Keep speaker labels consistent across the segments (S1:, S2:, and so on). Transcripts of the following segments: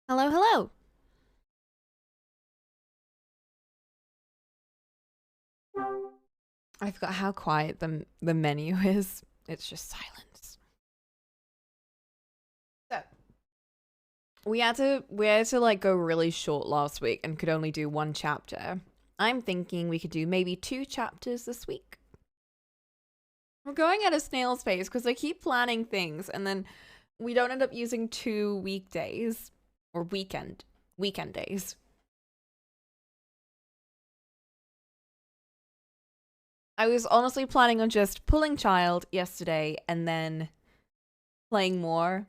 S1: Hello, hello. I forgot how quiet the menu is. It's just silence. So we had to like go really short last week and could only do one chapter. I'm thinking we could do maybe 2 chapters this week. We're going at a snail's pace because I keep planning things and then we don't end up using 2 weekdays or weekend days. I was honestly planning on just pulling child yesterday and then playing more.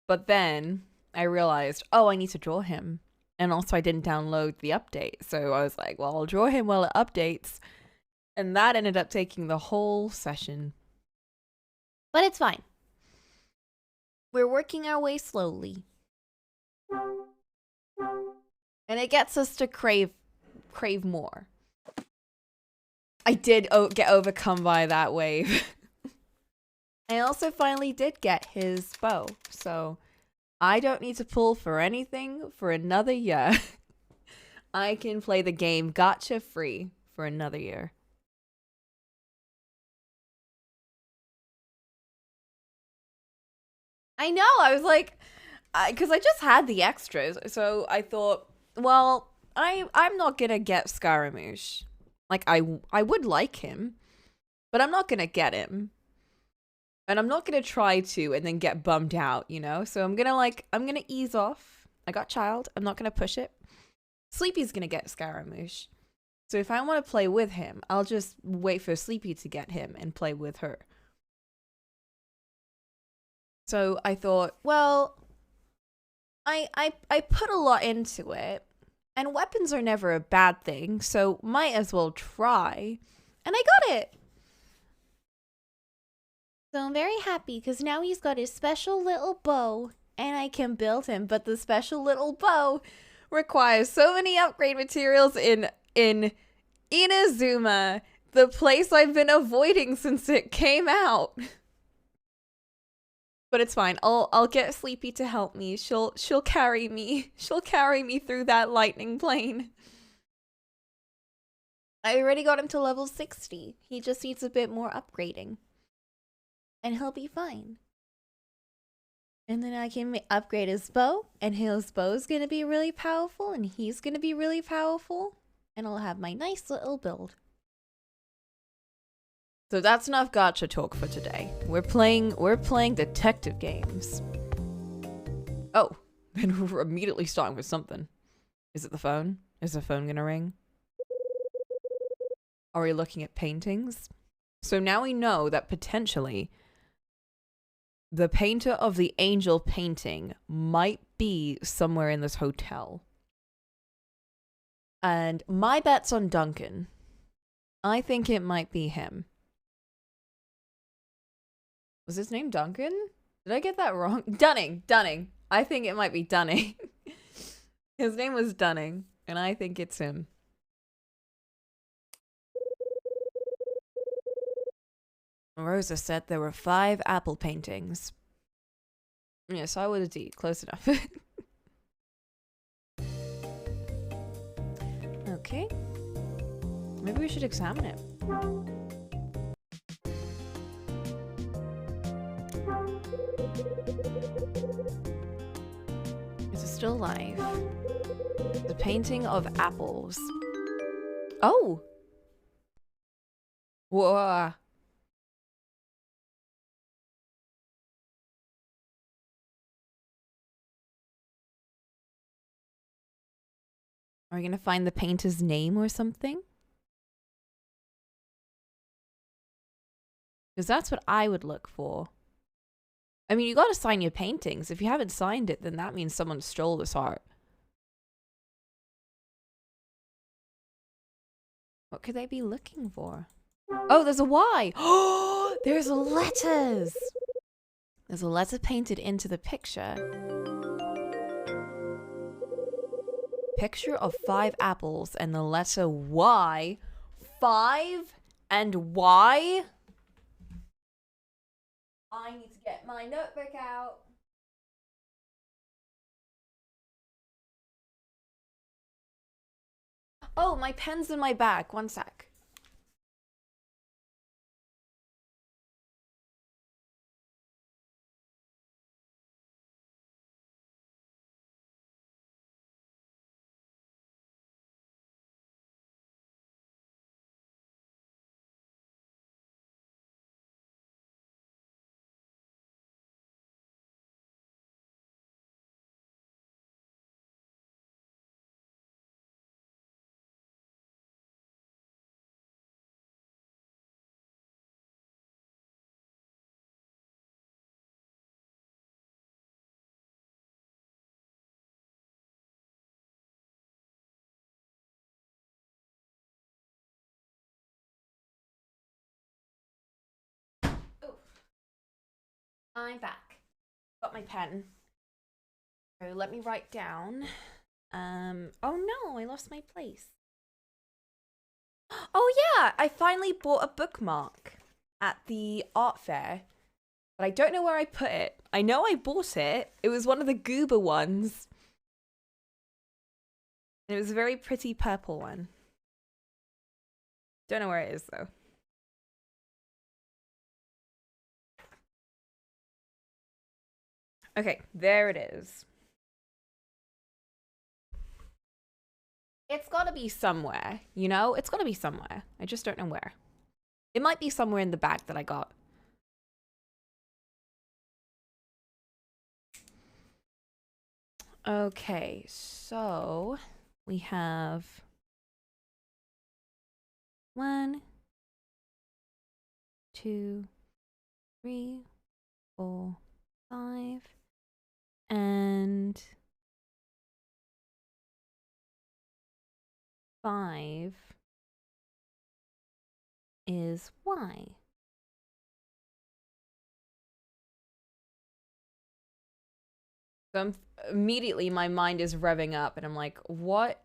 S1: But then I realized, oh, I need to draw him. And also, I didn't download the update. So I was like, well, I'll draw him while it updates. And that ended up taking the whole session. But it's fine. We're working our way slowly. And it gets us to crave more. I did get overcome by that wave. I also finally did get his bow. So I don't need to pull for anything for another year. I can play the game gacha free for another year. I know. I was like, because I just had the extras, so I thought, well, I'm not gonna get Scaramouche. Like I would like him, but I'm not gonna get him, and I'm not gonna try to and then get bummed out, you know. So I'm gonna ease off. I got child. I'm not gonna push it. Sleepy's gonna get Scaramouche. So if I want to play with him, I'll just wait for Sleepy to get him and play with her. So I thought, well, I put a lot into it, and weapons are never a bad thing, so might as well try. And I got it. So I'm very happy because now he's got his special little bow, and I can build him. But the special little bow requires so many upgrade materials in Inazuma, the place I've been avoiding since it came out. But it's fine. I'll get Sleepy to help me. She'll carry me. She'll carry me through that lightning plane. I already got him to level 60. He just needs a bit more upgrading. And he'll be fine. And then I can upgrade his bow, and his bow's gonna be really powerful, and he's gonna be really powerful, and I'll have my nice little build. So that's enough gacha talk for today. We're playing detective games. Oh, and we're immediately starting with something. Is it the phone? Is the phone gonna ring? Are we looking at paintings? So now we know that potentially the painter of the angel painting might be somewhere in this hotel. And my bet's on Duncan. I think it might be him. Was his name Duncan? Did I get that wrong? Dunning. I think it might be Dunning. His name was Dunning, and I think it's him. Rosa said there were 5 apple paintings. Yes, I would indeed. Close enough. Okay. Maybe we should examine it. Is it still alive? The painting of apples. Oh! Whoa. Are we gonna find the painter's name or something? Because that's what I would look for. I mean, you gotta sign your paintings. If you haven't signed it, then that means someone stole this art. What could they be looking for? Oh, there's a Y! Oh, there's letters! There's a letter painted into the picture. Picture of 5 apples and the letter Y. 5 and Y? I need to get my notebook out. Oh, my pen's in my bag. One sec. Oh, I'm back. Got my pen. So let me write down. Oh no, I lost my place. Oh yeah, I finally bought a bookmark at the art fair, but I don't know where I put it. I know I bought it. It was one of the Goober ones. It was a very pretty purple one. Don't know where it is though. Okay, there it is. It's gotta be somewhere, you know? It's gotta be somewhere. I just don't know where. It might be somewhere in the bag that I got. Okay, so we have 1, 2, 3, 4, 5, and 5 is Y. So immediately my mind is revving up and I'm like, what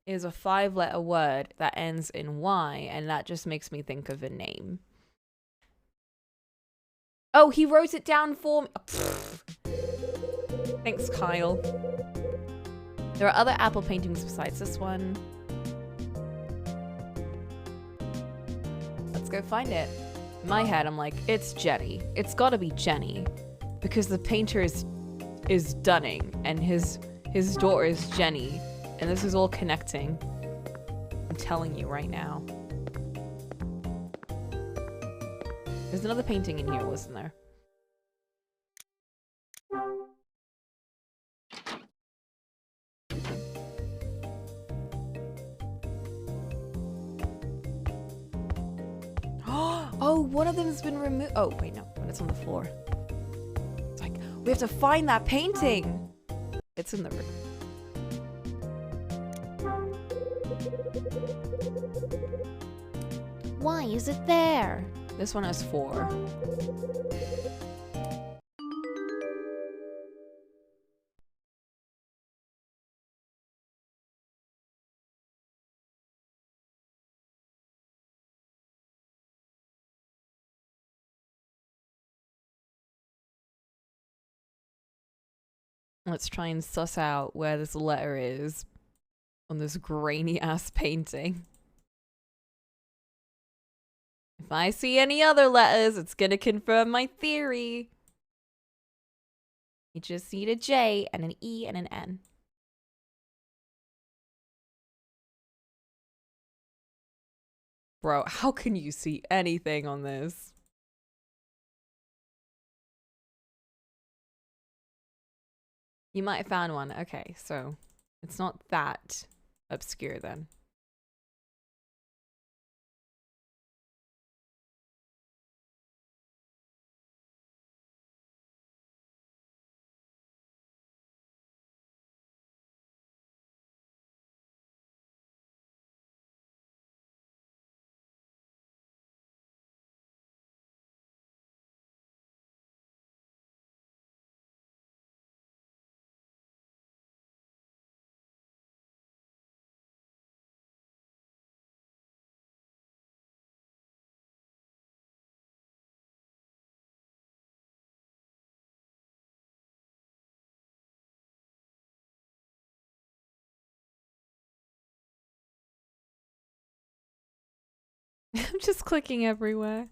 S1: is a 5-letter word that ends in Y? And that just makes me think of a name. Oh, he wrote it down for me. Thanks, Kyle. There are other apple paintings besides this one. Let's go find it. In my head, I'm like, it's Jenny. It's gotta be Jenny. Because the painter is Dunning and his daughter is Jenny. And this is all connecting. I'm telling you right now. There's another painting in here, wasn't there? Oh, one of them's been removed. Oh, wait, no. When it's on the floor. It's like, we have to find that painting. It's in the room. Why is it there? This one has 4. Let's try and suss out where this letter is on this grainy ass painting. If I see any other letters, it's gonna confirm my theory. You just need a J and an E and an N. Bro, how can you see anything on this? You might have found one. Okay, so it's not that obscure then. I'm just clicking everywhere.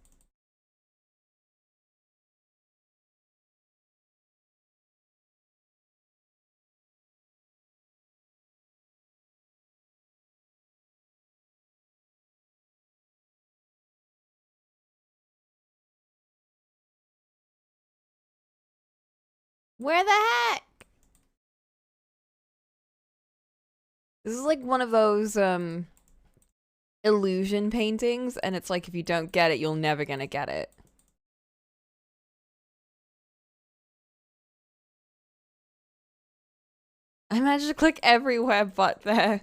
S1: Where the heck? This is like one of those illusion paintings, and it's like if you don't get it, you're never gonna get it. I managed to click everywhere but there.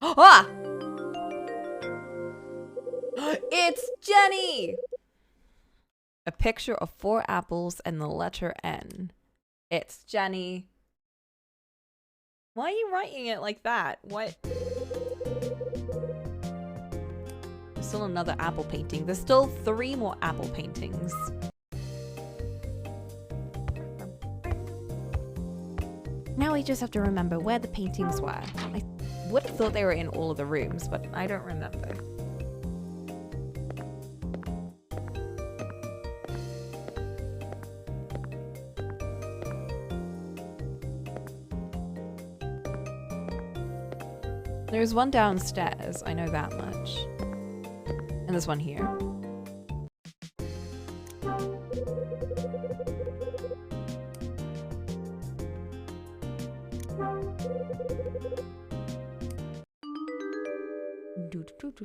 S1: Ah! It's Jenny! A picture of 4 apples and the letter N. It's Jenny. Why are you writing it like that? What? There's still another apple painting. There's still 3 more apple paintings. Now we just have to remember where the paintings were. I would have thought they were in all of the rooms, but I don't remember. There's one downstairs, I know that much. And there's one here.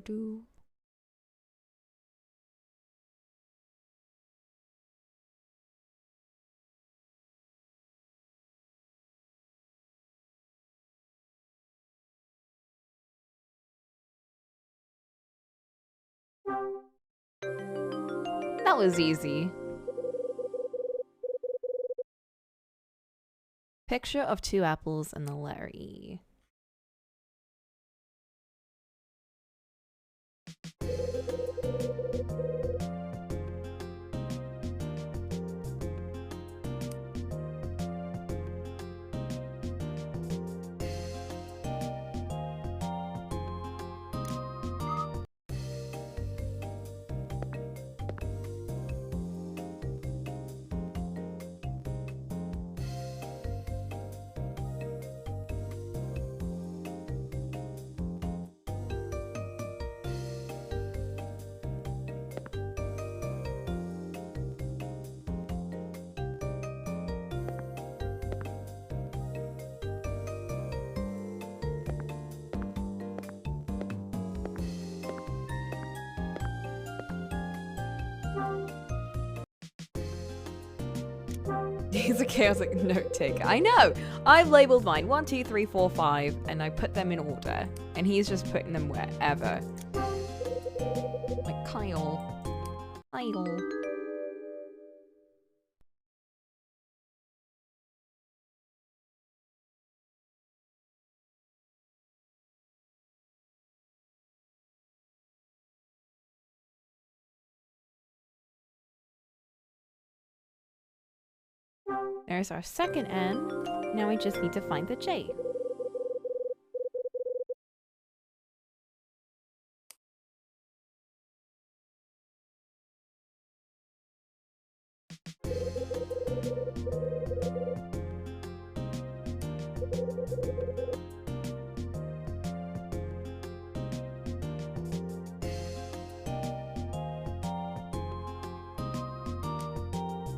S1: Do. That was easy. Picture of 2 apples and the letter E. He's a chaotic note taker. I know! I've labeled mine 1, 2, 3, 4, 5, and I put them in order. And he's just putting them wherever. Like Kyle. Kyle. There's our second N. Now we just need to find the J.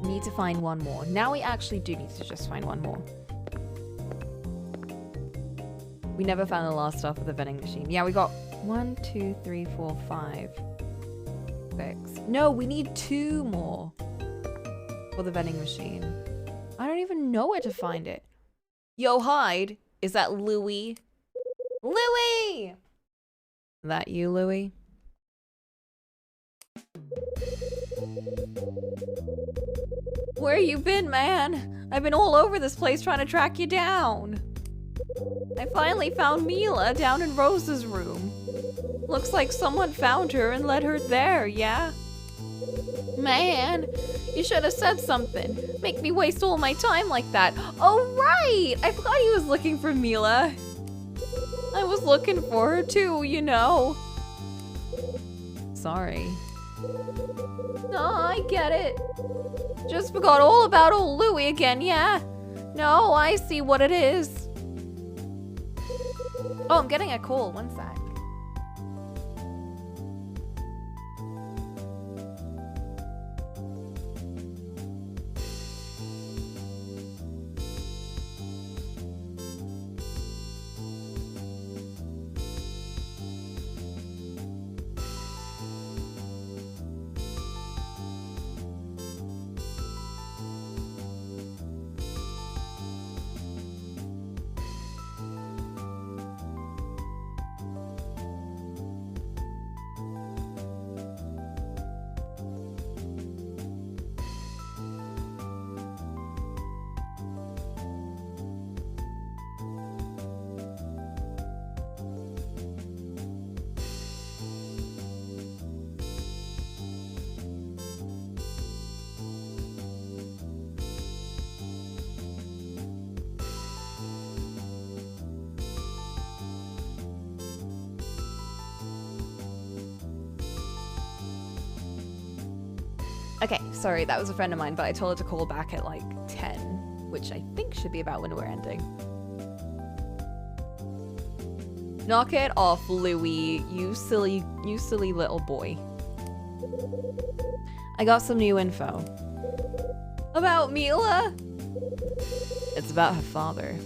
S1: Need to find one more. Now we actually do need to just find one more. We never found the last stuff with the vending machine. Yeah, we got 1, 2, 3, 4, 5, 6. No, we need 2 more for the vending machine. I don't even know where to find it. Yo, Hyde, is that Louie? Louie! That you, Louie? Where you been, man? I've been all over this place trying to track you down. I finally found Mila down in Rose's room. Looks like someone found her and led her there, yeah? Man, you should have said something. Make me waste all my time like that. Oh, right! I forgot he was looking for Mila. I was looking for her too, you know. Sorry. No, I get it. Just forgot all about old Louie again, yeah? No, I see what it is. Oh, I'm getting a call. One sec. Okay, sorry, that was a friend of mine, but I told her to call back at like 10, which I think should be about when we're ending. Knock it off, Louie, you silly little boy. I got some new info. About Mila? It's about her father.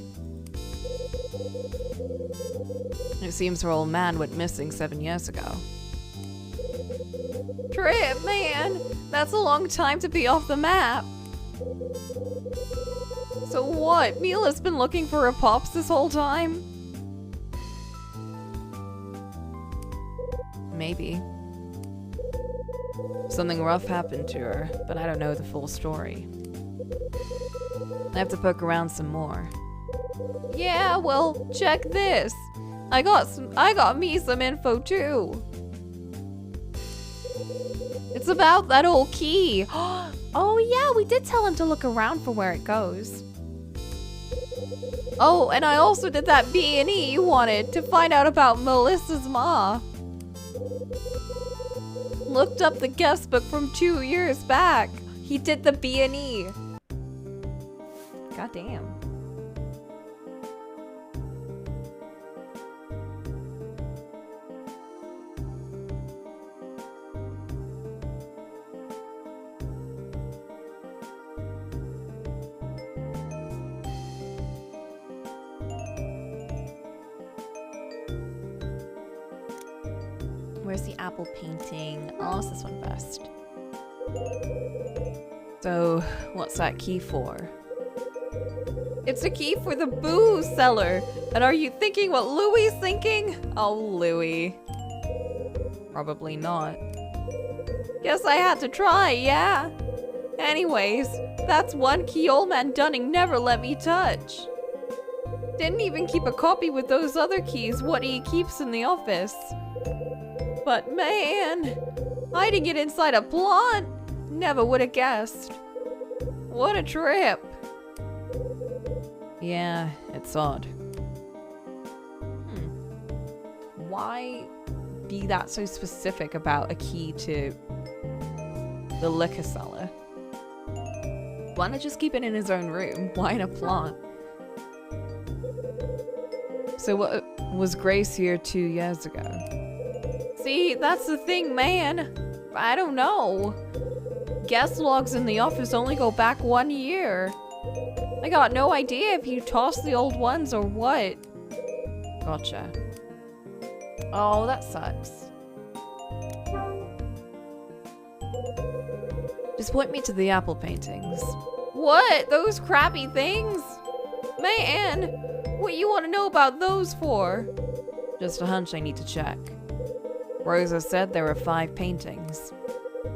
S1: It seems her old man went missing 7 years ago. Trip, man! That's a long time to be off the map. So what? Mila's been looking for her pops this whole time? Maybe. Something rough happened to her, but I don't know the full story. I have to poke around some more. Yeah, well, check this. I got me some info too. It's about that old key. Oh yeah, we did tell him to look around for where it goes. Oh, and I also did that B&E you wanted to find out about Melissa's ma. Looked up the guest book from 2 years back. He did the B&E. Goddamn. Where's the apple painting? I'll ask this one first. So, what's that key for? It's a key for the booze cellar. And are you thinking what Louie's thinking? Oh, Louie. Probably not. Guess I had to try, yeah. Anyways, that's one key old man Dunning never let me touch. Didn't even keep a copy with those other keys what he keeps in the office. But man, hiding it inside a plant? Never would have guessed. What a trip. Yeah, it's odd. Why be that so specific about a key to the liquor cellar? Why not just keep it in his own room? Why in a plant? So what was Grace here 2 years ago? See, that's the thing, man. I don't know. Guest logs in the office only go back 1 year. I got no idea if you tossed the old ones or what. Gotcha. Oh, that sucks. Just point me to the apple paintings. What? Those crappy things? Man, what you want to know about those for? Just a hunch I need to check. Rosa said there were 5 paintings,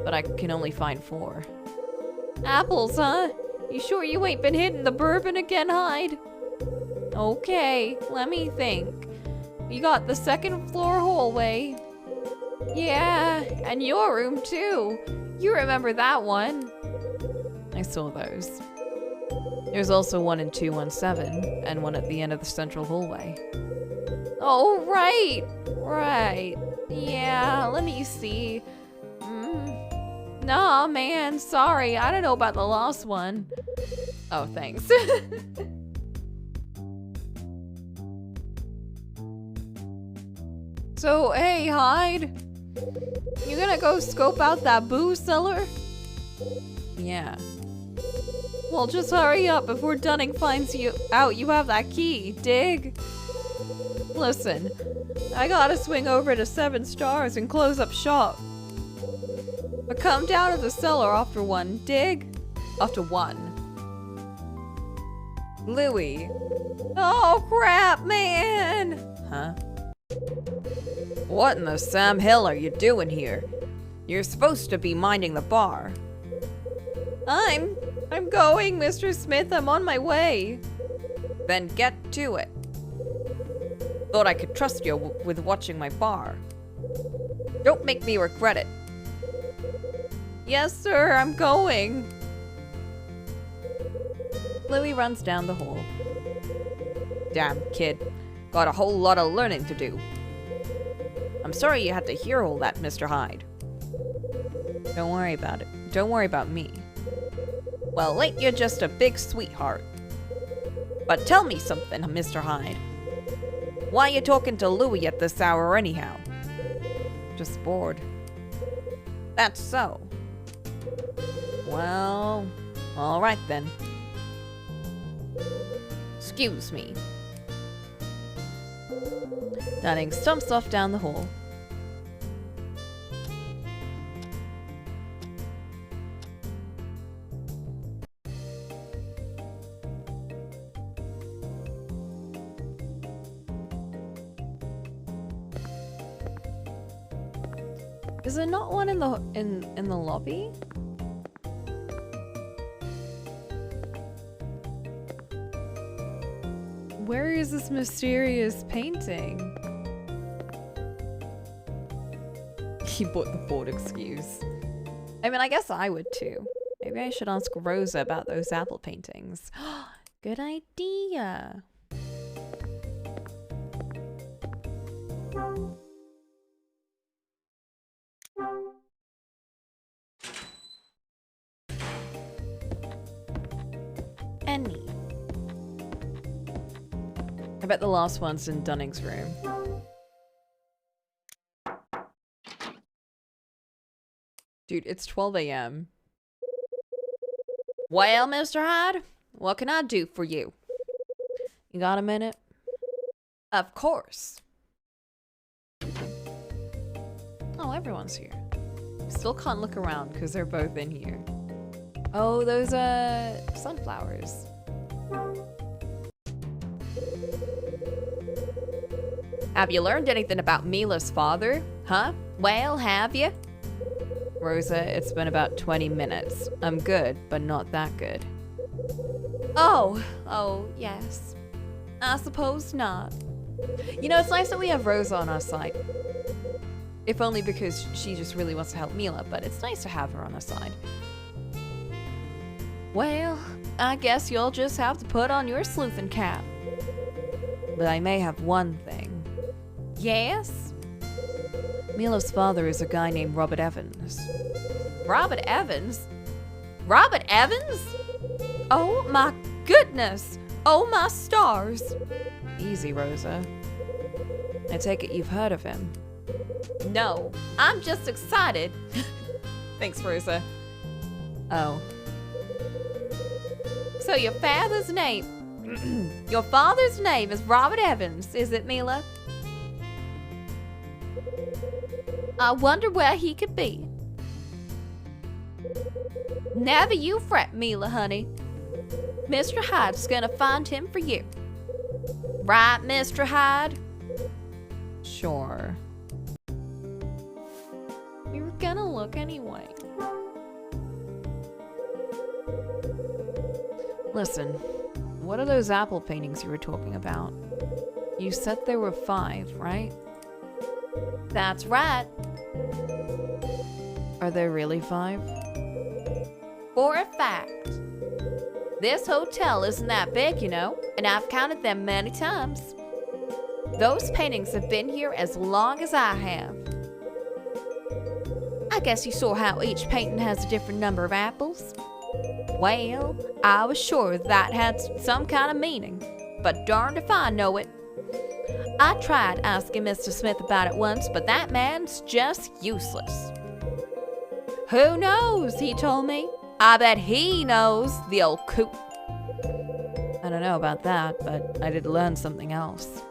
S1: but I can only find 4. Apples, huh? You sure you ain't been hitting the bourbon again, Hyde? Okay, let me think. You got the 2nd floor hallway. Yeah, and your room too. You remember that one. I saw those. There's also one in 217, and one at the end of the central hallway. Oh, right. Right. Yeah, let me see. Nah, man, sorry. I don't know about the lost one. Oh, thanks. So, hey, Hyde. You gonna go scope out that booze cellar? Yeah. Well, just hurry up before Dunning finds you out you have that key, dig? Listen, I gotta swing over to 7 Stars and close up shop. But come down to the cellar after 1, dig? After 1. Louie. Oh, crap, man! Huh? What in the Sam Hill are you doing here? You're supposed to be minding the bar. I'm going, Mr. Smith. I'm on my way. Then get to it. Thought I could trust you with watching my bar. Don't make me regret it. Yes, sir, I'm going. Louie runs down the hall. Damn, kid. Got a whole lot of learning to do. I'm sorry you had to hear all that, Mr. Hyde. Don't worry about it. Don't worry about me. Well, ain't you just a big sweetheart? But tell me something, Mr. Hyde. Why you talking to Louie at this hour anyhow? Just bored. That's so. Well, all right then. Excuse me. Dunning stumps off down the hall. Is there not one in the lobby? Where is this mysterious painting? He bought the board excuse. I mean, I guess I would too. Maybe I should ask Rosa about those apple paintings. Good idea. Annie. I bet the last one's in Dunning's room. Dude, it's 12 a.m. Well, Mr. Hyde, what can I do for you? You got a minute? Of course. Oh, everyone's here. Still can't look around because they're both in here. Oh, those sunflowers. Have you learned anything about Mila's father? Huh? Well, have you? Rosa, it's been about 20 minutes. I'm good, but not that good. Oh, yes. I suppose not. You know, it's nice that we have Rosa on our side. If only because she just really wants to help Mila, but it's nice to have her on our side. Well, I guess you'll just have to put on your sleuthin' cap. But I may have one thing. Yes? Mila's father is a guy named Robert Evans. Robert Evans? Robert Evans? Oh my goodness! Oh my stars! Easy, Rosa. I take it you've heard of him. No, I'm just excited. Thanks, Rosa. Oh. So your father's name... your father's name is Robert Evans, is it, Mila? I wonder where he could be. Never you fret, Mila, honey. Mr. Hyde's gonna find him for you. Right, Mr. Hyde? Sure. We were gonna look anyway. Listen, what are those apple paintings you were talking about? You said there were 5, right? That's right. Are there really 5? For a fact. This hotel isn't that big, you know, and I've counted them many times. Those paintings have been here as long as I have. I guess you saw how each painting has a different number of apples. Well, I was sure that had some kind of meaning, but darned if I know it. I tried asking Mr. Smith about it once, but that man's just useless. Who knows, he told me. I bet he knows, the old coot. I don't know about that, but I did learn something else.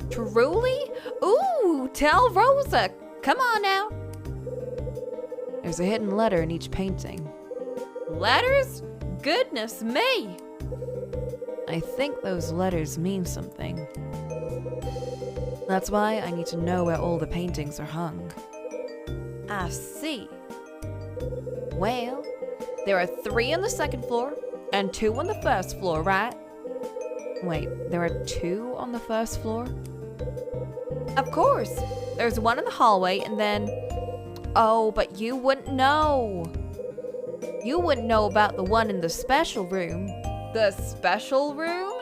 S1: Truly? Ooh, tell Rosa. Come on now. There's a hidden letter in each painting. Letters? Goodness me! I think those letters mean something. That's why I need to know where all the paintings are hung. I see. Well, there are 3 on the 2nd floor and 2 on the 1st floor, right? Wait, there are 2 on the 1st floor? Of course. There's 1 in the hallway and then... Oh, but you wouldn't know. You wouldn't know about the one in the special room. The special room?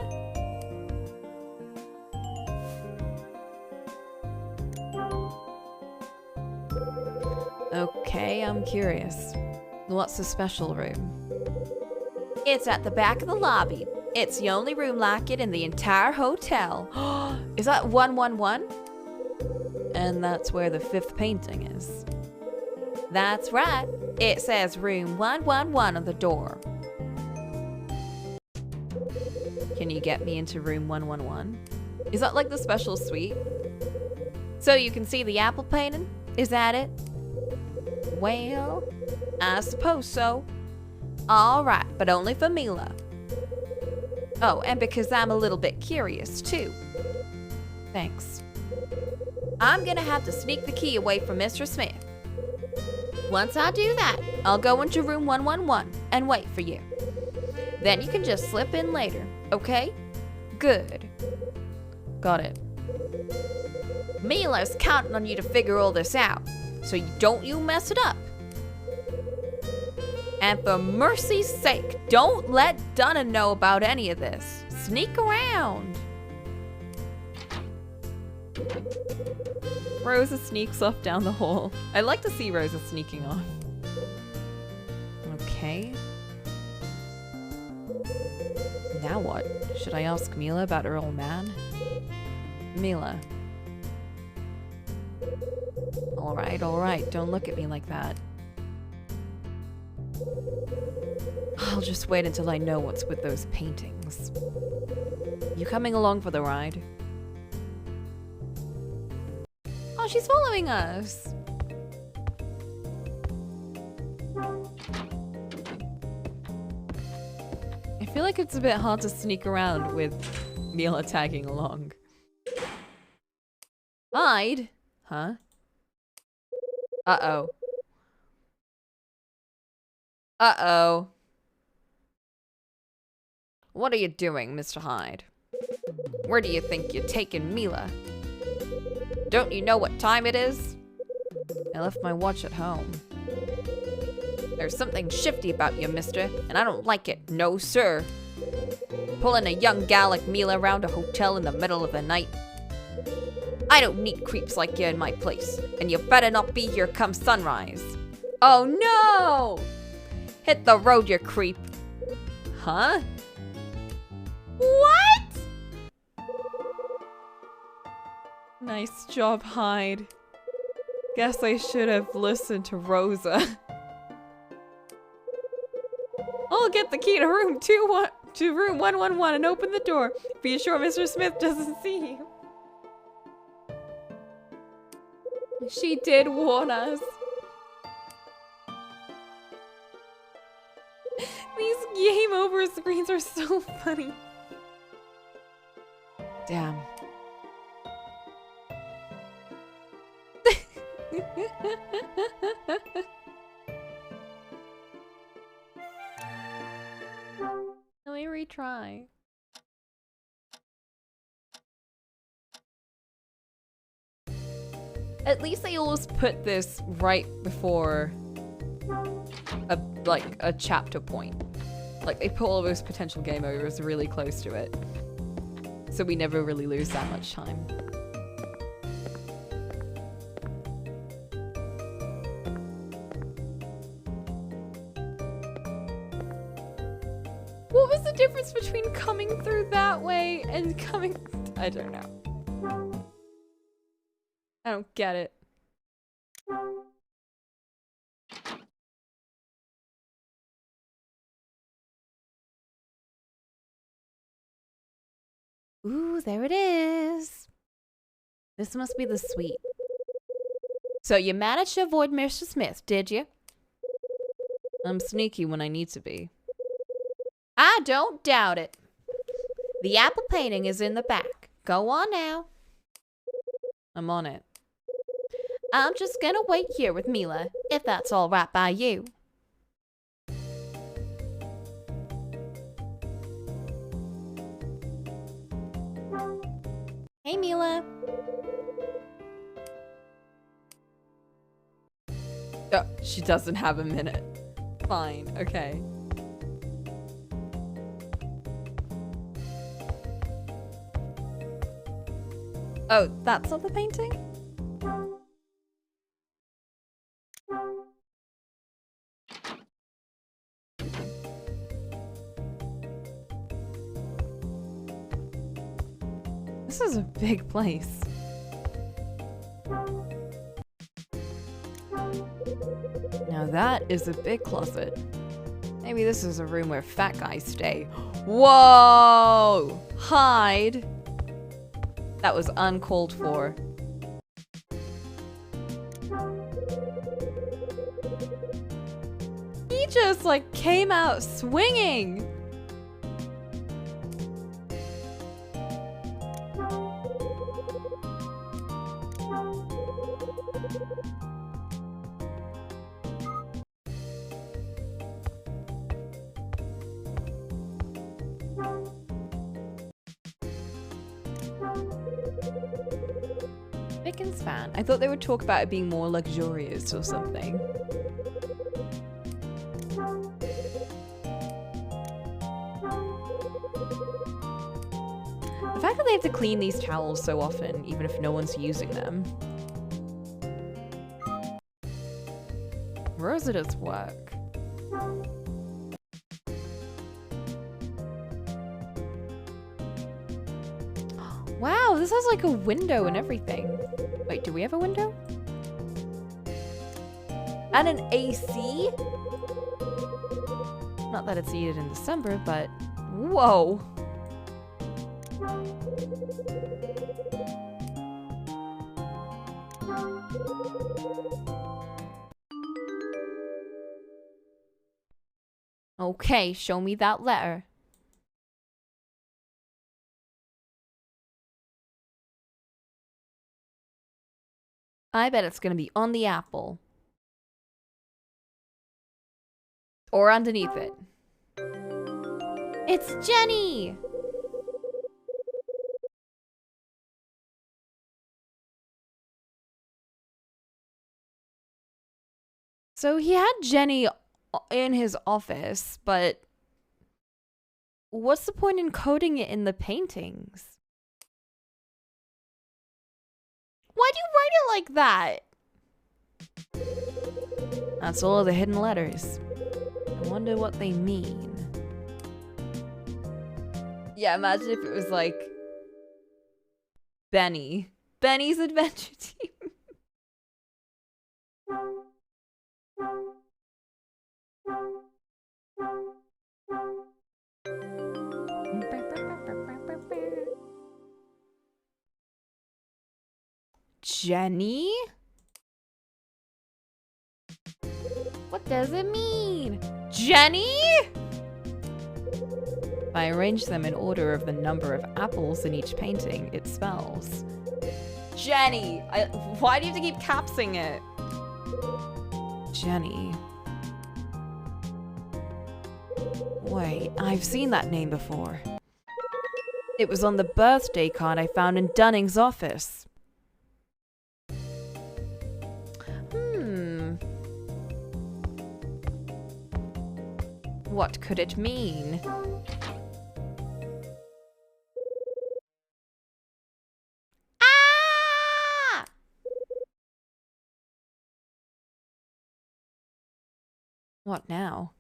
S1: Okay, I'm curious. What's the special room? It's at the back of the lobby. It's the only room like it in the entire hotel. Is that 111? And that's where the 5th painting is. That's right. It says room 111 on the door. Can you get me into room 111? Is that like the special suite? So you can see the apple painting? Is that it? Well, I suppose so. Alright, but only for Mila. Oh, and because I'm a little bit curious too. Thanks. I'm gonna have to sneak the key away from Mr. Smith. Once I do that, I'll go into room 111 and wait for you. Then you can just slip in later, okay? Good. Got it. Mila's counting on you to figure all this out, so don't you mess it up. And for mercy's sake, don't let Donna know about any of this. Sneak around. Rosa sneaks off down the hall. I like to see Rosa sneaking off. Okay. Now what? Should I ask Mila about her old man? Mila. Alright. Don't look at me like that. I'll just wait until I know what's with those paintings. You coming along for the ride? Oh, she's following us. I feel like it's a bit hard to sneak around with Mila tagging along. Hide? Huh? Uh-oh. Uh-oh. What are you doing, Mr. Hyde? Where do you think you're taking Mila? Don't you know what time it is? I left my watch at home. There's something shifty about you, mister, and I don't like it. No, sir. Pulling a young gal like Mila around a hotel in the middle of the night. I don't need creeps like you in my place, and you better not be here come sunrise. Oh no! Hit the road, you creep. Huh? What? Nice job, Hyde. Guess I should have listened to Rosa. I'll get the key to room 111 and open the door. Be sure Mr. Smith doesn't see you. She did warn us. These game over screens are so funny. Damn. Let me retry. At least they always put this right before a chapter point. Like they put all those potential game overs really close to it. So we never really lose that much time. difference between coming through that way and coming... I don't know. I don't get it. Ooh, there it is. This must be the suite. So you managed to avoid Mr. Smith, did you? I'm sneaky when I need to be. I don't doubt it. The apple painting is in the back. Go on now. I'm on it. I'm just gonna wait here with Mila, if that's all right by you. Hey, Mila. Oh, she doesn't have a minute. Fine, okay. Oh, that's not the painting? This is a big place. Now that is a big closet. Maybe this is a room where fat guys stay. Whoa! Hide! That was uncalled for. He just like came out swinging! Dickens fan. I thought they would talk about it being more luxurious or something. The fact that they have to clean these towels so often, even if no one's using them. Rosita's work. Wow, this has like a window and everything. Wait, do we have a window? And an AC? Not that it's needed in December, but whoa. Okay, show me that letter. I bet it's gonna be on the apple. Or underneath it. It's Jenny! So he had Jenny in his office, but what's the point in coding it in the paintings? Why do you write it like that? That's all of the hidden letters. I wonder what they mean. Yeah, imagine if it was like Benny. Benny's Adventure Team. Jenny? What does it mean? Jenny? If I arrange them in order of the number of apples in each painting, it spells Jenny. Why do you have to keep capsing it? Jenny. Wait, I've seen that name before. It was on the birthday card I found in Dunning's office. What could it mean? Ah! What now?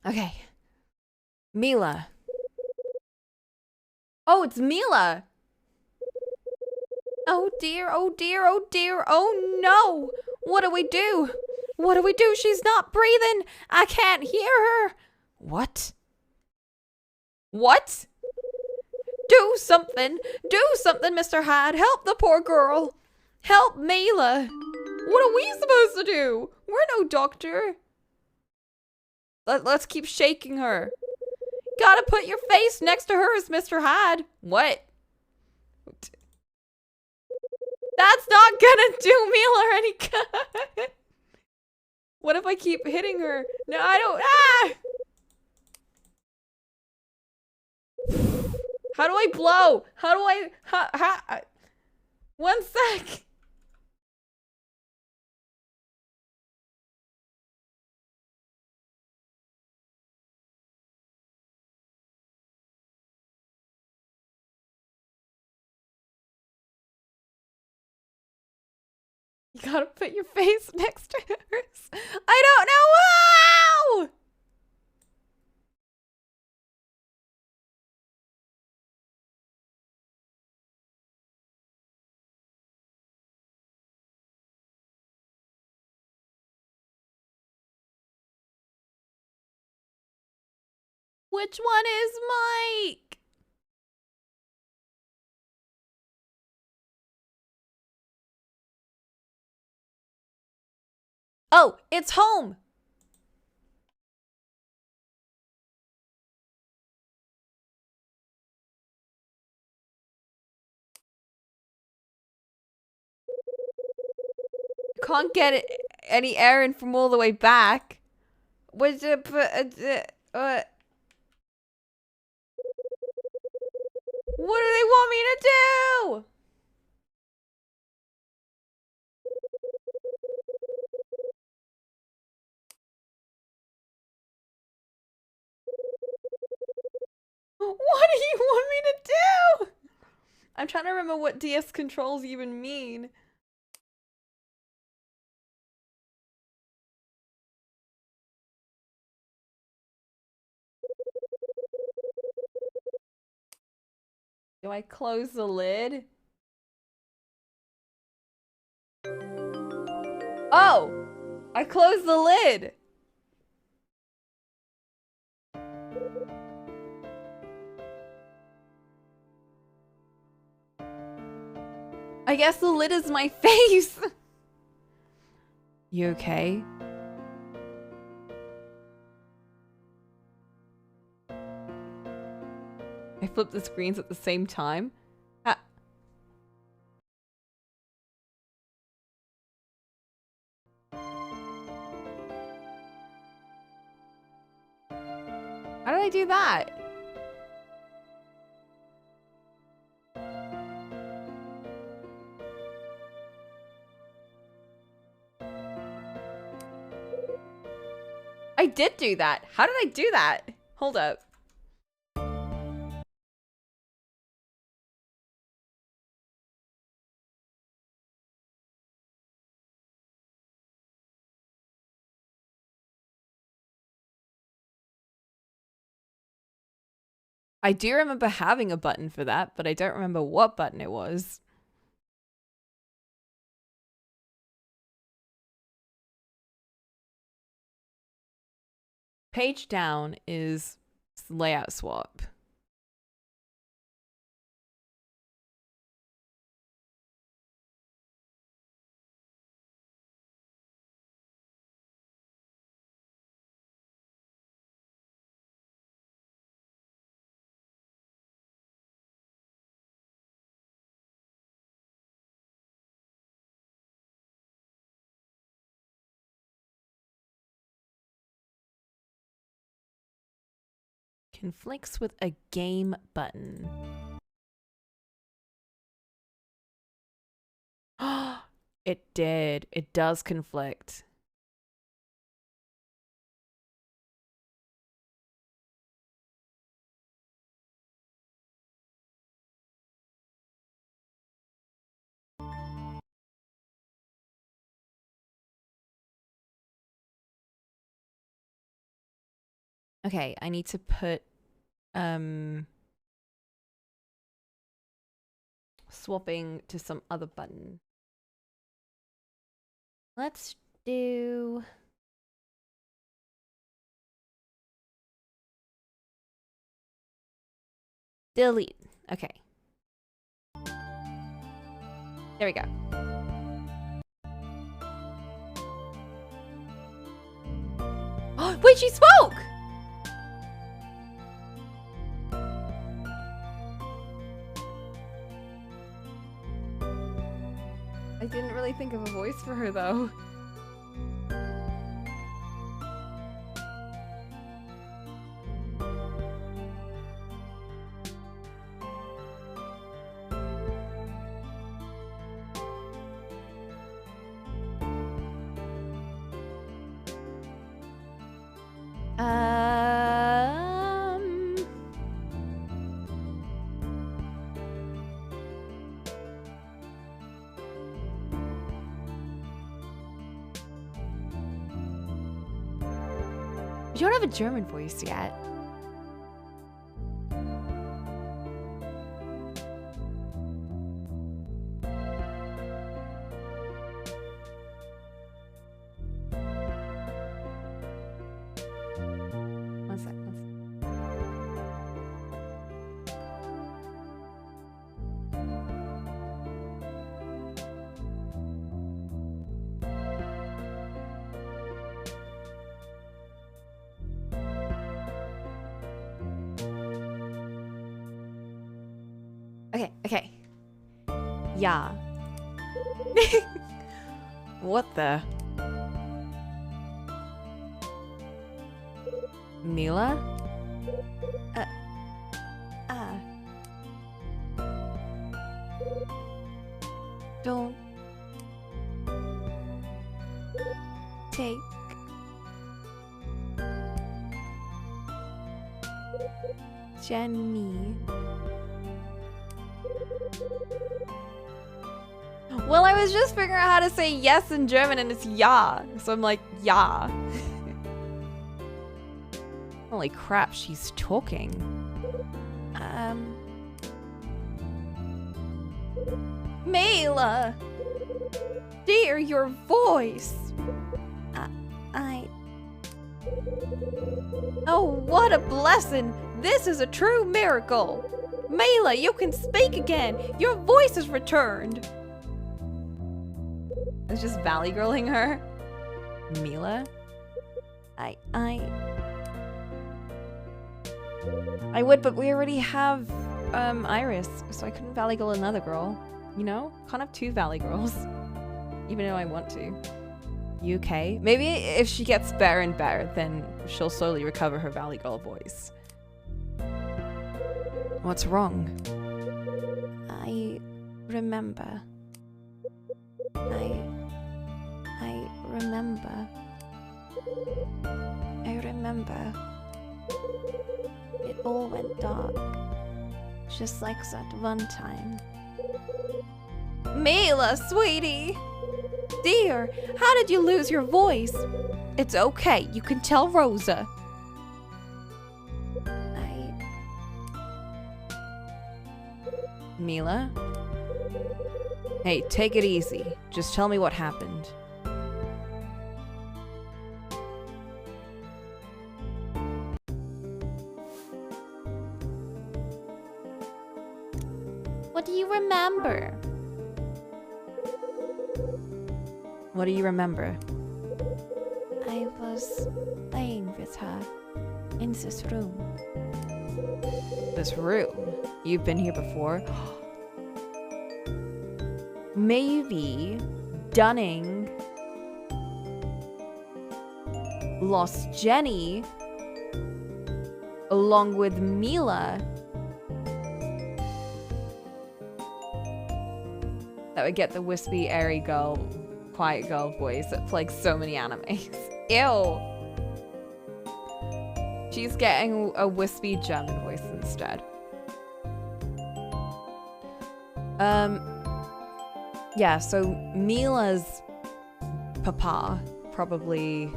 S1: Okay. Mila. Oh, it's Mila. Oh dear, oh dear, oh dear, oh no. What do we do? What do we do? She's not breathing. I can't hear her. What? What? Do something. Do something, Mr. Hyde. Help the poor girl. Help Mila. What are we supposed to do? We're no doctor. Let's keep shaking her. Gotta put your face next to hers, Mr. Hyde. What? That's not gonna do Mila any good. What if I keep hitting her? No, I don't. Ah! How do I blow? How do I? One sec. You gotta put your face next to hers. I don't know. Wow! Which one is Mike? Oh, it's home. Can't get it, any errand from all the way back. Was it? What do they want me to do? What do you want me to do? I'm trying to remember what DS controls even mean. Do I close the lid? Oh! I closed the lid! I guess the lid is my face. You okay? I flipped the screens at the same time. Ah. How did I do that? I did do that. How did I do that? Hold up. I do remember having a button for that, but I don't remember what button it was. Page down is layout swap. Conflicts with a game button. It did. It does conflict. Okay, I need to put swapping to some other button. Let's do delete. Okay. There we go. Wait, she spoke! I didn't really think of a voice for her though. You don't have a German voice yet. One sec. Okay. Yeah. What the? Mila? Don't take Jenny. Well, I was just figuring out how to say yes in German and it's ja. So I'm like, ja. Holy crap, she's talking. Mela! Dear, your voice! Oh, what a blessing! This is a true miracle! Mela, you can speak again! Your voice has returned! It's just valley girling her. Mila? I would, but we already have Iris, so I couldn't valley girl another girl. You know? Can't have two valley girls. Even though I want to. UK? Maybe if she gets better and better, then she'll slowly recover her valley girl voice. What's wrong? I remember. I remember. It all went dark. Just like that one time. Mila, sweetie! Dear, how did you lose your voice? It's okay, you can tell Rosa. Mila? Hey, take it easy. Just tell me what happened. What do you remember? What do you remember? I was playing with her in this room. This room? You've been here before? Maybe Dunning lost Jenny along with Mila. That would get the wispy, airy girl, quiet girl voice that's like so many animes. Ew! She's getting a wispy German voice instead. Yeah, so Mila's papa probably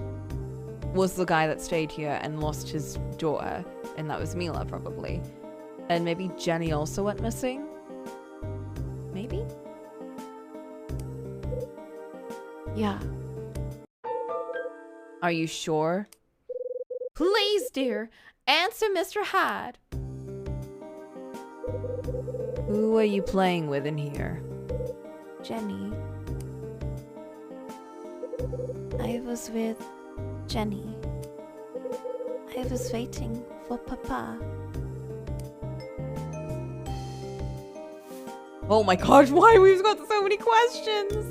S1: was the guy that stayed here and lost his daughter, and that was Mila probably. And maybe Jenny also went missing? Maybe? Yeah. Are you sure? Please, dear, answer Mr. Hyde. Who are you playing with in here?
S2: Jenny. I was with Jenny. I was waiting for Papa.
S1: Oh my gosh, why we've got so many questions?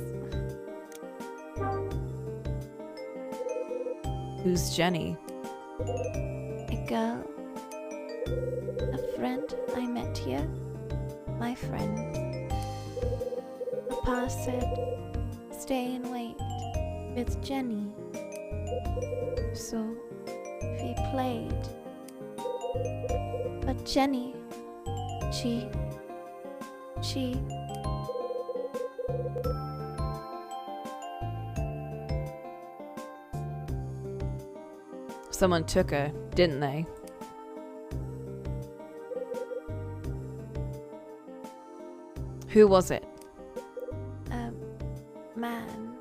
S1: Who's Jenny?
S2: A girl. A friend I met here. My friend. Papa said, stay and wait with Jenny. So we played. But Jenny, she...
S1: Someone took her, didn't they? Who was it?
S2: A man.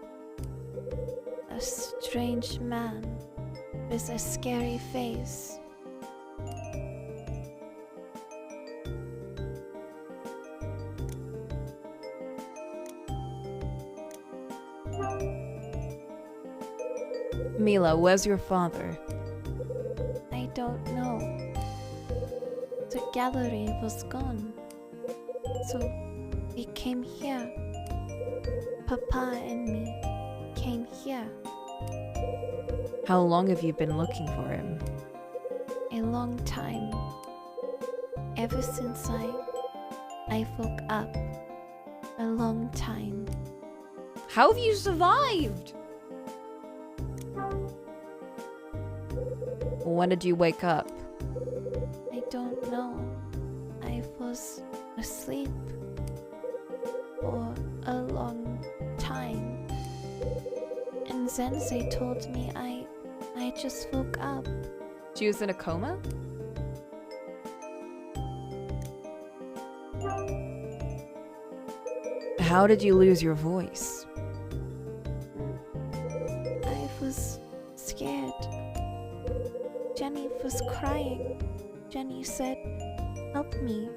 S2: A strange man with a scary face.
S1: Mila, where's your father?
S2: I don't know. The gallery was gone. So we came here. Papa and me came here.
S1: How long have you been looking for him?
S2: A long time. Ever since I woke up. A long time.
S1: How have you survived? When did you wake up?
S2: I don't know. I was asleep for a long time. And then they told me I just woke up.
S1: She was in a coma? How did you lose your voice?
S2: I was scared. Jenny was crying. Jenny said, help me.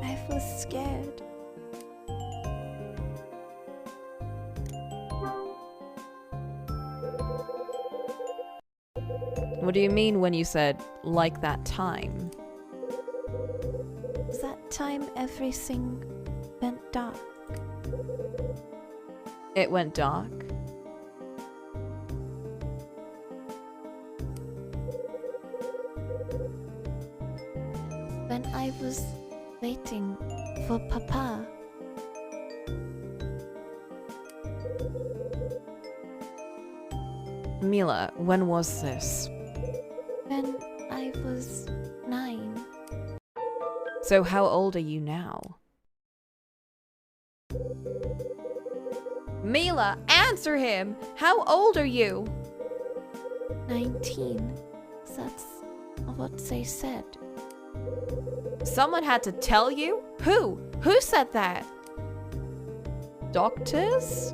S2: I was scared.
S1: What do you mean when you said, like that time?
S2: That time everything went dark.
S1: It went dark?
S2: When I was waiting for Papa.
S1: Mila, when was this?
S2: When I was 9.
S1: So how old are you now? Mila, answer him! How old are you?
S2: 19. That's what they said.
S1: Someone had to tell you? Who? Who said that? Doctors?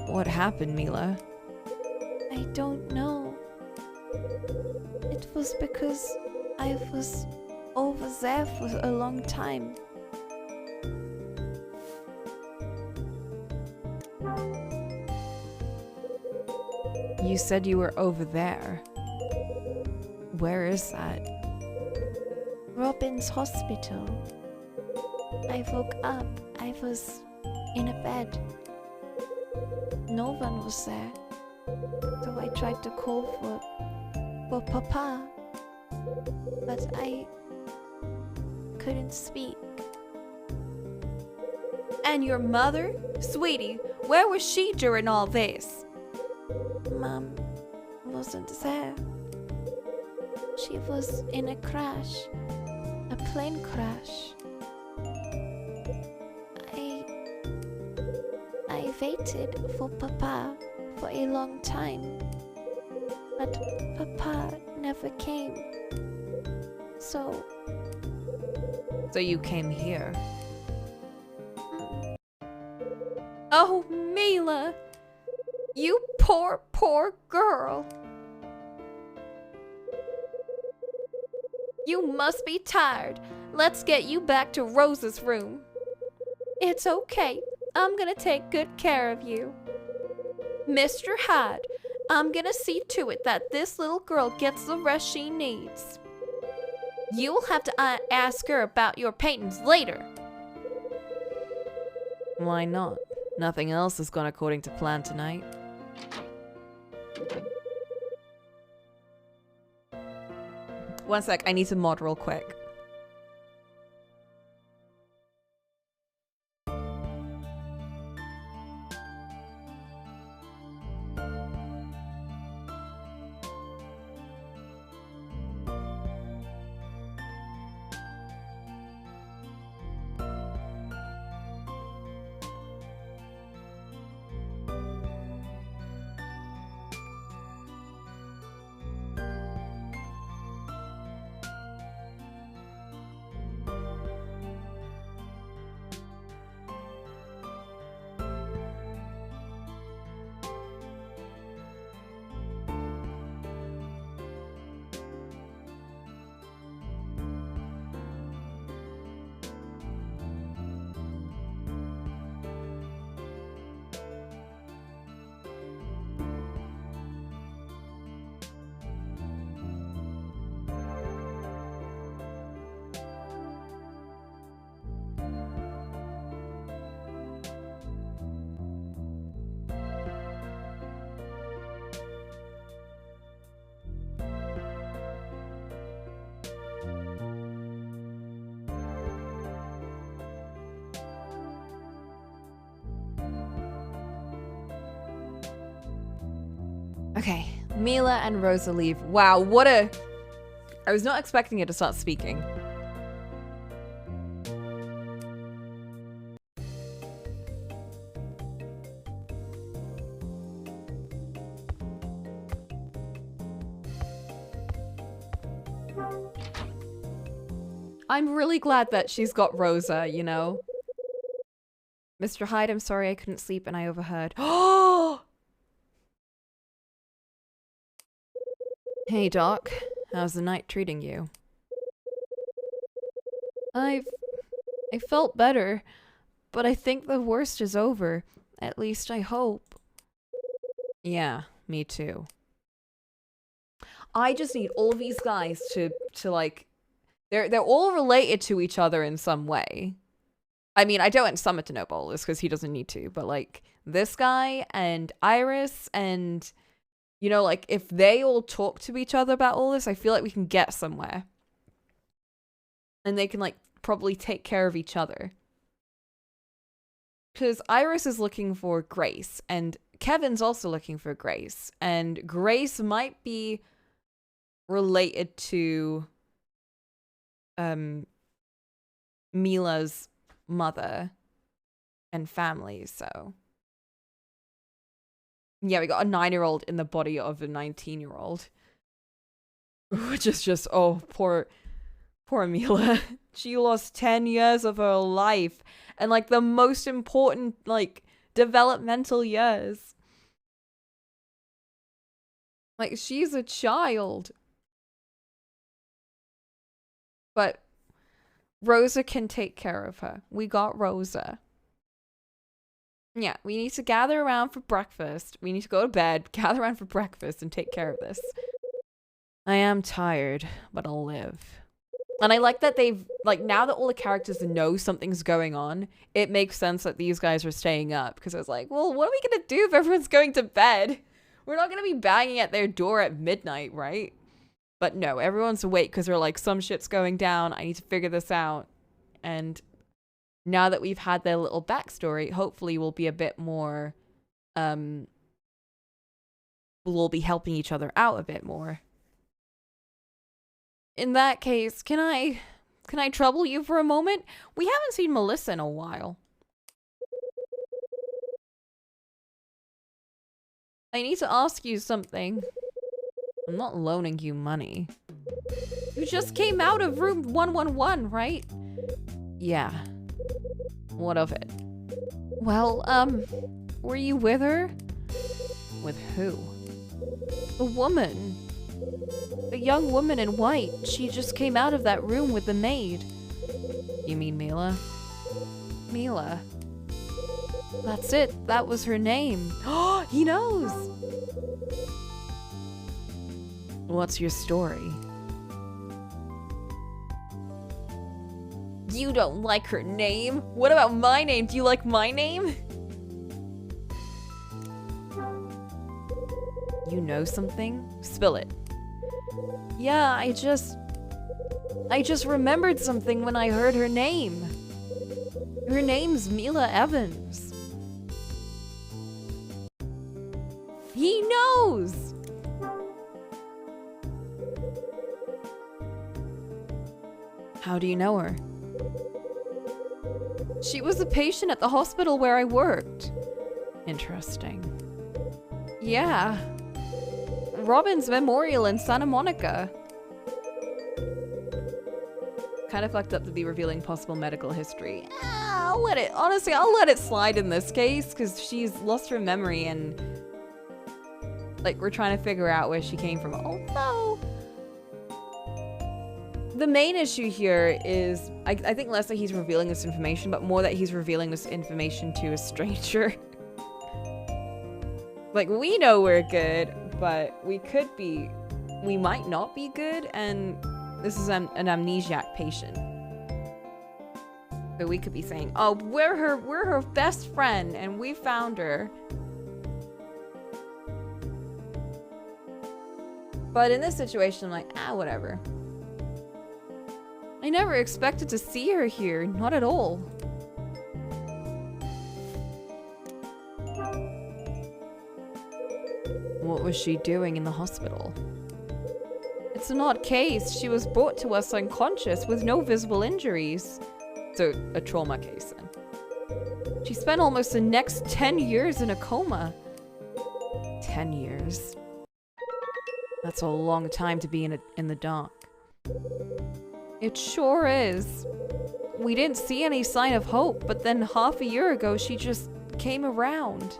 S1: What happened, Mila?
S2: I don't know. It was because I was over there for a long time.
S1: You said you were over there. Where is that?
S2: Robin's hospital. I woke up. I was in a bed. No one was there. So I tried to call for Papa. But I couldn't speak.
S1: And your mother? Sweetie, where was she during all this?
S2: Mom wasn't there. She was in a crash. A plane crash. I waited waited for Papa for a long time, but Papa never came. So
S1: you came here. Oh, Mila! You poor, poor girl. You must be tired. Let's get you back to Rosa's room. It's okay. I'm gonna take good care of you. Mr. Hyde, I'm gonna see to it that this little girl gets the rest she needs. You'll have to ask her about your paintings later. Why not? Nothing else has gone according to plan tonight. One sec, I need to mod real quick. Okay, Mila and Rosa leave. Wow, what a... I was not expecting it to start speaking. I'm really glad that she's got Rosa, you know? Mr. Hyde, I'm sorry I couldn't sleep and I overheard. Oh! Hey, Doc. How's the night treating you? I felt better, but I think the worst is over. At least I hope. Yeah, me too. I just need all these guys to like... They're all related to each other in some way. I mean, I don't want Summit to know Bolus because he doesn't need to, but like this guy and Iris and... You know, like, if they all talk to each other about all this, I feel like we can get somewhere. And they can, like, probably take care of each other. Because Iris is looking for Grace, and Kevin's also looking for Grace. And Grace might be related to Mila's mother and family, so... Yeah, we got a 9-year-old in the body of a 19-year-old. Which is just, oh, poor Mila. She lost 10 years of her life. And, like, the most important, like, developmental years. Like, she's a child. But Rosa can take care of her. We got Rosa. Yeah, we need to gather around for breakfast. We need to go to bed, gather around for breakfast, and take care of this. I am tired, but I'll live. And I like that they've, like, now that all the characters know something's going on, it makes sense that these guys are staying up. Because I was like, well, what are we going to do if everyone's going to bed? We're not going to be banging at their door at midnight, right? But no, everyone's awake because they're like, some shit's going down. I need to figure this out. And... now that we've had their little backstory, hopefully we'll be a bit more, we'll all be helping each other out a bit more. In that case, can I trouble you for a moment? We haven't seen Melissa in a while. I need to ask you something. I'm not loaning you money. You just came out of room 111, right? Yeah. What of it? Well, were you with her? With who? The woman. The young woman in white. She just came out of that room with the maid. You mean Mila? Mila. That's it. That was her name. Oh, he knows! What's your story? You don't like her name? What about my name? Do you like my name? You know something? Spill it. Yeah, I just remembered something when I heard her name. Her name's Mila Evans. He knows! How do you know her? She was a patient at the hospital where I worked. Interesting. Yeah. Robin's Memorial in Santa Monica. Kind of fucked up to be revealing possible medical history. I'll let it, honestly, I'll let it slide in this case because she's lost her memory and like we're trying to figure out where she came from. Although the main issue here is, I think less that he's revealing this information, but more that he's revealing this information to a stranger. Like, we know we're good, but we might not be good, and this is an amnesiac patient. So we could be saying, oh, we're her best friend, and we found her. But in this situation, I'm like, whatever. I never expected to see her here, not at all. What was she doing in the hospital? It's an odd case. She was brought to us unconscious with no visible injuries. So, a trauma case then. She spent almost the next 10 years in a coma. 10 years. That's a long time to be in the dark. It sure is. We didn't see any sign of hope, but then half a year ago she just came around.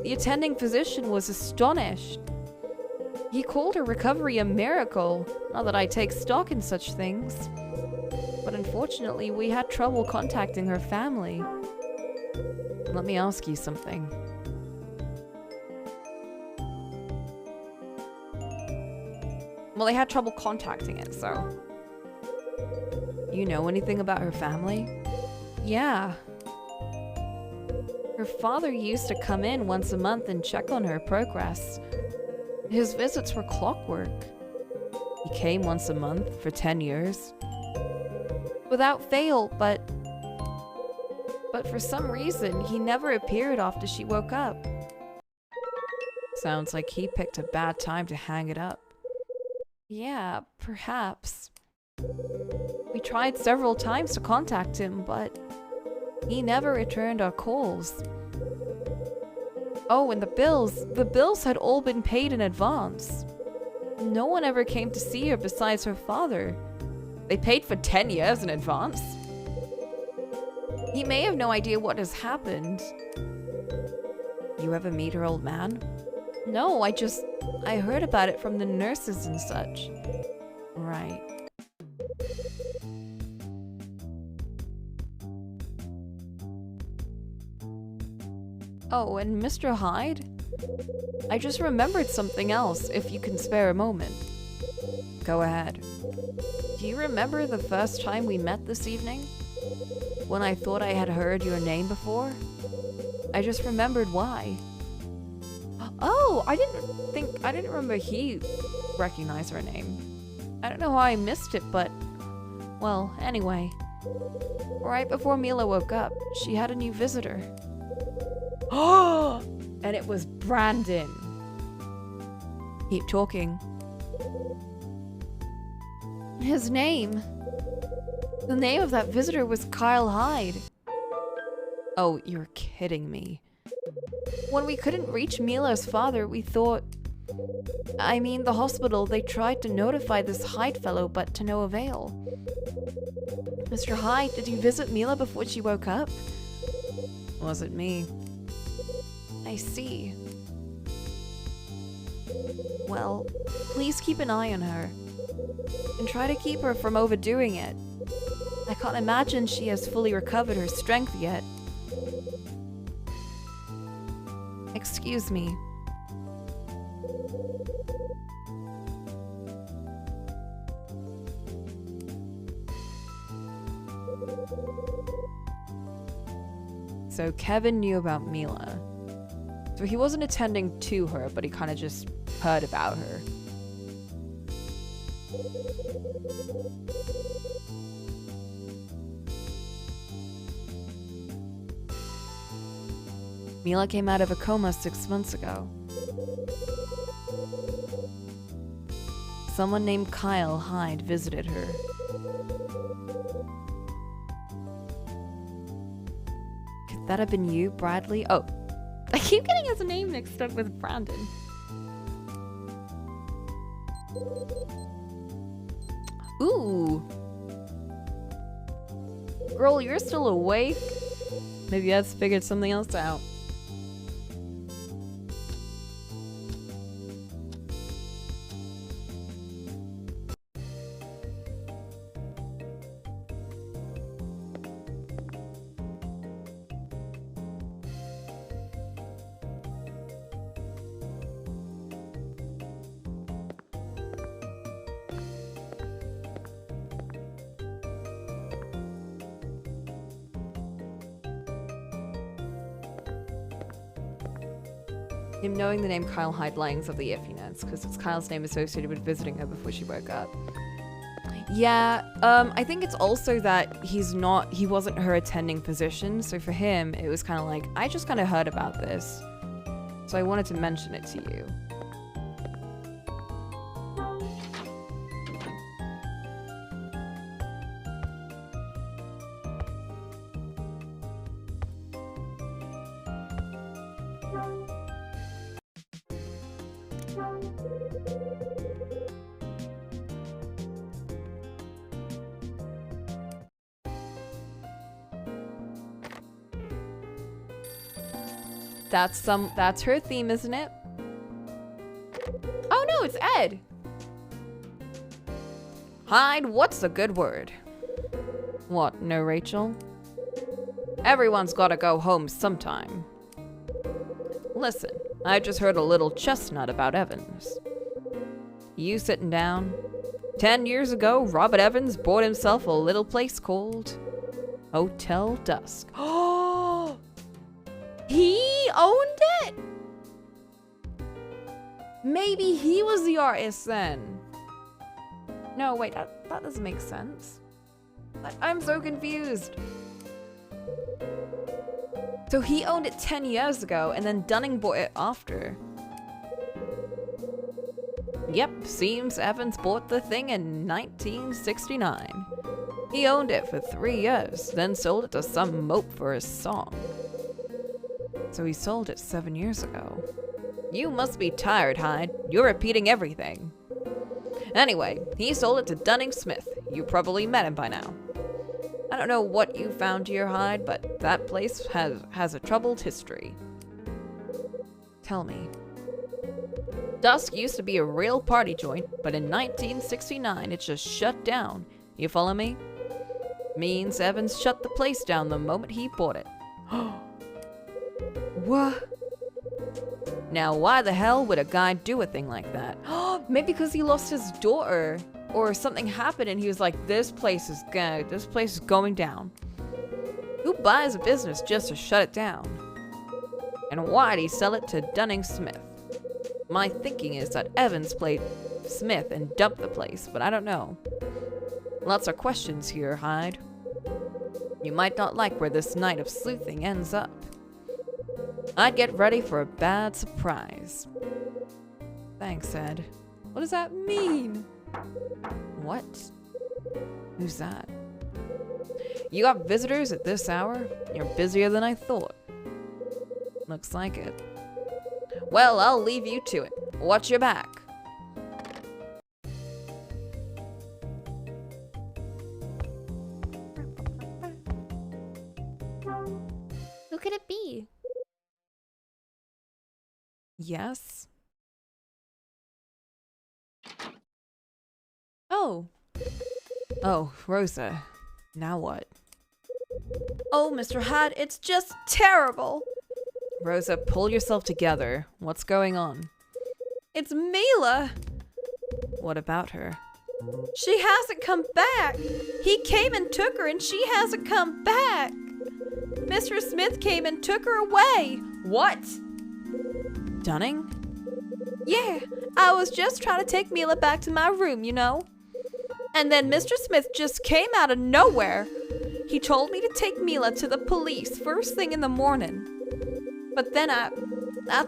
S1: The attending physician was astonished. He called her recovery a miracle, not that I take stock in such things. But unfortunately, we had trouble contacting her family. Let me ask you something. Well, they had trouble contacting it, so... You know anything about her family? Yeah. Her father used to come in once a month and check on her progress. His visits were clockwork. He came once a month for 10 years. Without fail, but for some reason, he never appeared after she woke up. Sounds like he picked a bad time to hang it up. Yeah, perhaps. We tried several times to contact him, but he never returned our calls. Oh, and the bills had all been paid in advance. No one ever came to see her besides her father. They paid for 10 years in advance. He may have no idea what has happened. You ever meet her old man? No, I heard about it from the nurses and such. Right. Oh, and Mr. Hyde? I just remembered something else, if you can spare a moment. Go ahead. Do you remember the first time we met this evening? When I thought I had heard your name before? I just remembered why. Oh, I didn't remember he recognized her name. I don't know how I missed it, but... Well, anyway. Right before Mila woke up, she had a new visitor. Oh! And it was Brandon. Keep talking. His name. The name of that visitor was Kyle Hyde. Oh, you're kidding me. When we couldn't reach Mila's father, we thought... I mean, the hospital, they tried to notify this Hyde fellow, but to no avail. Mr. Hyde, did you visit Mila before she woke up? Wasn't me. I see. Well, please keep an eye on her. And try to keep her from overdoing it. I can't imagine she has fully recovered her strength yet. Excuse me. So Kevin knew about Mila. So he wasn't attending to her, but he kind of just heard about her. Mila came out of a coma 6 months ago. Someone named Kyle Hyde visited her. Could that have been you, Bradley? Oh, I keep getting his name mixed up with Brandon. Ooh. Girl, you're still awake? Maybe Ed's figured something else out. Him knowing the name Kyle Hyde lines of the iffiness, because it's Kyle's name associated with visiting her before she woke up. Yeah, I think it's also that he wasn't her attending physician, so for him, it was kind of like, I just kind of heard about this, so I wanted to mention it to you. That's her theme, isn't it? Oh no, it's Ed. Hyde, what's a good word? What, no Rachel? Everyone's gotta go home sometime. Listen, I just heard a little chestnut about Evans. You sitting down? 10 years ago, Robert Evans bought himself a little place called Hotel Dusk. Oh, he owned it? Maybe he was the artist then. No, wait, that doesn't make sense. I'm so confused. So he owned it 10 years ago, and then Dunning bought it after. Yep, seems Evans bought the thing in 1969. He owned it for 3 years, then sold it to some mope for his song. So he sold it 7 years ago. You must be tired, Hyde. You're repeating everything. Anyway, he sold it to Dunning Smith. You probably met him by now. I don't know what you found here, Hyde, but that place has a troubled history. Tell me. Dusk used to be a real party joint, but in 1969 it just shut down. You follow me? Means Evans shut the place down the moment he bought it. What? Now why the hell would a guy do a thing like that? Maybe because he lost his daughter. Or something happened and he was like, this place is going down. Who buys a business just to shut it down? And why'd he sell it to Dunning Smith? My thinking is that Evans played Smith and dumped the place, but I don't know. Lots of questions here, Hyde. You might not like where this night of sleuthing ends up. I'd get ready for a bad surprise. Thanks, Ed. What does that mean? What? Who's that? You got visitors at this hour? You're busier than I thought. Looks like it. Well, I'll leave you to it. Watch your back.
S2: Who could it be?
S1: Yes. Oh. Oh, Rosa. Now what? Oh, Mr. Hyde, it's just terrible. Rosa, pull yourself together. What's going on? It's Mila. What about her? She hasn't come back. He came and took her and she hasn't come back. Mr. Smith came and took her away. What? Dunning? Yeah, I was just trying to take Mila back to my room, you know. And then Mr. Smith just came out of nowhere. He told me to take Mila to the police first thing in the morning. But then I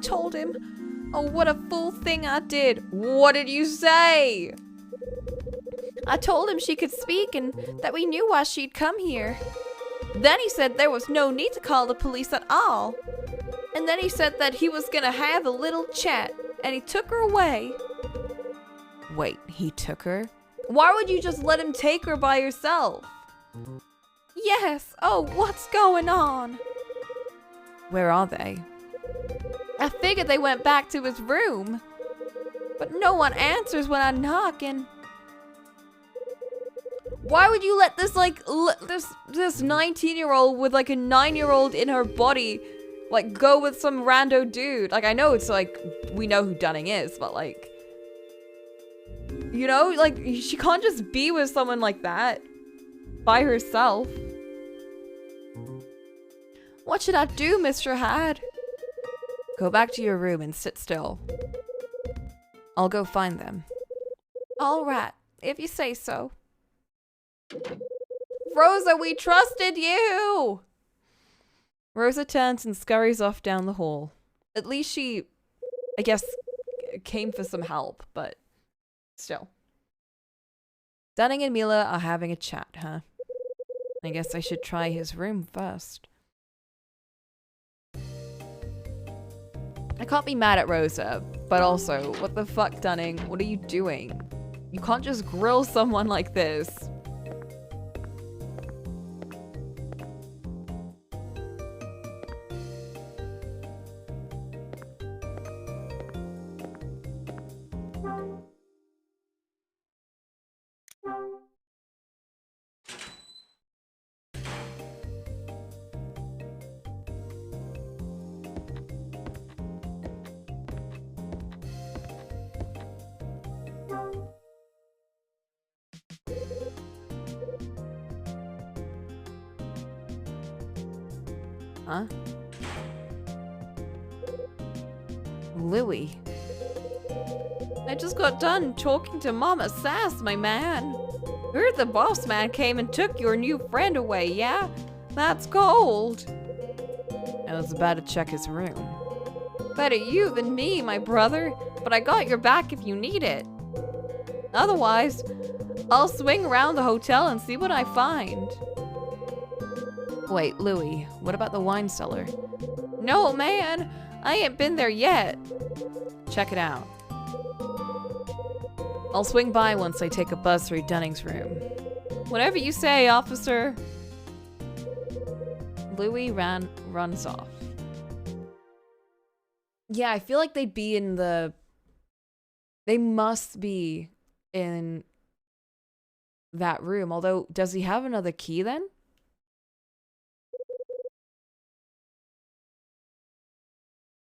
S1: told him, oh, what a fool thing I did. What did you say? I told him she could speak and that we knew why she'd come here. Then he said there was no need to call the police at all. And then he said that he was gonna have a little chat and he took her away. Wait, he took her? Why would you just let him take her by yourself? Yes, oh, what's going on? Where are they? I figured they went back to his room. But no one answers when I knock and... Why would you let this, this 19-year-old with, like, a 9-year-old in her body, like, go with some rando dude? Like, I know it's, like, we know who Dunning is, but, like... You know, like, she can't just be with someone like that. By herself. What should I do, Mr. Hyde? Go back to your room and sit still. I'll go find them. All right, if you say so. Rosa, we trusted you! Rosa turns and scurries off down the hall. At least she, I guess, came for some help, but still. Dunning and Mila are having a chat, huh? I guess I should try his room first. I can't be mad at Rosa, but also, what the fuck, Dunning? What are you doing? You can't just grill someone like this. Huh? Louie. I just got done talking to Mama Sass, my man. Heard the boss man came and took your new friend away, yeah? That's gold. I was about to check his room. Better you than me, my brother, but I got your back if you need it. Otherwise, I'll swing around the hotel and see what I find. Wait, Louie, what about the wine cellar? No, man, I ain't been there yet. Check it out. I'll swing by once I take a buzz through Dunning's room. Whatever you say, officer. Louie runs off. Yeah, I feel like they'd be in the... They must be in that room. Although, does he have another key then?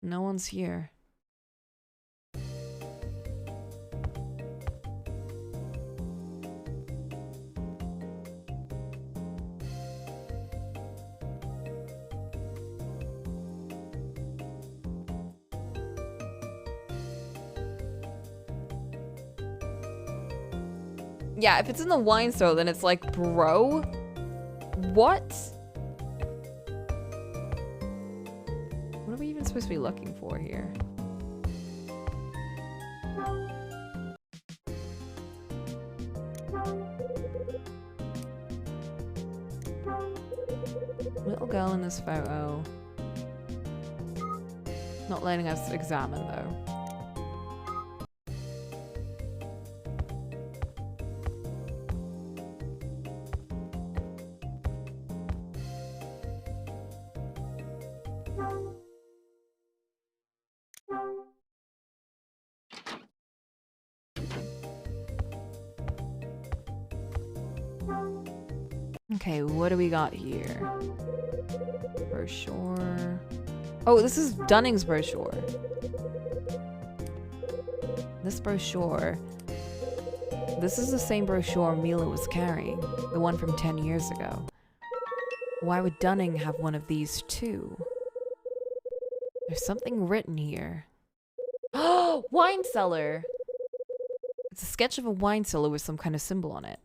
S1: No one's here. Yeah, if it's in the wine store, then it's like, bro, what? What are we even supposed to be looking for here? Little girl in this photo. Not letting us examine, though. Okay, what do we got here? Brochure. Oh, this is Dunning's brochure. This brochure. This is the same brochure Mila was carrying. The one from 10 years ago. Why would Dunning have one of these too? There's something written here. Oh, wine cellar! It's a sketch of a wine cellar with some kind of symbol on it.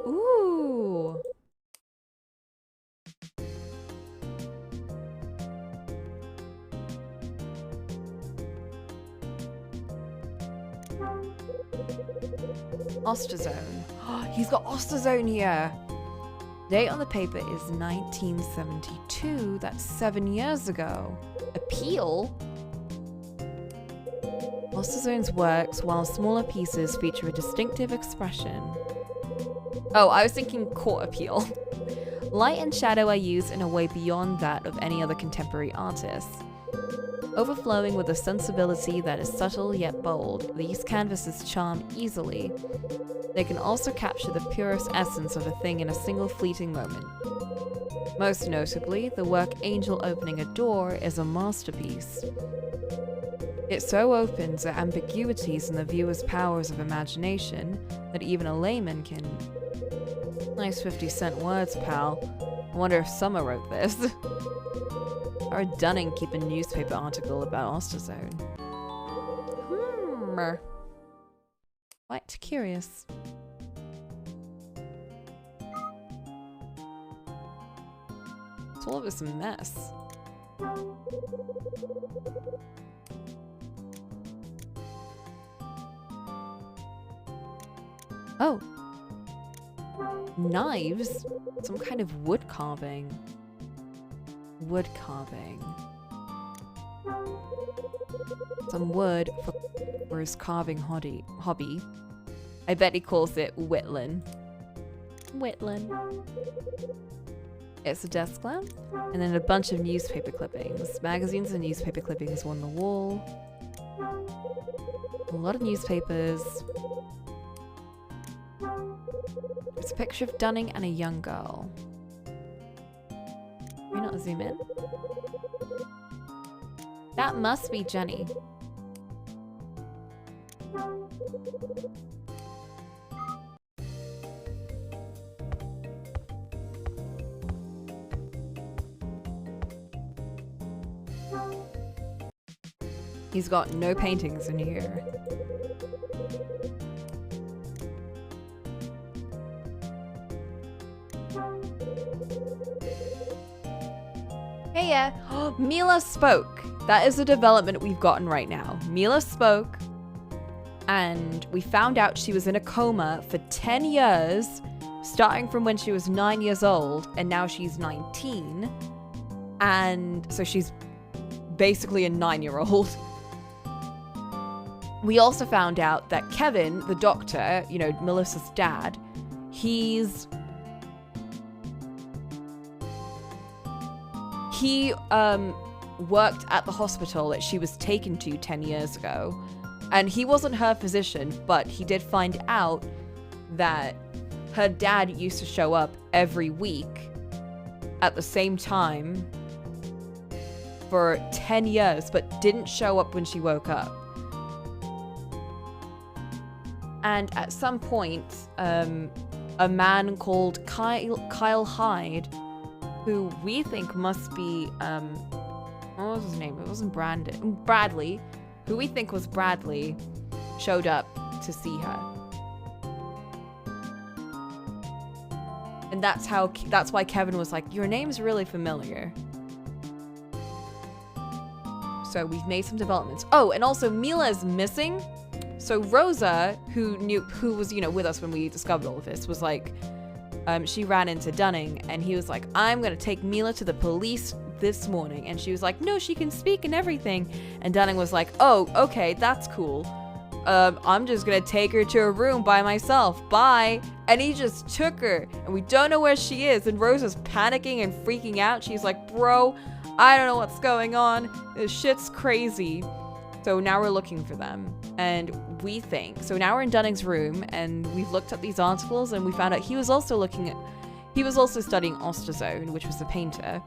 S1: Ooh! Osterzone. He's got Osterzone here! Date on the paper is 1972. That's 7 years ago. Appeal? Osterzone's works, while smaller pieces, feature a distinctive expression. Oh, I was thinking court appeal. Light and shadow are used in a way beyond that of any other contemporary artist. Overflowing with a sensibility that is subtle yet bold, these canvases charm easily. They can also capture the purest essence of a thing in a single fleeting moment. Most notably, the work Angel Opening a Door is a masterpiece. It so opens the ambiguities in the viewer's powers of imagination that even a layman can... Nice 50-cent words, pal. I wonder if Summer wrote this. Or Dunning keep a newspaper article about Osterzone. Quite curious. It's all of this a mess. Oh. Knives? Some kind of wood carving. Wood carving. Some wood for his carving hobby. I bet he calls it whittling. Whittling. It's a desk lamp, and then a bunch of newspaper clippings. Magazines and newspaper clippings on the wall. A lot of newspapers. It's a picture of Dunning and a young girl. Can we not zoom in? That must be Jenny. He's got no paintings in here. Hey, yeah. Mila spoke. That is the development we've gotten right now. Mila spoke, and we found out she was in a coma for 10 years, starting from when she was 9 years old, and now she's 19. And so she's basically a 9-year-old. We also found out that Kevin, the doctor, you know, Melissa's dad, he worked at the hospital that she was taken to 10 years ago. And he wasn't her physician, but he did find out that her dad used to show up every week at the same time for 10 years, but didn't show up when she woke up. And at some point, a man called Kyle Hyde, who we think must be, what was his name? It wasn't Bradley, who we think was Bradley, showed up to see her. And that's why Kevin was like, your name's really familiar. So we've made some developments. Oh, and also Mila is missing. So Rosa, who was, you know, with us when we discovered all of this, was like, she ran into Dunning, and he was like, I'm gonna take Mila to the police this morning. And she was like, no, she can speak and everything. And Dunning was like, oh, okay, that's cool. I'm just gonna take her to her room by myself. Bye. And he just took her. And we don't know where she is. And Rose is panicking and freaking out. She's like, bro, I don't know what's going on. This shit's crazy. So now we're looking for them. And we think. So now we're in Dunning's room. And we've looked at these articles. And we found out he was also studying Osterzone, which was the painter.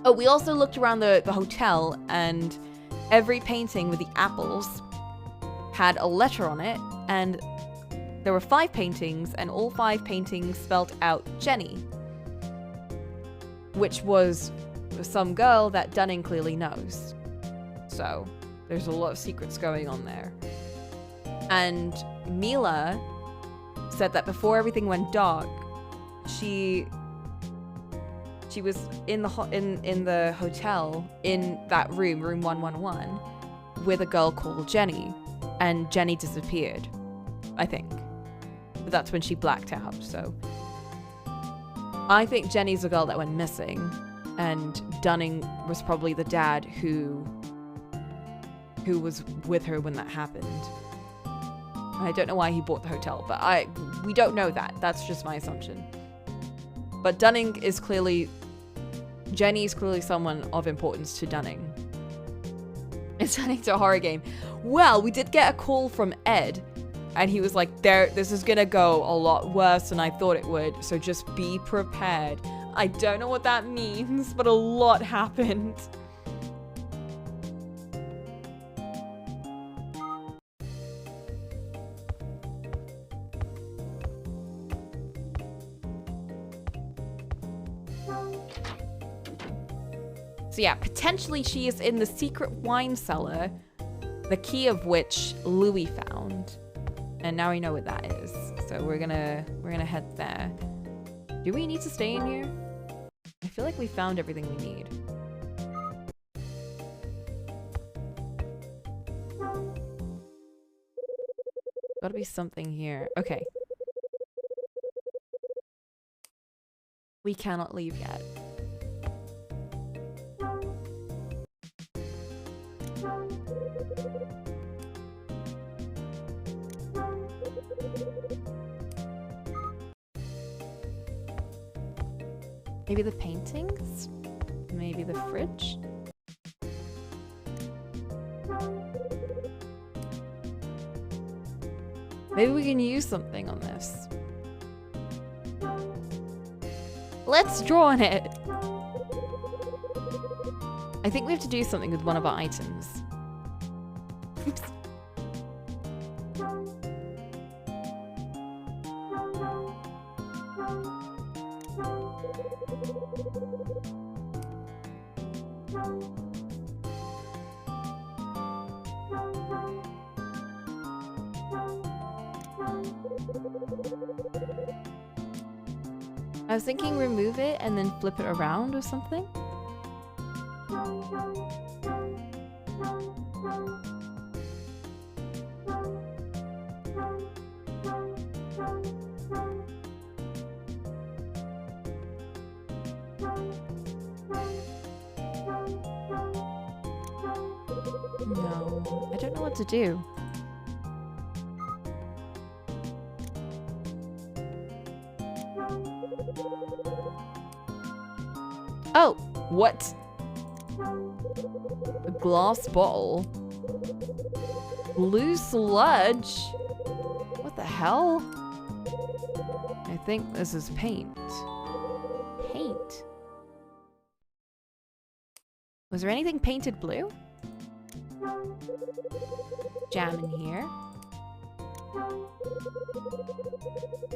S1: Oh, we also looked around the hotel. And every painting with the apples had a letter on it, and there were 5 paintings, and all 5 paintings spelled out Jenny, which was some girl that Dunning clearly knows. So there's a lot of secrets going on there. And Mila said that before everything went dark, she was in the hotel in that room 111, with a girl called Jenny. And Jenny disappeared, I think. But that's when she blacked out, so. I think Jenny's the girl that went missing. And Dunning was probably the dad who was with her when that happened. I don't know why he bought the hotel, but we don't know that. That's just my assumption. But Dunning is clearly... Jenny is clearly someone of importance to Dunning. It's turning into a horror game. Well, we did get a call from Ed, and he was like, this is gonna go a lot worse than I thought it would, so just be prepared. I don't know what that means, but a lot happened. So yeah, potentially she is in the secret wine cellar, the key of which Louis found. And now we know what that is. So we're gonna head there. Do we need to stay in here? I feel like we found everything we need. Gotta be something here. Okay. We cannot leave yet. Maybe the paintings? Maybe the fridge? Maybe we can use something on this. Let's draw on it! I think we have to do something with one of our items. Oops. I was thinking remove it and then flip it around or something. No, I don't know what to do. Oh, what? A glass bottle? Blue sludge? What the hell? I think this is paint. Paint? Was there anything painted blue? Jam in here.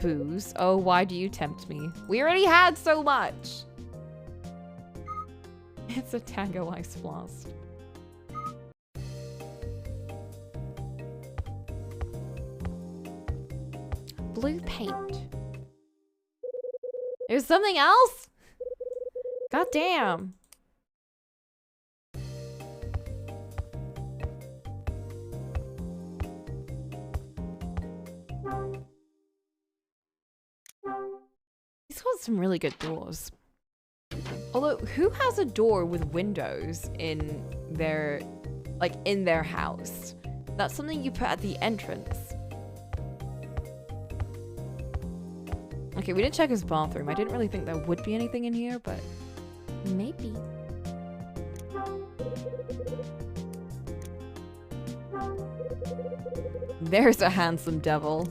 S1: Booze. Oh, why do you tempt me? We already had so much! It's a Tango Ice Blast. Blue paint. There's something else? God damn. He's got some really good doors. Although Although, who has a door with windows in their, like, in their house? That's something you put at the entrance. Okay, we didn't check his bathroom. I didn't really think there would be anything in here, but maybe. There's a handsome devil.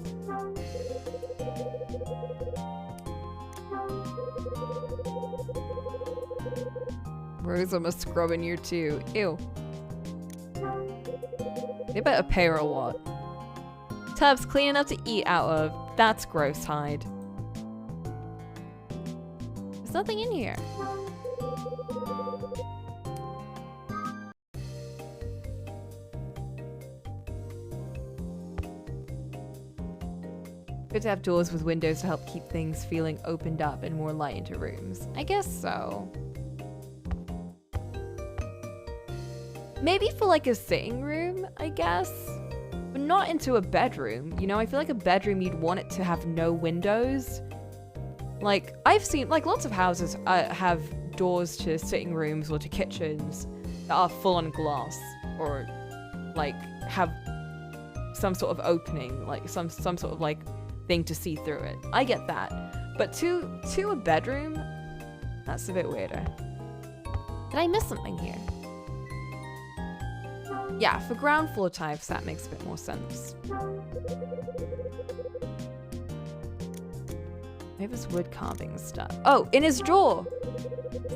S1: Rose almost scrub in here too. Ew. They better pay her a lot. Tub's clean enough to eat out of. That's gross, Hyde. There's nothing in here. Good to have doors with windows to help keep things feeling opened up and more light into rooms. I guess so. Maybe for like a sitting room, I guess. But not into a bedroom. You know, I feel like a bedroom you'd want it to have no windows. Like, I've seen, like, lots of houses have doors to sitting rooms or to kitchens that are full on glass. Or, like, have some sort of opening. Like, some sort of, like, thing to see through it. I get that. But to a bedroom, that's a bit weirder. Did I miss something here? Yeah, for ground floor types, that makes a bit more sense. Maybe it's wood carving stuff. Oh, in his drawer!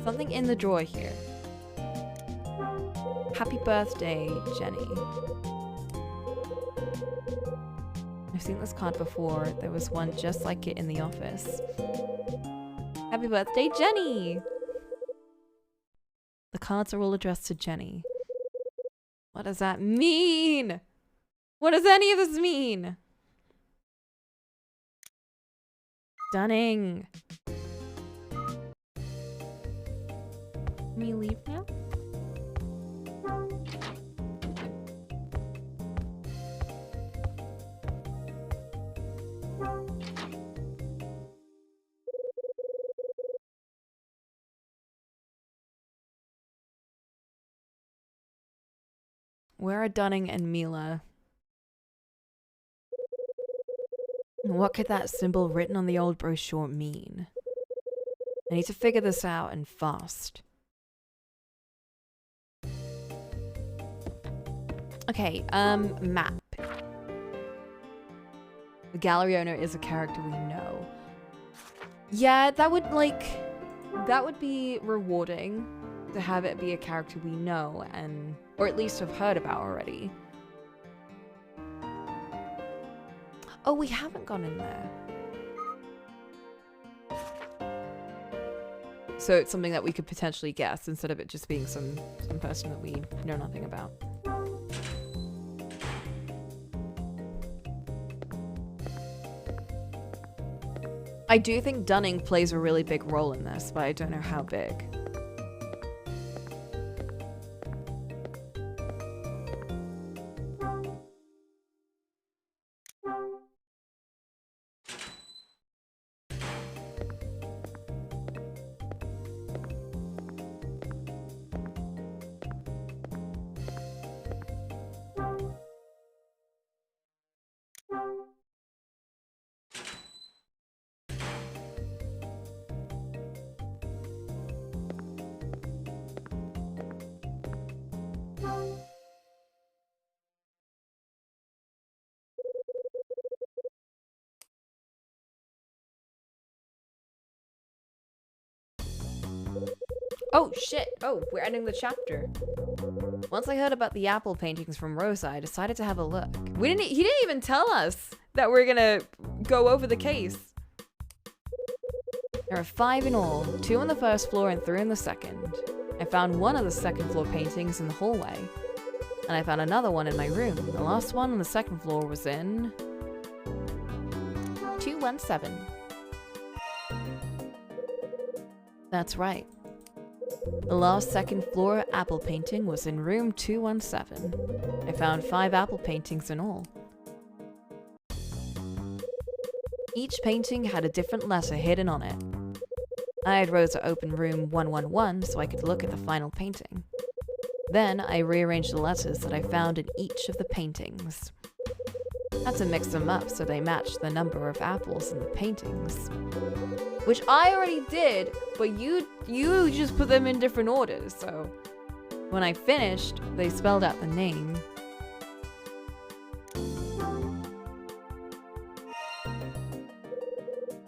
S1: Something in the drawer here. Happy birthday, Jenny. I've seen this card before. There was one just like it in the office. Happy birthday, Jenny! The cards are all addressed to Jenny. What does that mean? What does any of this mean? Stunning. Can we leave now? Where are Dunning and Mila? What could that symbol written on the old brochure mean? I need to figure this out and fast. Okay, map. The gallery owner is a character we know. Yeah, that would be rewarding to have it be a character we know and, or at least have heard about already. Oh, we haven't gone in there. So it's something that we could potentially guess instead of it just being some person that we know nothing about. I do think Dunning plays a really big role in this, but I don't know how big. Oh shit! Oh, we're ending the chapter. Once I heard about the apple paintings from Rosa, I decided to have a look. He didn't even tell us that we're gonna go over the case. There are 5 in all, 2 on the first floor and 3 on the second. I found one of the second floor paintings in the hallway. And I found another one in my room. The last one on the second floor was in 217. That's right. The last second floor apple painting was in room 217. I found 5 apple paintings in all. Each painting had a different letter hidden on it. I had Rosa open room 111 so I could look at the final painting. Then I rearranged the letters that I found in each of the paintings. Had to mix them up so they matched the number of apples in the paintings. Which I already did, but you just put them in different orders, so... When I finished, they spelled out the name.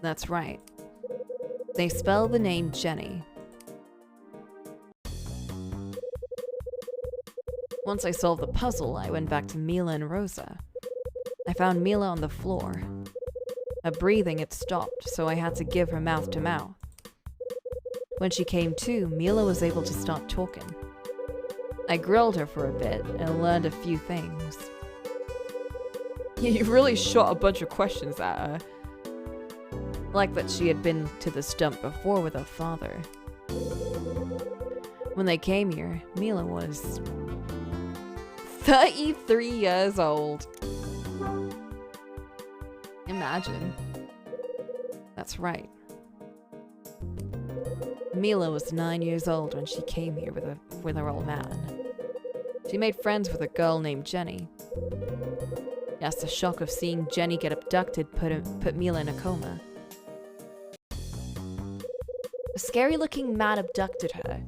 S1: That's right. They spelled the name Jenny. Once I solved the puzzle, I went back to Mila and Rosa. I found Mila on the floor. Her breathing had stopped, so I had to give her mouth to mouth. When she came to, Mila was able to start talking. I grilled her for a bit and learned a few things. Yeah, you really shot a bunch of questions at her. Like that she had been to the stump before with her father. When they came here, Mila was 33 years old. Imagine. That's right. Mila was 9 years old when she came here with her old man. She made friends with a girl named Jenny. Yes, the shock of seeing Jenny get abducted put Mila in a coma. A scary-looking man abducted her.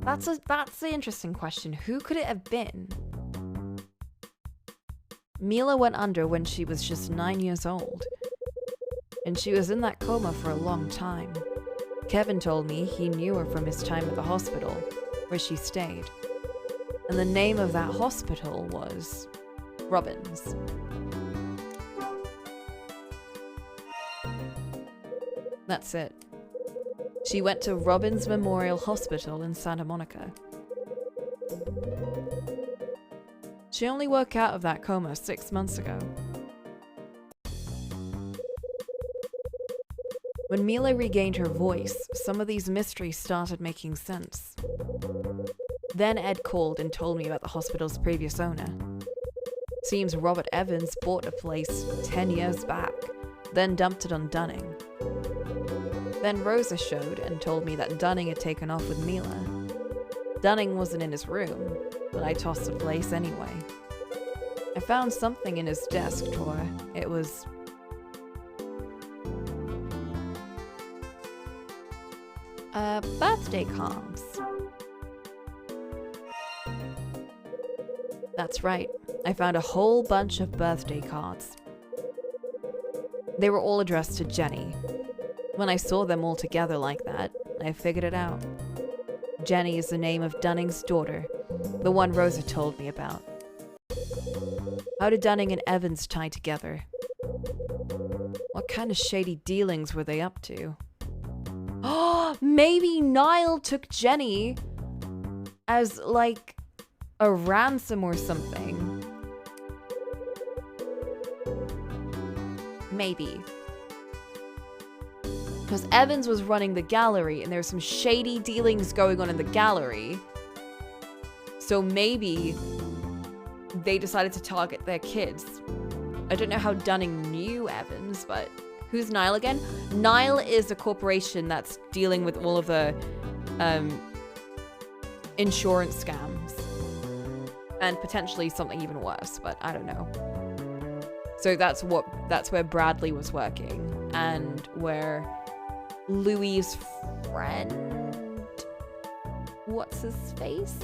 S1: That's the interesting question. Who could it have been? Mila went under when she was just 9 years old. And she was in that coma for a long time. Kevin told me he knew her from his time at the hospital, where she stayed. And the name of that hospital was Robbins. That's it. She went to Robbins Memorial Hospital in Santa Monica. She only woke out of that coma 6 months ago. When Mila regained her voice, some of these mysteries started making sense. Then Ed called and told me about the hospital's previous owner. Seems Robert Evans bought a place 10 years back, then dumped it on Dunning. Then Rosa showed and told me that Dunning had taken off with Mila. Dunning wasn't in his room, but I tossed the place anyway. I found something in his desk drawer. It was... birthday cards. That's right. I found a whole bunch of birthday cards. They were all addressed to Jenny. When I saw them all together like that, I figured it out. Jenny is the name of Dunning's daughter, the one Rosa told me about. How did Dunning and Evans tie together? What kind of shady dealings were they up to? Oh, maybe Niall took Jenny as, like, a ransom or something. Maybe. Because Evans was running the gallery and there's some shady dealings going on in the gallery. So maybe they decided to target their kids. I don't know how Dunning knew Evans, but who's Niall again? Niall is a corporation that's dealing with all of the insurance scams. And potentially something even worse, but I don't know. So that's where Bradley was working, and where Louis' friend, what's his face?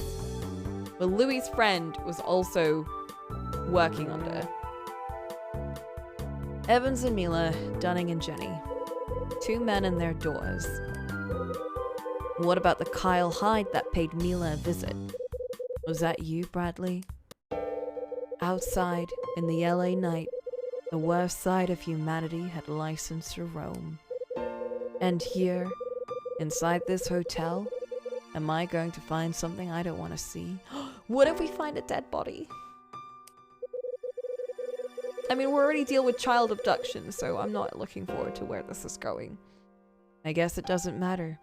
S1: Well, Louis' friend was also working under. Evans and Mila, Dunning and Jenny. 2 men and their doors. What about the Kyle Hyde that paid Mila a visit? Was that you, Bradley? Outside, in the LA night, the worst side of humanity had license to roam. And here, inside this hotel, am I going to find something I don't want to see? What if we find a dead body? I mean, we already deal with child abduction, so I'm not looking forward to where this is going. I guess it doesn't matter.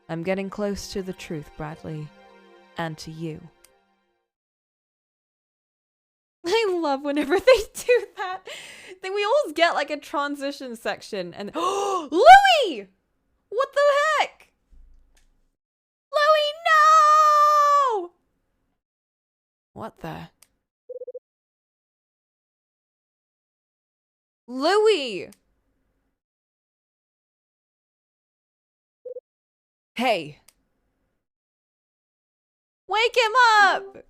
S1: I'm getting close to the truth, Bradley. And to you. I love whenever they do that. Then we always get like a transition section and Louis! What the heck? Louis, no! What the? Louis! Hey. Wake him up!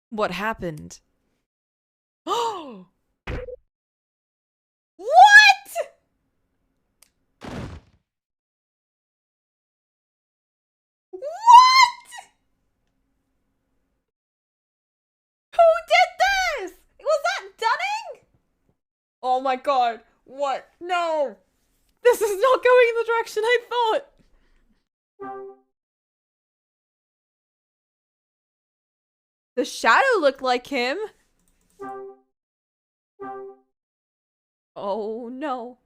S1: What happened? Oh! What? What? Who did this? Was that Dunning? Oh my god. What? No. This is not going in the direction I thought. The shadow looked like him. Oh no.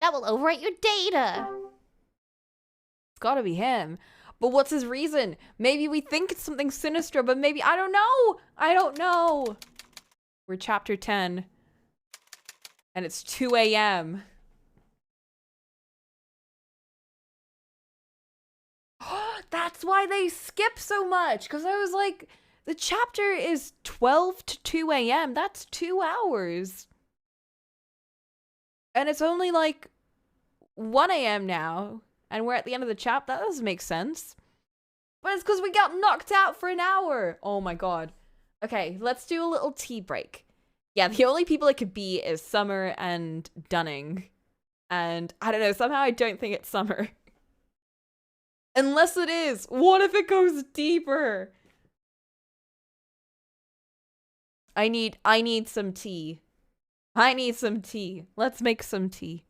S2: That will overwrite your data.
S1: It's gotta be him. But what's his reason? Maybe we think it's something sinister, but maybe, I don't know. I don't know. We're chapter 10. And it's 2 a.m. That's why they skip so much. Because I was like, the chapter is 12 to 2 a.m. That's 2 hours. And it's only like 1 a.m. now. And we're at the end of the chapter. That doesn't make sense. But it's because we got knocked out for an hour. Oh my god. Okay, let's do a little tea break. Yeah, the only people it could be is Summer and Dunning. And I don't know, somehow I don't think it's Summer. Unless it is. What if it goes deeper? I need some tea. I need some tea. Let's make some tea.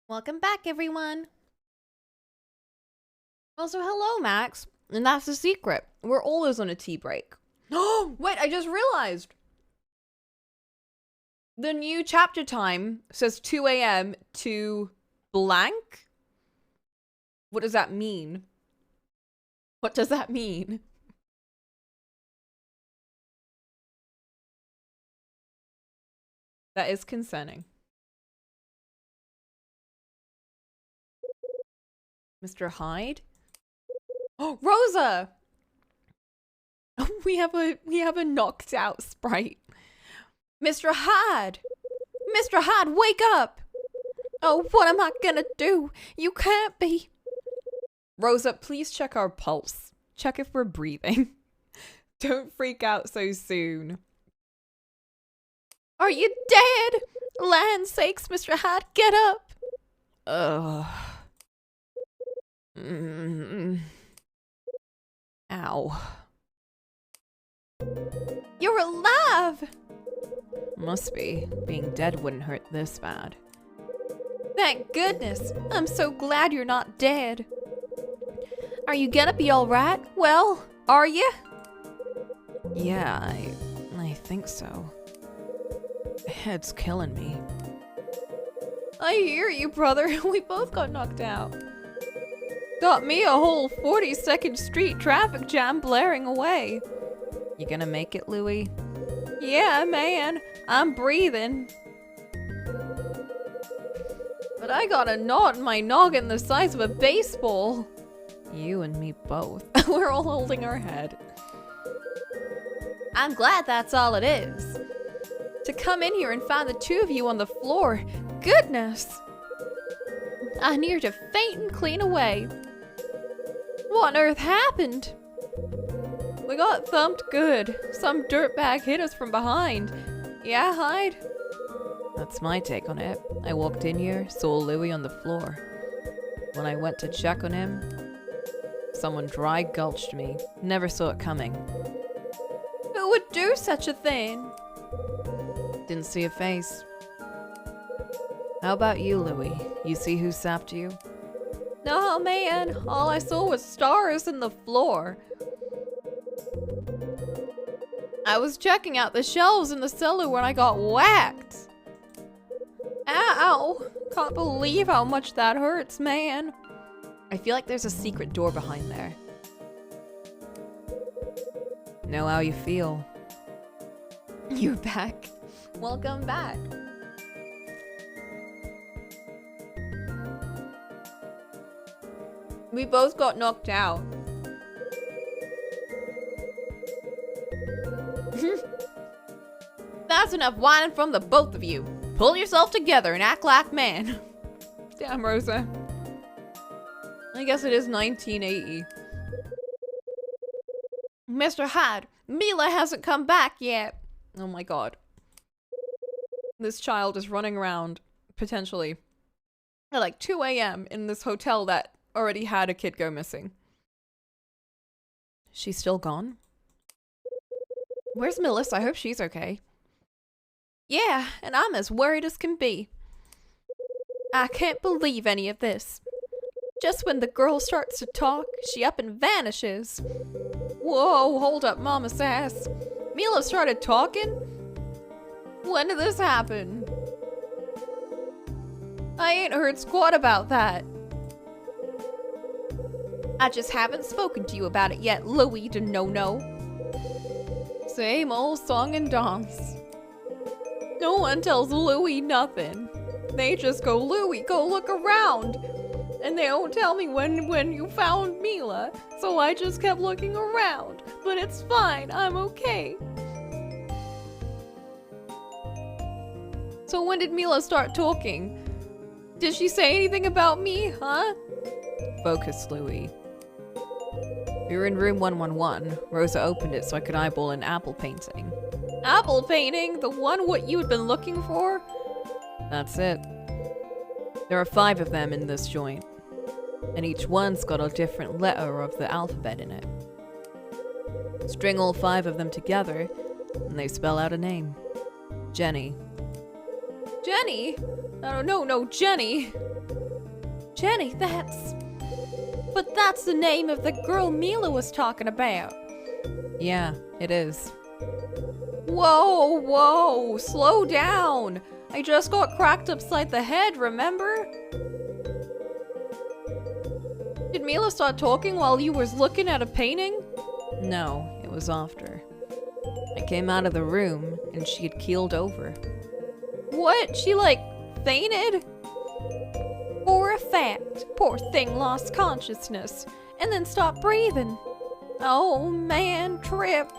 S1: Welcome back, everyone. Also, hello, Max. And that's the secret. We're always on a tea break. Oh, wait, I just realized. The new chapter time says 2 a.m. to blank. What does that mean? What does that mean? That is concerning. Mr. Hyde? Oh, Rosa! We have a knocked out sprite. Mr. Hyde! Mr. Hyde, wake up! Oh, what am I gonna do? You can't be. Rosa, please check our pulse. Check if we're breathing. Don't freak out so soon. Are you dead? Land's sakes, Mr. Hyde, get up! Ugh. Ow. You're alive! Must be. Being dead wouldn't hurt this bad. Thank goodness. I'm so glad you're not dead. Are you gonna be alright? Well, are you? Yeah, I think so. My head's killing me. I hear you, brother. We both got knocked out. Got me a whole 42nd Street traffic jam blaring away. You gonna make it, Louie? Yeah, man. I'm breathing. But I got a knot in my noggin the size of a baseball. You and me both. We're all holding our head. I'm glad that's all it is. To come in here and find the two of you on the floor. Goodness! I near to faint and clean away. What on earth happened? We got thumped good. Some dirtbag hit us from behind. Yeah, Hyde? That's my take on it. I walked in here, saw Louie on the floor. When I went to check on him, someone dry gulched me. Never saw it coming. Who would do such a thing? Didn't see a face. How about you, Louie? You see who sapped you? No, man. All I saw was stars in the floor. I was checking out the shelves in the cellar when I got whacked. Ow! Can't believe how much that hurts, man. I feel like there's a secret door behind there. Know how you feel. You're back. Welcome back. We both got knocked out. That's enough whining from the both of you. Pull yourself together and act like men. Damn, Rosa. I guess it is 1980. Mr. Hyde, Mila hasn't come back yet. Oh my god. This child is running around, potentially, at like 2 a.m. in this hotel that already had a kid go missing. She's still gone? Where's Melissa? I hope she's okay. Yeah, and I'm as worried as can be. I can't believe any of this. Just when the girl starts to talk, she up and vanishes. Whoa, hold up, Mama Sass. Mila started talking? When did this happen? I ain't heard squat about that. I just haven't spoken to you about it yet, Louie de No-No. Same old song and dance. No one tells Louie nothing. They just go, Louie, go look around. And they don't tell me when you found Mila. So I just kept looking around. But it's fine, I'm okay. So when did Mila start talking? Did she say anything about me, huh? Focus, Louie. We were in room 111. Rosa opened it so I could eyeball an apple painting. Apple painting? The one what you had been looking for? That's it. There are 5 of them in this joint. And each one's got a different letter of the alphabet in it. String all 5 of them together, and they spell out a name. Jenny. Jenny? Oh, no, Jenny. Jenny, But that's the name of the girl Mila was talking about. Yeah, it is. Whoa, slow down. I just got cracked upside the head, remember? Did Mila start talking while you was looking at a painting? No, it was after. I came out of the room and she had keeled over. What? She fainted? For a fact, poor thing lost consciousness and then stopped breathing. Oh man, trip.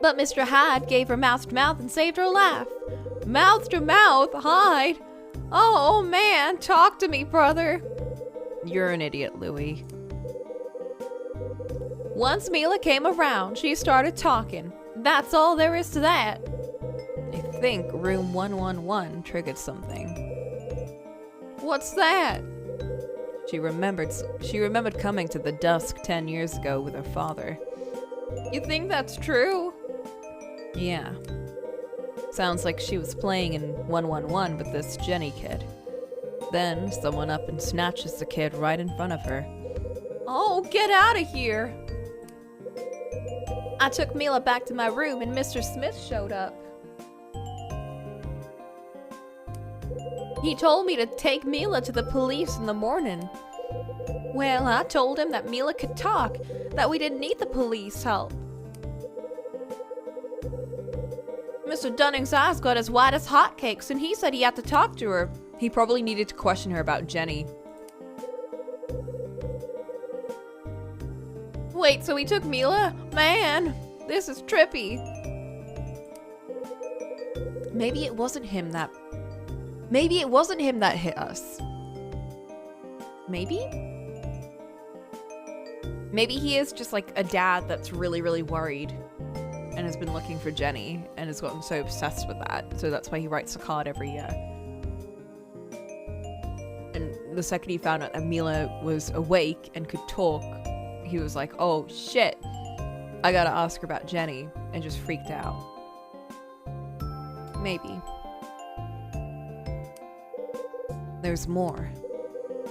S1: But Mr. Hyde gave her mouth to mouth and saved her life. Mouth to mouth, Hyde? Oh man, talk to me, brother. You're an idiot, Louie. Once Mila came around, she started talking. That's all there is to that. I think room 111 triggered something. What's that? She remembered coming to the Dusk 10 years ago with her father. You think that's true? Yeah. Sounds like she was playing in 111 with this Jenny kid. Then someone up and snatches the kid right in front of her. Oh, get out of here! I took Mila back to my room and Mr. Smith showed up. He told me to take Mila to the police in the morning. Well, I told him that Mila could talk, that we didn't need the police help. Mr. Dunning's eyes got as white as hotcakes and he said he had to talk to her. He probably needed to question her about Jenny. Wait, so he took Mila? Man, this is trippy. Maybe it wasn't him that hit us. Maybe? Maybe he is just a dad that's really, really worried and has been looking for Jenny and has gotten so obsessed with that. So that's why he writes a card every year. And the second he found out that Mila was awake and could talk, he was like, oh shit, I gotta ask her about Jenny, and just freaked out. Maybe. There's more.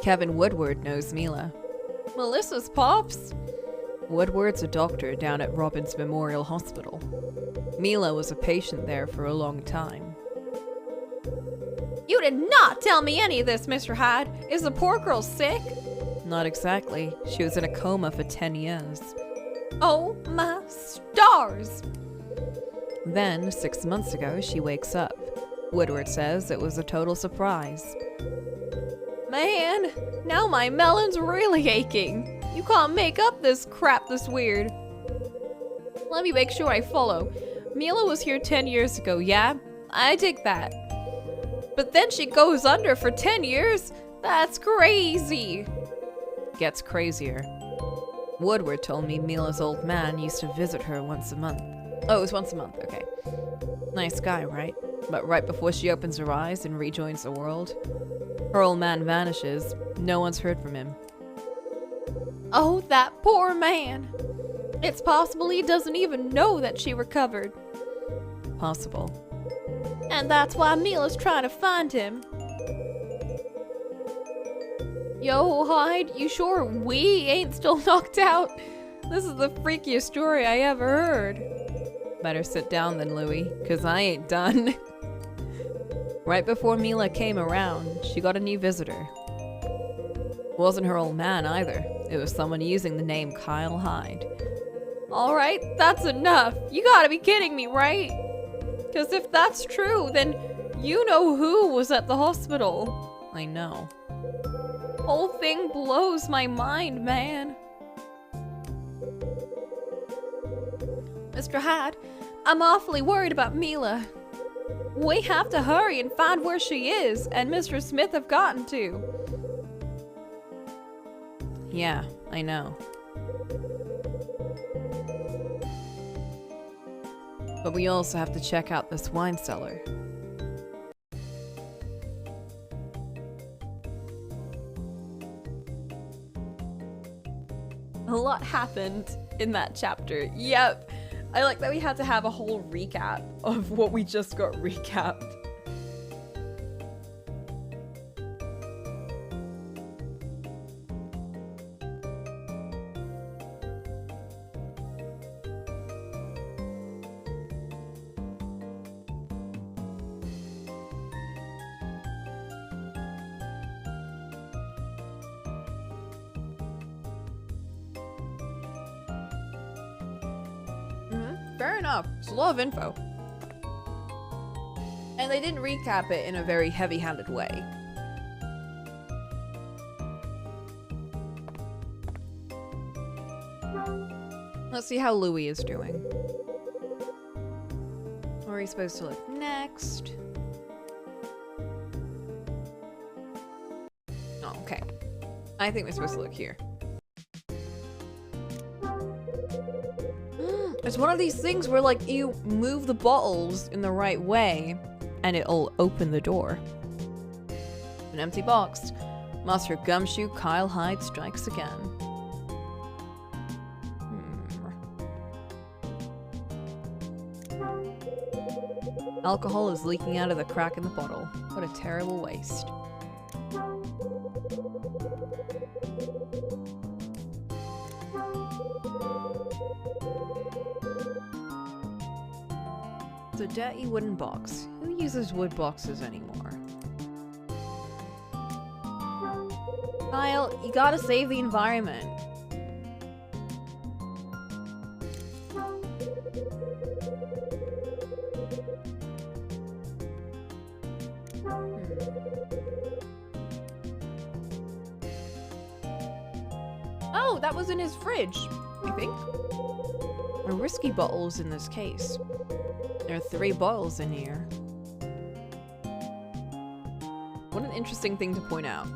S1: Kevin Woodward knows Mila. Melissa's pops? Woodward's a doctor down at Robbins Memorial Hospital. Mila was a patient there for a long time. You did not tell me any of this, Mr. Hyde. Is the poor girl sick? Not exactly. She was in a coma for 10 years. Oh my stars! Then, 6 months ago, she wakes up. Woodward says it was a total surprise. Man, now my melon's really aching. You can't make up this crap this weird. Let me make sure I follow. Mila was here 10 years ago, yeah? I dig that. But then she goes under for 10 years? That's crazy. Gets crazier. Woodward told me Mila's old man used to visit her once a month. Oh, it was once a month, okay. Nice guy, right? But right before she opens her eyes and rejoins the world, her old man vanishes. No one's heard from him. Oh, that poor man. It's possible he doesn't even know that she recovered. Possible. And that's why Mila's trying to find him. Yo, Hyde, you sure we ain't still knocked out? This is the freakiest story I ever heard. Better sit down then, Louie, 'cause I ain't done. Right before Mila came around, she got a new visitor. Wasn't her old man either. It was someone using the name Kyle Hyde. Alright, that's enough. You gotta be kidding me, right? 'Cause if that's true, then you know who was at the hospital. I know. Whole thing blows my mind, man. Mr. Hyde, I'm awfully worried about Mila. We have to hurry and find where she is and Mr. Smith have gotten to. Yeah, I know. But we also have to check out this wine cellar. A lot happened in that chapter. Yep. I like that we had to have a whole recap of what we just got recapped. fair enough. It's a lot of info. And they didn't recap it in a very heavy-handed way. Let's see how Louis is doing. Where are we supposed to look next? Oh, okay. I think we're supposed to look here. It's one of these things where, like, you move the bottles in the right way and it'll open the door. An empty box. Master Gumshoe Kyle Hyde strikes again. Alcohol is leaking out of the crack in the bottle. What a terrible waste. It's a dirty wooden box. Who uses wood boxes anymore? Kyle, you gotta save the environment. Oh, that was in his fridge, I think. A whiskey bottles in this case. There are 3 bottles in here. What an interesting thing to point out.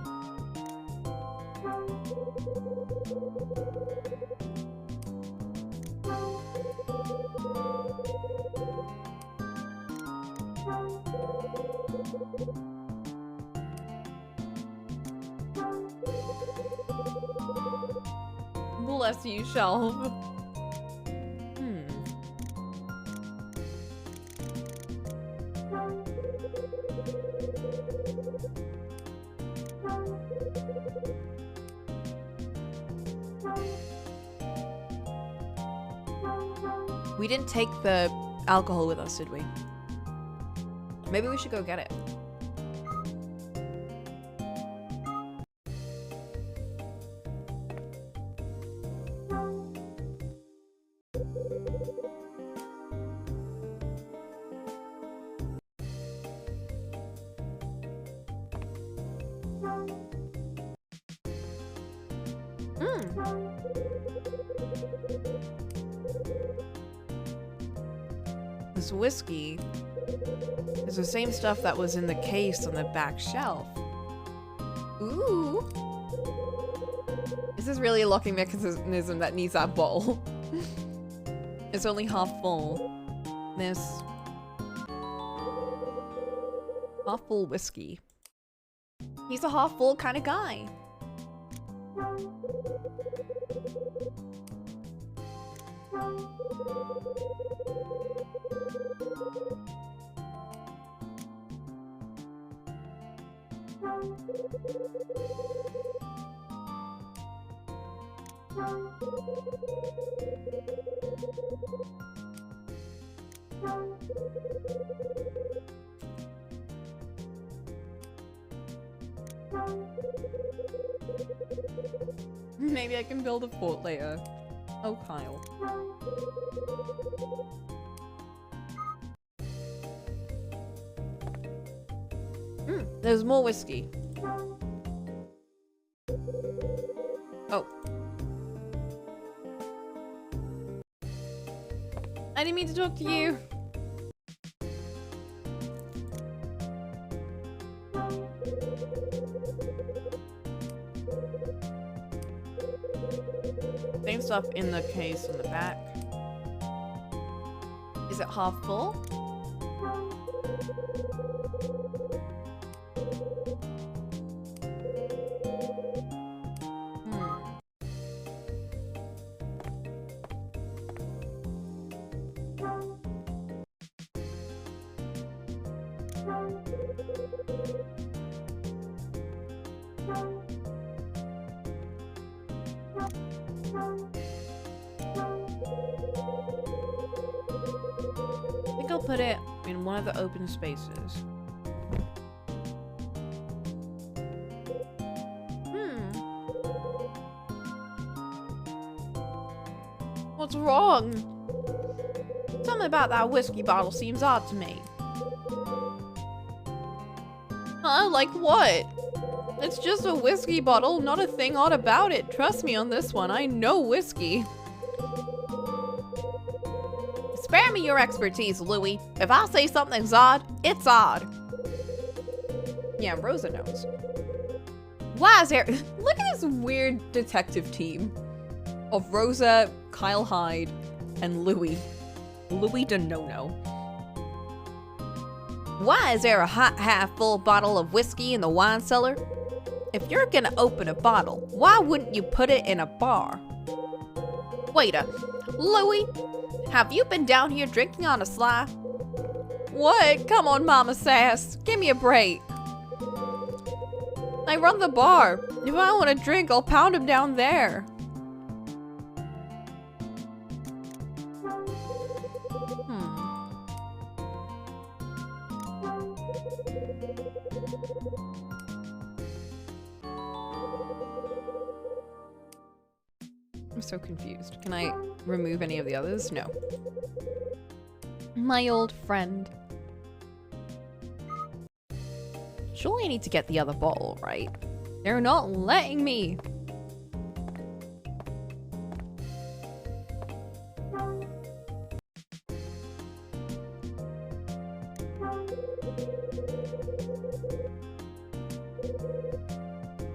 S1: Bless you, Shelf. We didn't take the alcohol with us, did we? Maybe we should go get it. This whiskey is the same stuff that was in the case on the back shelf. Ooh. This is really a locking mechanism that needs that bottle. It's only half full. This half full whiskey. He's a half full kind of guy. Maybe I can build a fort later. Oh, Kyle. There's more whiskey. Oh. I didn't mean to talk to you. Same stuff in the case in the back. Is it half full? I think I'll put it in one of the open spaces. What's wrong? Something about that whiskey bottle seems odd to me. Huh? Like what? It's just a whiskey bottle, not a thing odd about it. Trust me on this one, I know whiskey. Spare me your expertise, Louie. If I say something's odd, it's odd. Yeah, Rosa knows. Why is there— look at this weird detective team of Rosa, Kyle Hyde, and Louie. Louie DeNono. Why is there a hot half-full bottle of whiskey in the wine cellar? If you're gonna open a bottle, why wouldn't you put it in a bar? Waiter, Louie, have you been down here drinking on a sly? What? Come on, Mama Sass. Give me a break. I run the bar. If I want a drink, I'll pound him down there. I'm so confused. Can I remove any of the others? No. My old friend. Surely I need to get the other bottle, right? They're not letting me.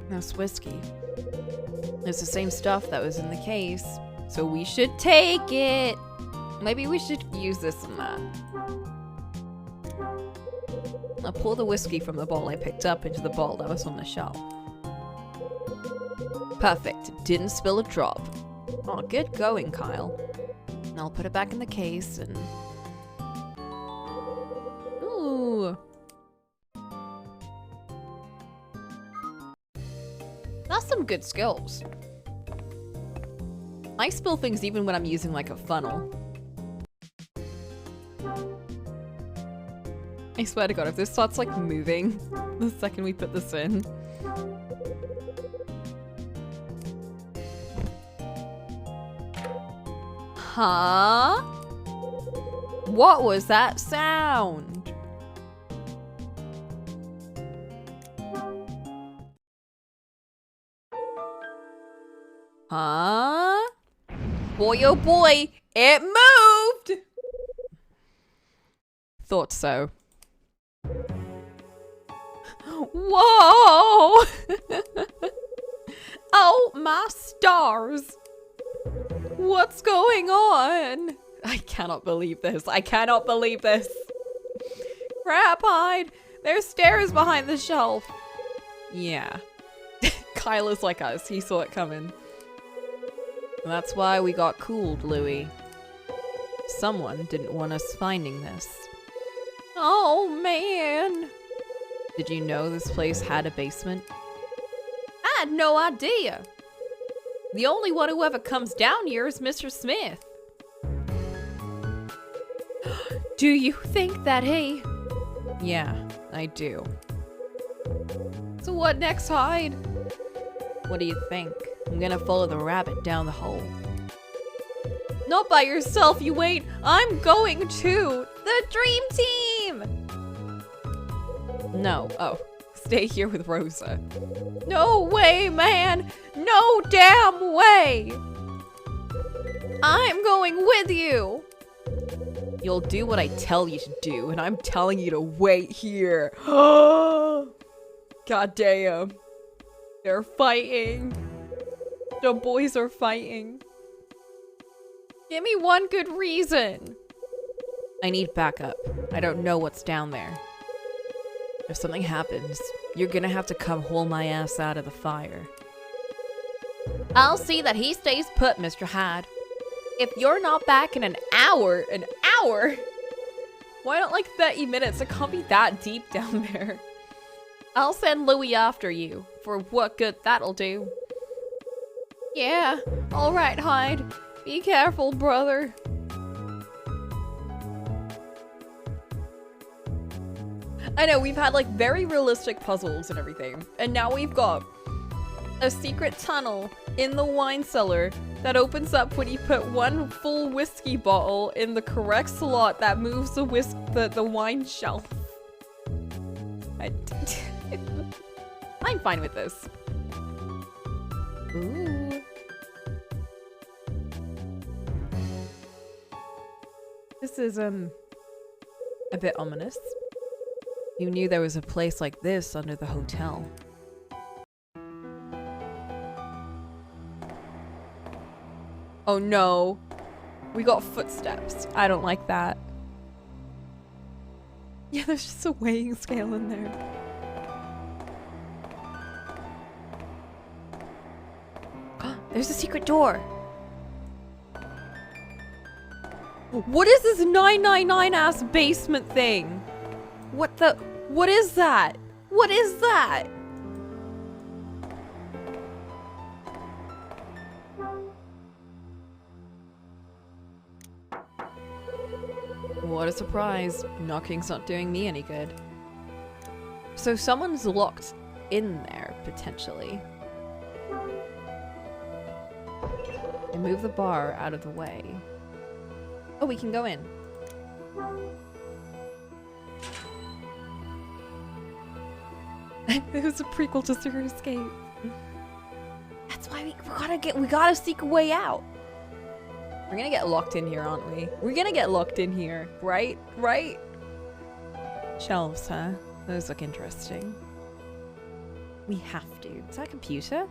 S1: That's whiskey. It's the same stuff that was in the case, so we should take it. Maybe we should use this and that. I'll pour the whiskey from the bottle I picked up into the bottle that was on the shelf. Perfect. Didn't spill a drop. Oh, good going, Kyle. And I'll put it back in the case and... Ooh. That's some good skills. I spill things even when I'm using like a funnel. I swear to God, if this starts like moving the second we put this in. Huh? What was that sound? Huh? Boy, oh boy, it moved! Thought so. Whoa! Oh, my stars! What's going on? I cannot believe this. I cannot believe this. Crap, Hyde. There's stairs behind the shelf. Yeah. Kyle is like us. He saw it coming. That's why we got cooled, Louie. Someone didn't want us finding this. Oh, man. Did you know this place had a basement? I had no idea. The only one who ever comes down here is Mr. Smith. Do you think that he... Yeah, I do. So what next, Hyde? What do you think? I'm gonna follow the rabbit down the hole. Not by yourself, you ain't. I'm going too. The dream team! No. Oh. Stay here with Rosa. No way, man! No damn way! I'm going with you! You'll do what I tell you to do, and I'm telling you to wait here. God damn. They're fighting. The boys are fighting. Give me one good reason. I need backup. I don't know what's down there. If something happens, you're gonna have to come haul my ass out of the fire. I'll see that he stays put, Mr. Hyde. If you're not back in an hour? Why not like 30 minutes? It can't be that deep down there. I'll send Louie after you. For what good that'll do. Yeah, alright, Hyde. Be careful, brother. I know, we've had like very realistic puzzles and everything. And now we've got a secret tunnel in the wine cellar that opens up when you put one full whiskey bottle in the correct slot that moves the wine shelf. I'm fine with this. Ooh. This is a bit ominous. You knew there was a place like this under the hotel. Oh no. We got footsteps. I don't like that. Yeah, there's just a weighing scale in there. There's a secret door. What is this 999 ass basement thing? What is that? What is that? What a surprise. Knocking's not doing me any good. So someone's locked in there, potentially. And move the bar out of the way. Oh, we can go in. It was a prequel to Zero Escape. That's why we gotta seek a way out. We're gonna get locked in here, aren't we? We're gonna get locked in here, right? Right? Shelves, huh? Those look interesting. We have to. Is that a computer?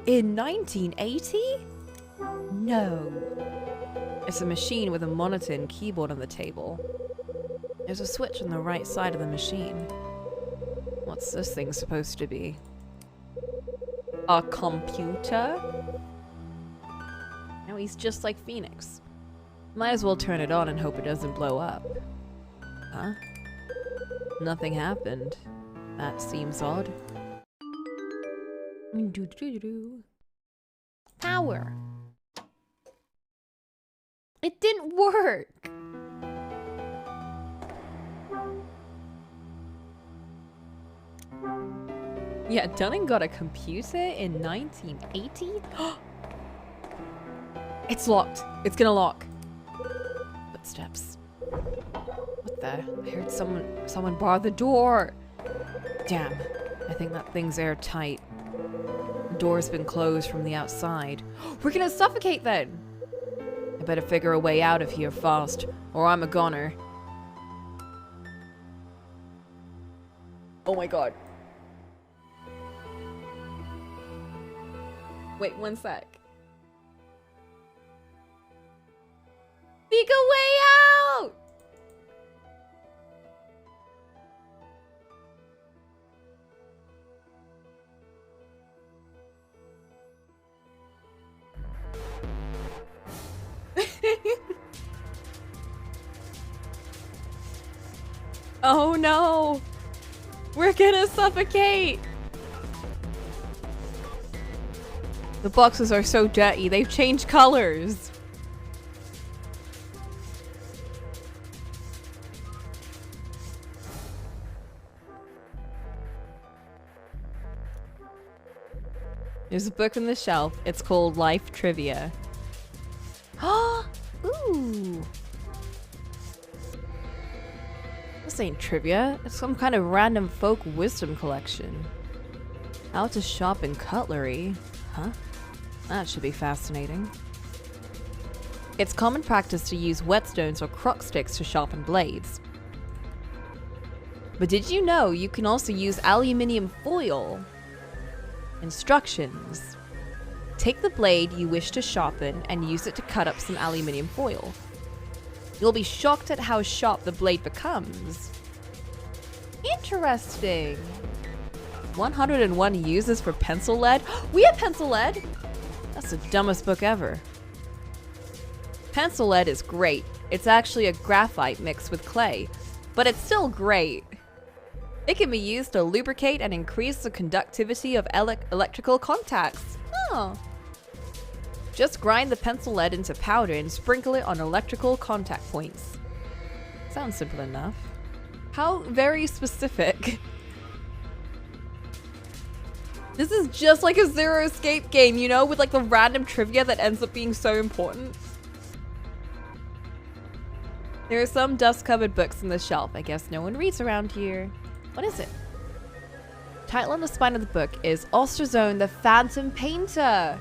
S1: In 1980? No. It's a machine with a monitor and keyboard on the table. There's a switch on the right side of the machine. What's this thing supposed to be? A computer? No, he's just like Phoenix. Might as well turn it on and hope it doesn't blow up. Huh? Nothing happened. That seems odd. Power. It didn't work. Yeah, Dunning got a computer in 1980? It's locked. It's gonna lock. Footsteps. What the? I heard someone bar the door. Damn. I think that thing's airtight. The door's been closed from the outside. We're gonna suffocate then. I better figure a way out of here fast, or I'm a goner. Oh my god. Wait, one sec. Seek a way out! Oh no! We're gonna suffocate! The boxes are so dirty, they've changed colors. There's a book on the shelf. It's called Life Trivia. Ooh. This ain't trivia. It's some kind of random folk wisdom collection. How to shop in cutlery. Huh? That should be fascinating. It's common practice to use whetstones or crock sticks to sharpen blades. But did you know you can also use aluminium foil? Instructions. Take the blade you wish to sharpen and use it to cut up some aluminium foil. You'll be shocked at how sharp the blade becomes. Interesting. 101 uses for pencil lead. We have pencil lead! That's the dumbest book ever. Pencil lead is great. It's actually a graphite mixed with clay, but it's still great. It can be used to lubricate and increase the conductivity of electrical contacts. Oh. Just grind the pencil lead into powder and sprinkle it on electrical contact points. Sounds simple enough. How very specific. This is just like a Zero Escape game, you know, with like the random trivia that ends up being so important. There are some dust-covered books on the shelf. I guess no one reads around here. What is it? Title on the spine of the book is Osterzone, the Phantom Painter.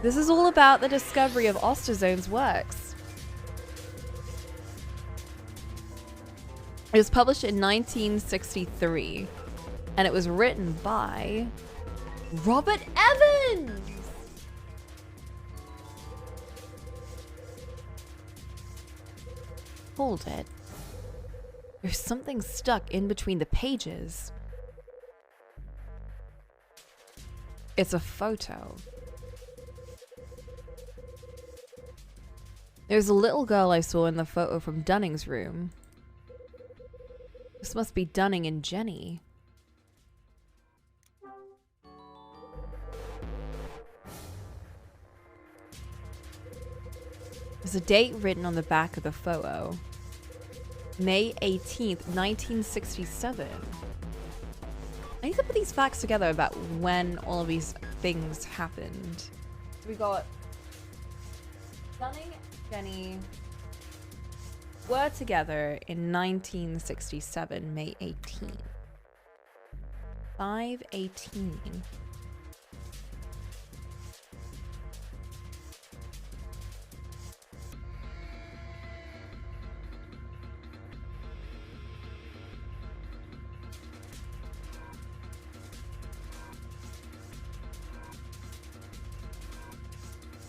S1: This is all about the discovery of Osterzone's works. It was published in 1963, and it was written by Robert Evans. Hold it. There's something stuck in between the pages. It's a photo. There's a little girl I saw in the photo from Dunning's room. This must be Dunning and Jenny. There's a date written on the back of the photo. May 18th, 1967. I need to put these facts together about when all of these things happened. We got Dunning and Jenny were together in 1967, May 18th. 5/18.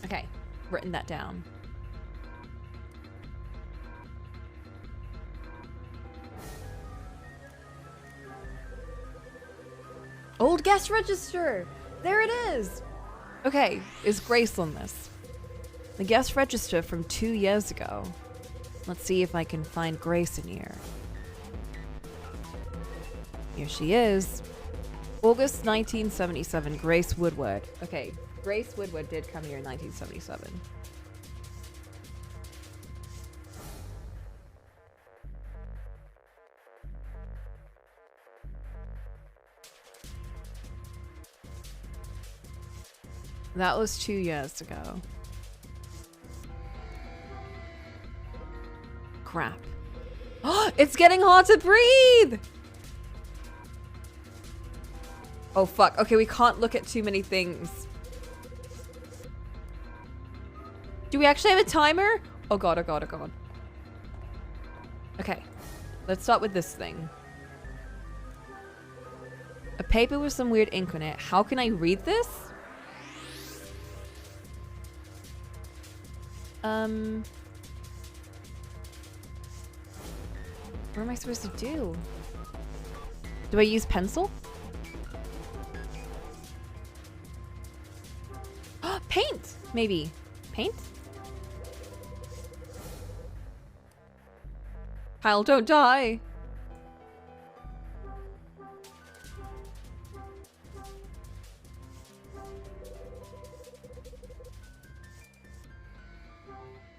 S1: Okay, written that down. Old guest register! There it is! Okay, is Grace on this? The guest register from 2 years ago. Let's see if I can find Grace in here. Here she is. August 1977, Grace Woodward. Okay, Grace Woodward did come here in 1977. That was 2 years ago. Crap. It's getting hard to breathe! Oh fuck, okay, we can't look at too many things. Do we actually have a timer? Oh god, oh god, oh god. Okay, let's start with this thing. A paper with some weird ink on it. How can I read this? What am I supposed to do? Do I use pencil? Paint! Maybe. Paint? Kyle, don't die!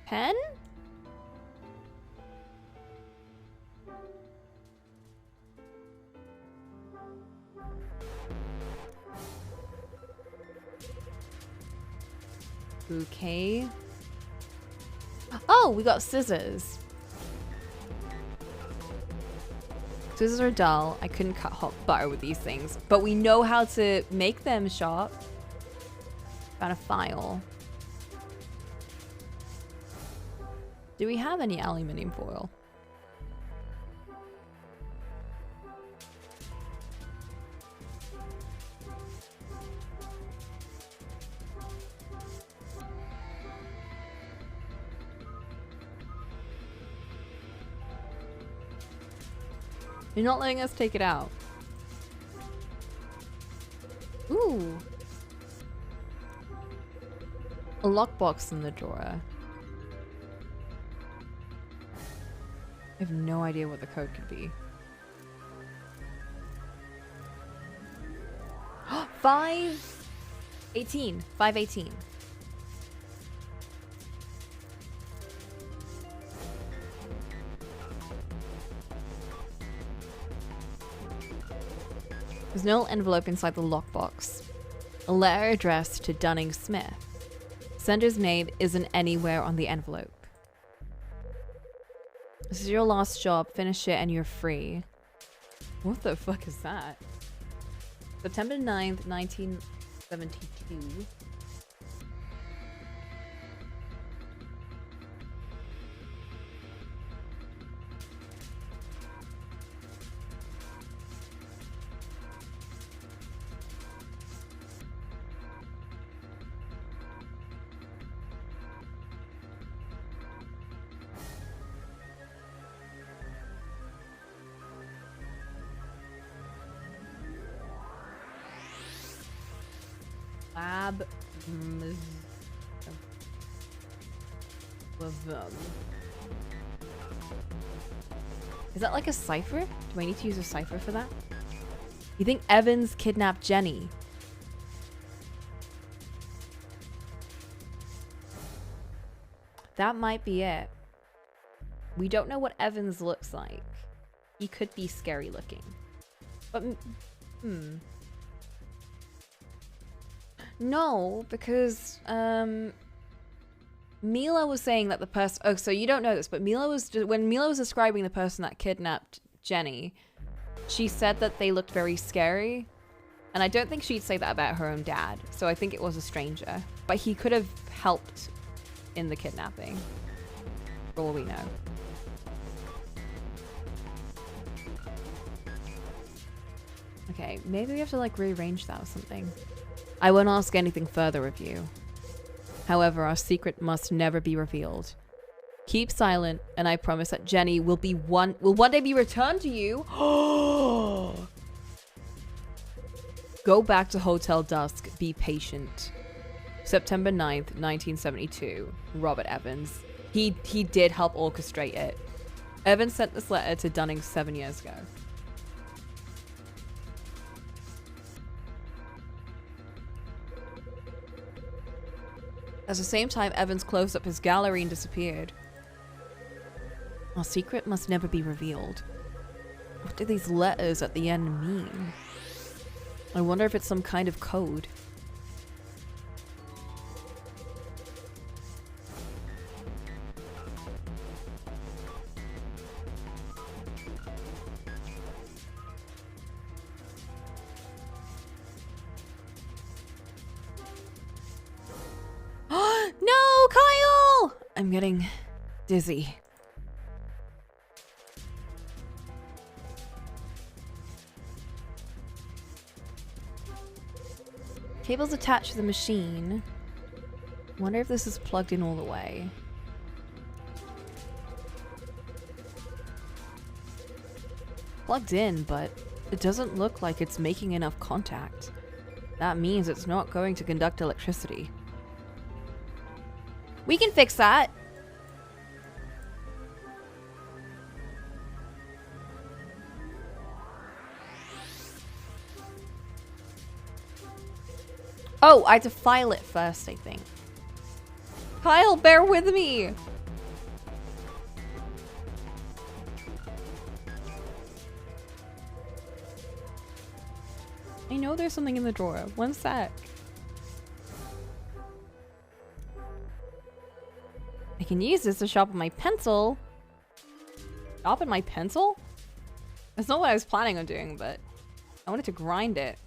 S1: Pen? Bouquet. Oh, we got scissors. Scissors are dull. I couldn't cut hot butter with these things, but we know how to make them sharp. Found a file. Do we have any aluminium foil? You're not letting us take it out. Ooh. A lockbox in the drawer. I have no idea what the code could be. 518. 518. There's no envelope inside the lockbox. A letter addressed to Dunning Smith. Sender's name isn't anywhere on the envelope. This is your last job. Finish it and you're free. What the fuck is that? September 9th, 1972. Lab. Is that like a cipher? Do I need to use a cipher for that? You think Evans kidnapped Jenny? That might be it. We don't know what Evans looks like. He could be scary looking. But, no, because, Mila was saying that the person... Oh, so you don't know this, but Mila was... When Mila was describing the person that kidnapped Jenny, she said that they looked very scary. And I don't think she'd say that about her own dad. So I think it was a stranger. But he could have helped in the kidnapping. For all we know. Okay, maybe we have to like rearrange that or something. I won't ask anything further of you. However, our secret must never be revealed. Keep silent, and I promise that Jenny will one day be returned to you. Go back to Hotel Dusk. Be patient. September 9th, 1972. Robert Evans. He did help orchestrate it. Evans sent this letter to Dunning 7 years ago. At the same time, Evans closed up his gallery and disappeared. Our secret must never be revealed. What do these letters at the end mean? I wonder if it's some kind of code. No, Kyle! I'm getting dizzy. Cable's attached to the machine. Wonder if this is plugged in all the way. Plugged in, but it doesn't look like it's making enough contact. That means it's not going to conduct electricity. We can fix that. Oh, I have to file it first, I think. Kyle, bear with me. I know there's something in the drawer. One sec. I can use this to sharpen my pencil. Sharpen my pencil? That's not what I was planning on doing, but I wanted to grind it.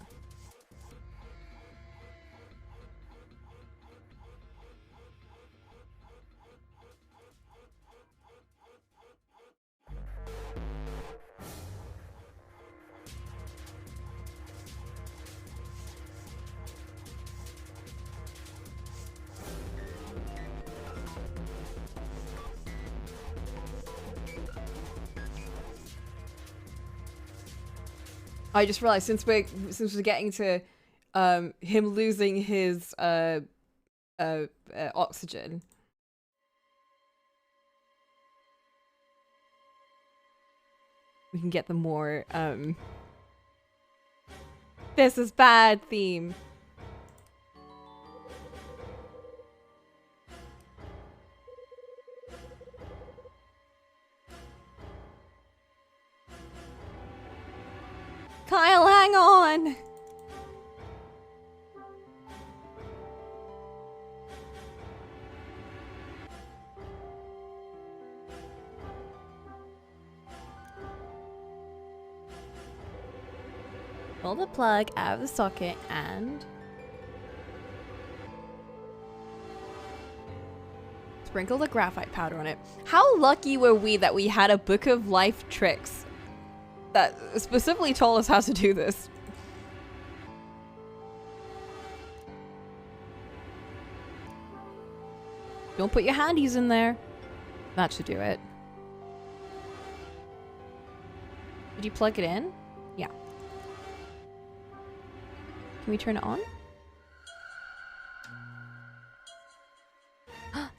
S1: I just realized since we're getting to him losing his oxygen. We can get the more this is bad theme. Kyle, hang on! on. Pull the plug out of the socket and sprinkle the graphite powder on it. How lucky were we that we had a book of life tricks that specifically told us how to do this? Don't put your handies in there. That should do it. Did you plug it in? Yeah. Can we turn it on?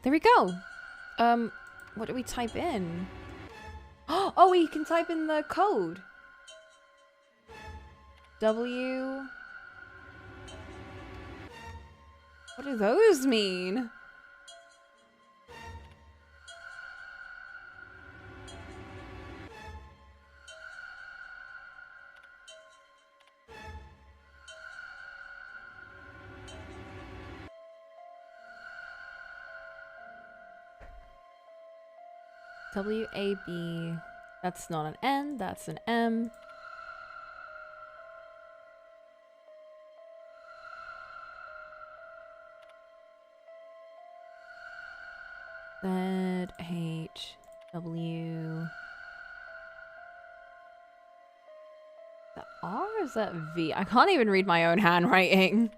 S1: There we go. What do we type in? Oh, we can type in the code. W. What do those mean? W-A-B. That's not an N, that's an M. Z-H-W. The R or is that V? I can't even read my own handwriting.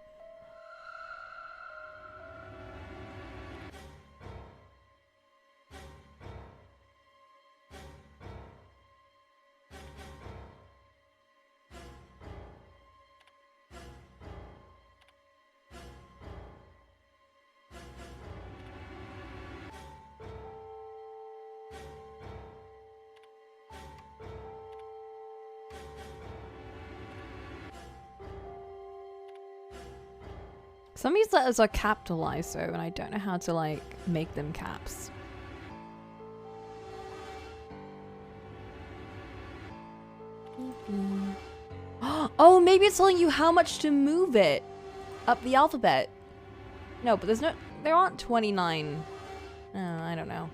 S1: Some of these letters are capitalized though, and I don't know how to like make them caps. Oh, maybe it's telling you how much to move it up the alphabet. No, but there aren't 29. I don't know.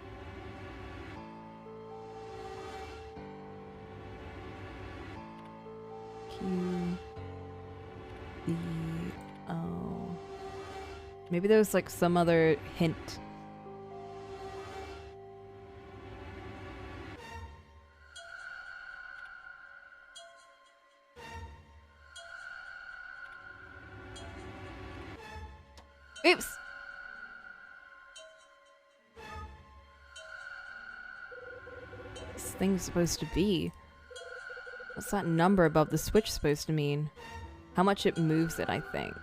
S1: Q, B, O. Maybe there's like some other hint. Oops. This thing's supposed to be. What's that number above the switch supposed to mean? How much it moves it, I think.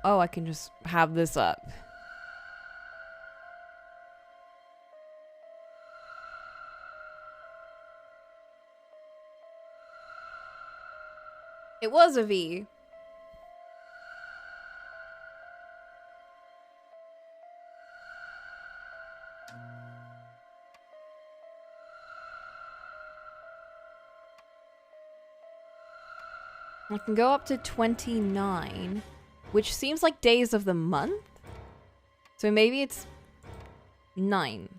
S1: Oh, I can just have this up. It was a V. I can go up to 29, which seems like days of the month. So maybe it's 9.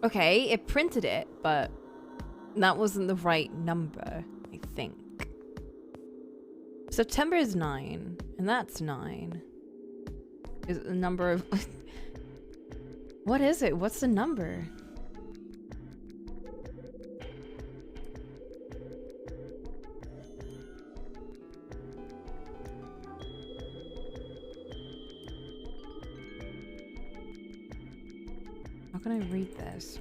S1: Okay, it printed it, but that wasn't the right number, I think. September is 9, and that's 9. Is it the number of... What is it? What's the number? How can I read this?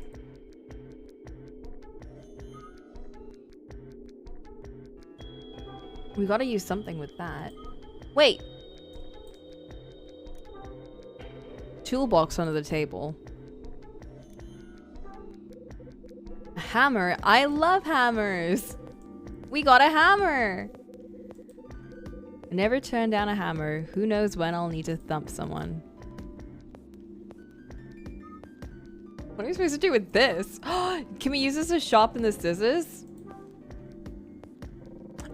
S1: We gotta use something with that. Wait! Toolbox under the table. A hammer? I love hammers! We got a hammer! I never turn down a hammer. Who knows when I'll need to thump someone. What are we supposed to do with this? Can we use this to sharpen the scissors?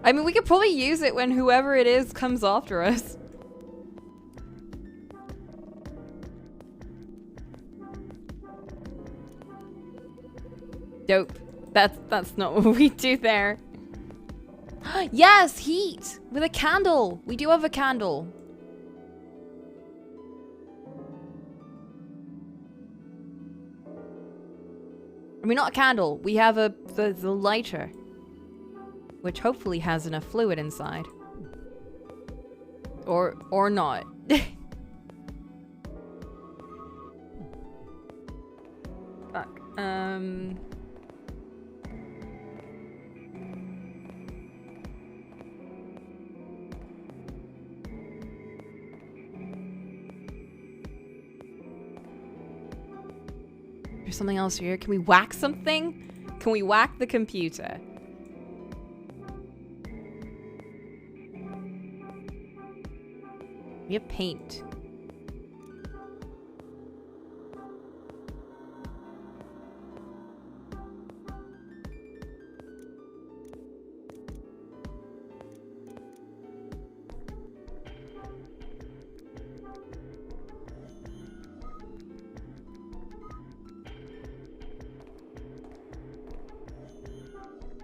S1: I mean, we could probably use it when whoever it is comes after us. Dope. That's not what we do there. Yes, heat! With a candle! We do have a candle. I mean, not a candle. We have the lighter, which hopefully has enough fluid inside. Or not. Fuck. There's something else here. Can we whack something? Can we whack the computer? We have paint.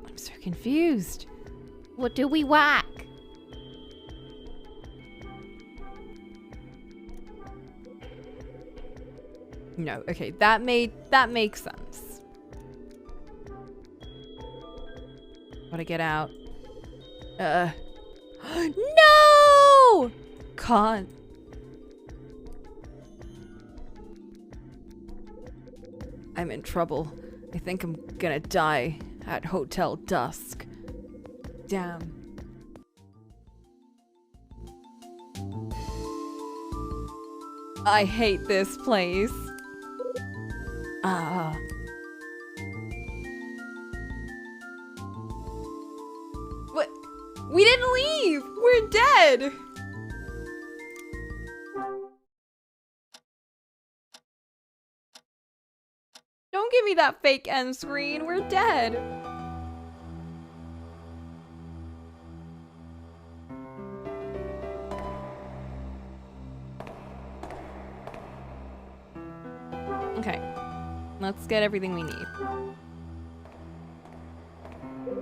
S1: I'm so confused. What do we whack? No, okay, that makes sense. Gotta get out. No! Can't. I'm in trouble. I think I'm gonna die at Hotel Dusk. Damn. I hate this place. What? We didn't leave! We're dead! Don't give me that fake end screen. We're dead. Okay. Let's get everything we need.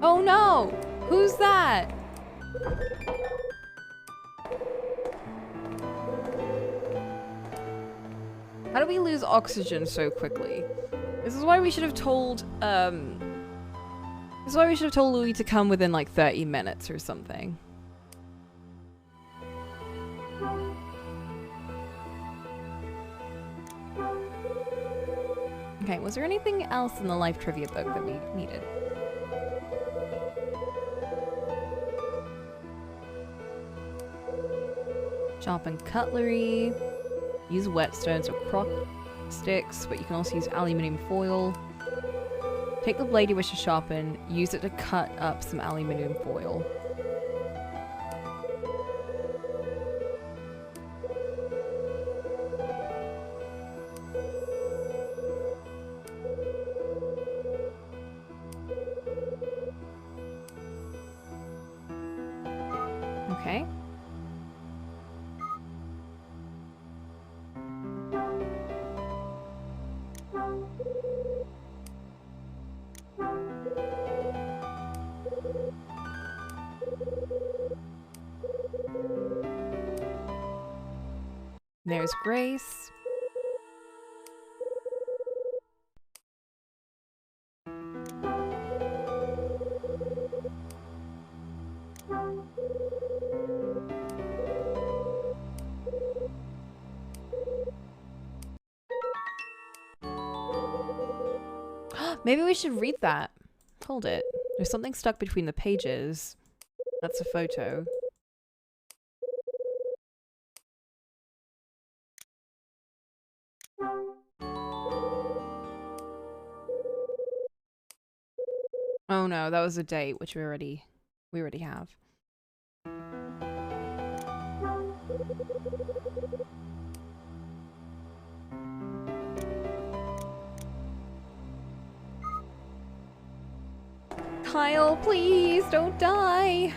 S1: Oh no! Who's that? How do we lose oxygen so quickly? This is why we should have told, this is why we should have told Louis to come within like 30 minutes or something. Okay, was there anything else in the life trivia book that we needed? Sharpen cutlery. Use whetstones or crock sticks, but you can also use aluminium foil. Take the blade you wish to sharpen, use it to cut up some aluminium foil. Okay. There's Grace. Maybe we should read that. Hold it. There's something stuck between the pages. That's a photo. Oh no, that was a date, which we already have. Kyle, please don't die.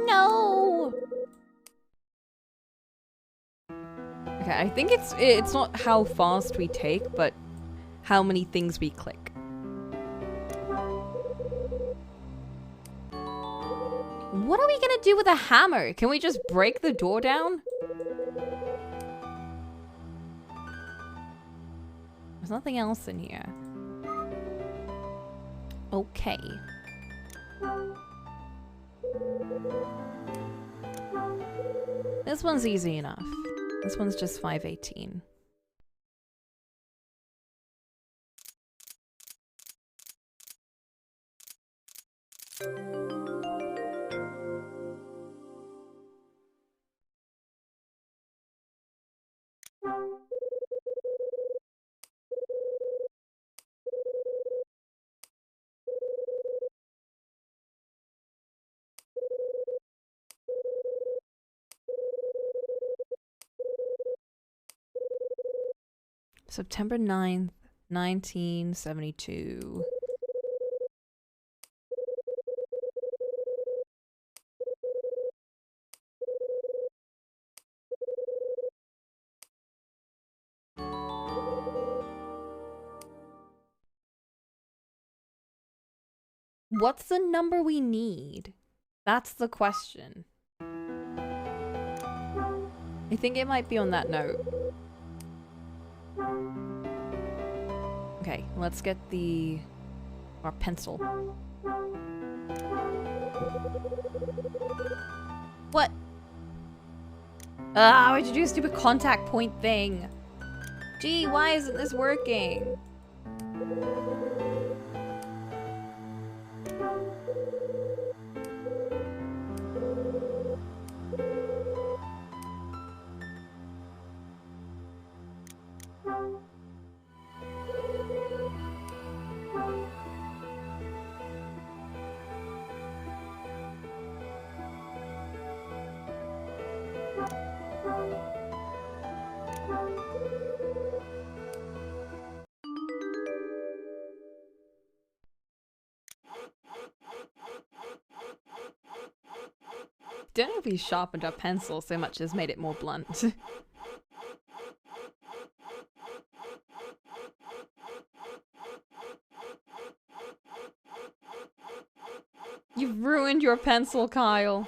S1: No. Okay, I think it's not how fast we take, but how many things we click. What are we gonna do with a hammer? Can we just break the door down? There's nothing else in here. Okay. This one's easy enough. This one's just 518. September 9th, 1972. What's the number we need? That's the question. I think it might be on that note. Okay, let's get our pencil. What? Why'd you do a stupid contact point thing? Gee, why isn't this working? Don't know if he sharpened our pencil so much as made it more blunt. You've ruined your pencil, Kyle.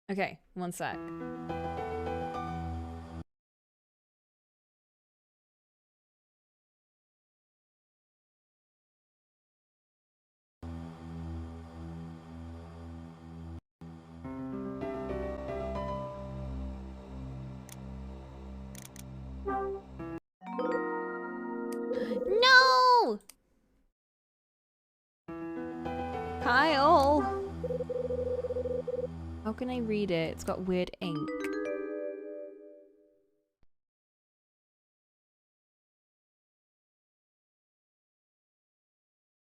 S1: Okay, one sec. No! Kyle! How can I read it? It's got weird ink.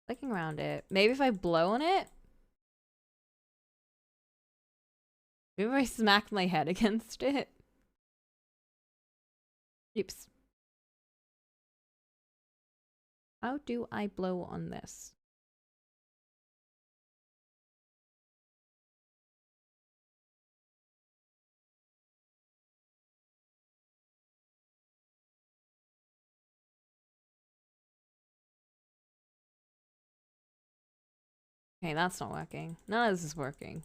S1: Clicking around it. Maybe if I blow on it? Maybe if I smack my head against it? Oops. How do I blow on this? Okay, that's not working. None of this is working.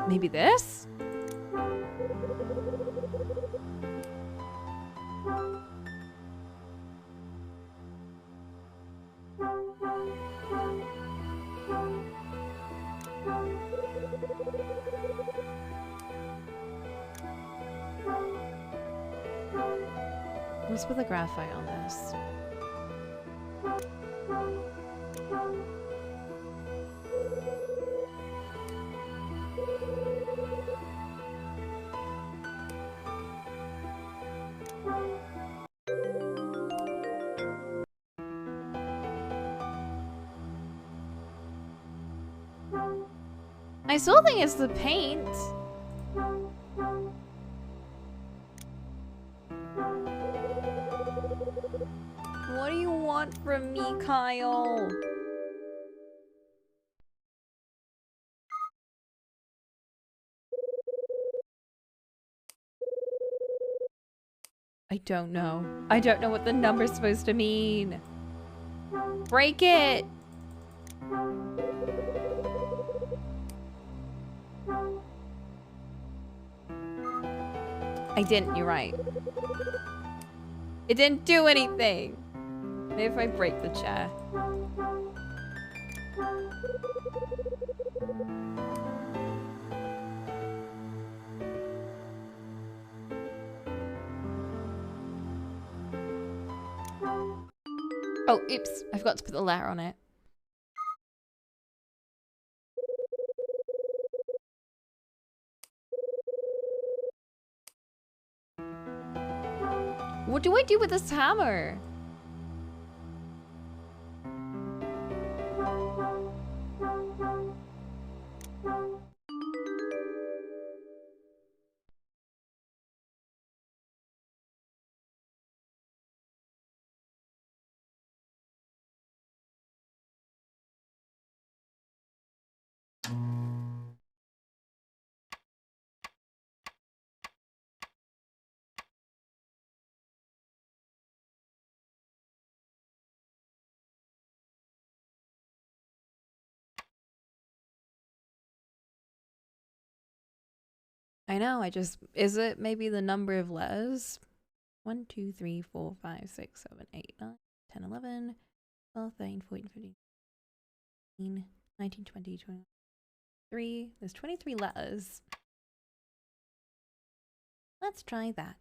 S1: Maybe this? What's with the graphite on this? I still think it's the paint. What do you want from me, Kyle? I don't know. I don't know what the number's supposed to mean. Break it! I didn't, you're right. It didn't do anything! Maybe if I break the chair. Oh, oops. I forgot to put the letter on it. What do I do with this hammer? I know, I just... Is it maybe the number of letters? 1, 2, 3, 4, 5, 6, 7, 8, 9, 10, 11, 12, 13, 14, 15, 19, 20, 23. There's 23 letters. Let's try that.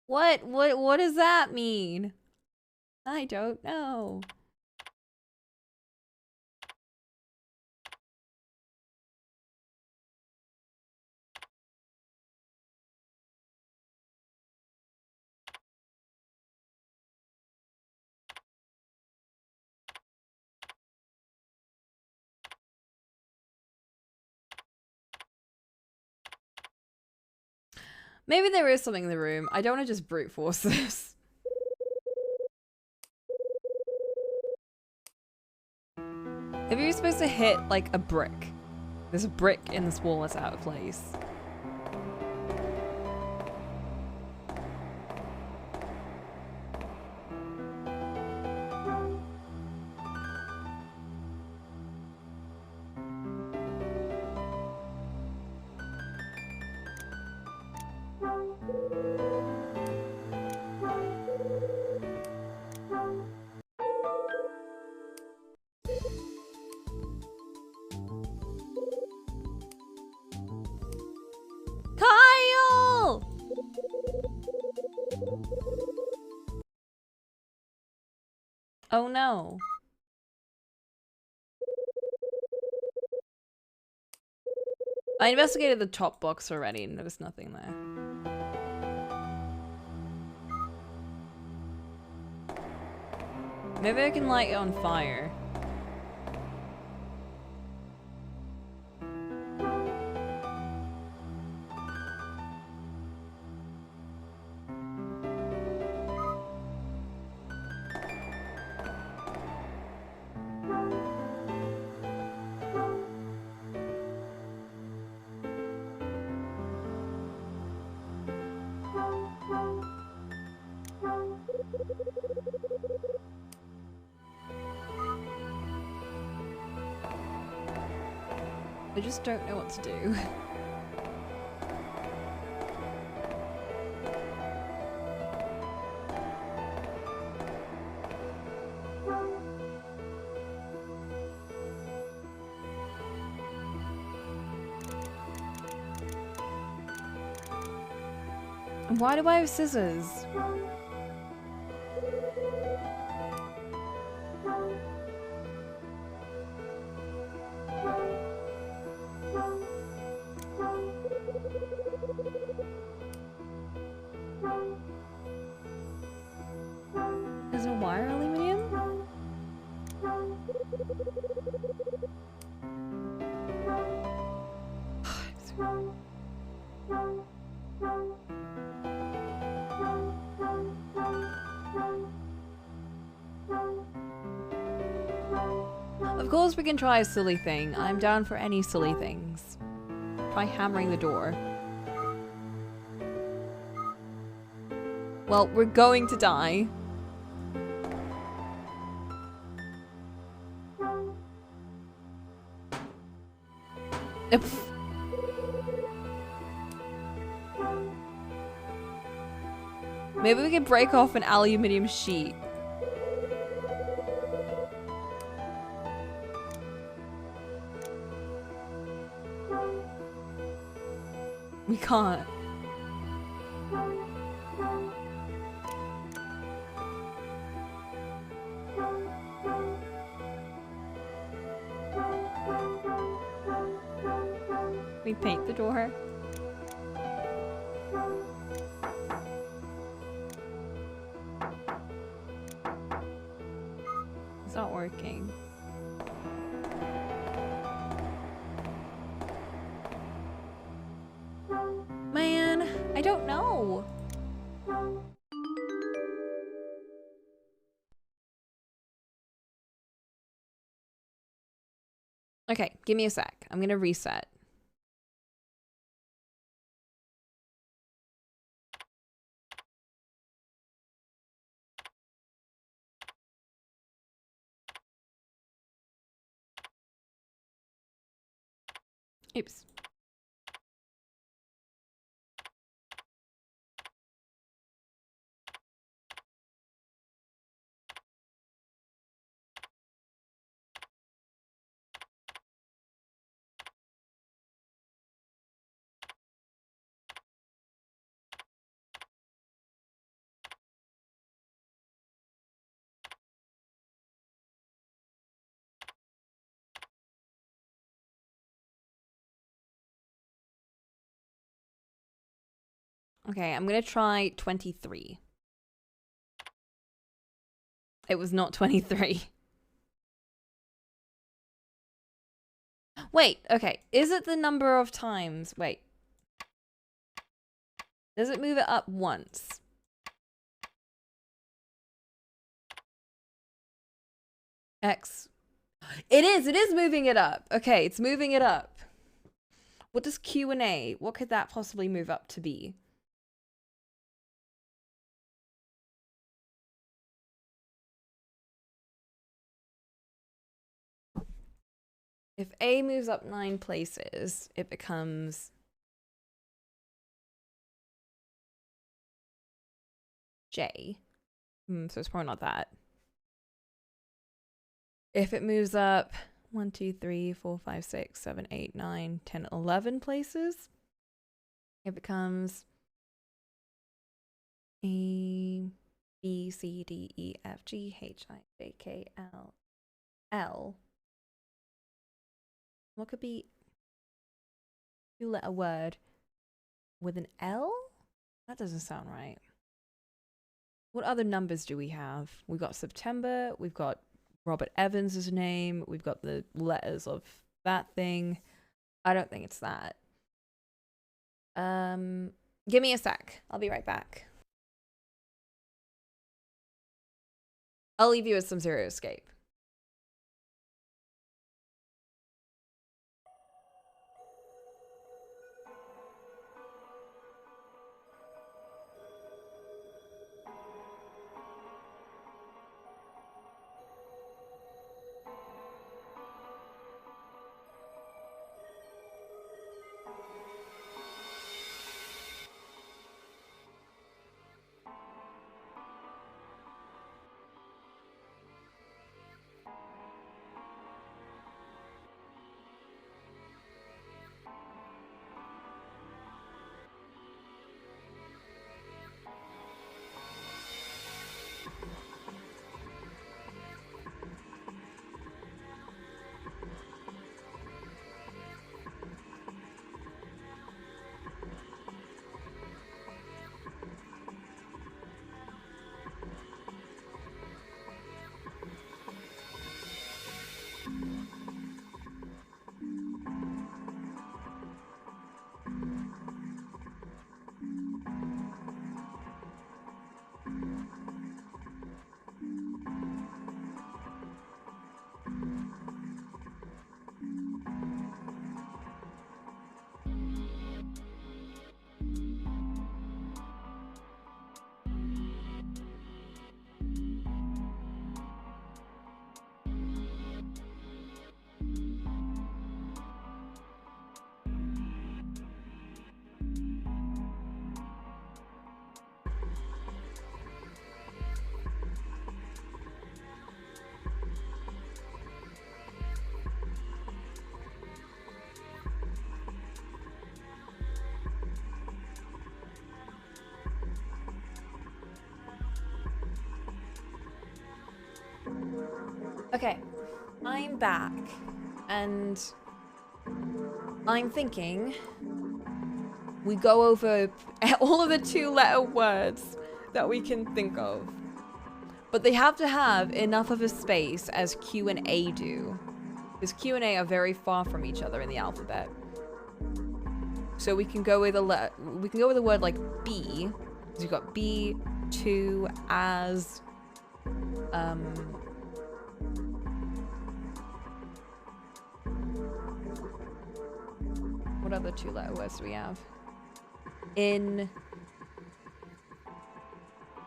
S1: What does that mean? I don't know. Maybe there is something in the room. I don't want to just brute force this. Maybe you're supposed to hit, like, a brick. There's a brick in this wall that's out of place. Kyle! Oh no. I investigated the top box already and there was nothing there. Maybe I can light it on fire. I just don't know what to do. Why do I have scissors? Is a wire aluminium? Of course we can try a silly thing. I'm down for any silly things. Try hammering the door. Well, we're going to die. Maybe we can break off an aluminium sheet. We can't. We paint the door. It's not working. Man, I don't know. Okay, give me a sec. I'm gonna reset. Oops. Okay, I'm gonna try 23. It was not 23. Wait, okay. Is it the number of times? Wait. Does it move it up once? X. It is moving it up. Okay, it's moving it up. What does Q&A? What could that possibly move up to be? If A moves up 9 places, it becomes J. So it's probably not that. If it moves up 1, 2, 3, 4, 5, 6, 7, 8, 9, 10, 11 places, it becomes A, B, C, D, E, F, G, H, I, J, K, L, L. What could be a 2-letter word with an L? That doesn't sound right. What other numbers do we have? We've got September. We've got Robert Evans' name. We've got the letters of that thing. I don't think it's that. Give me a sec. I'll be right back. I'll leave you with some Zero Escape. Okay, I'm back, and I'm thinking we go over all of the 2-letter words that we can think of. But they have to have enough of a space as Q and A do. Because Q and A are very far from each other in the alphabet. So we can go with a word like B. So you've got B, to, as, what other 2-letter words do we have? In,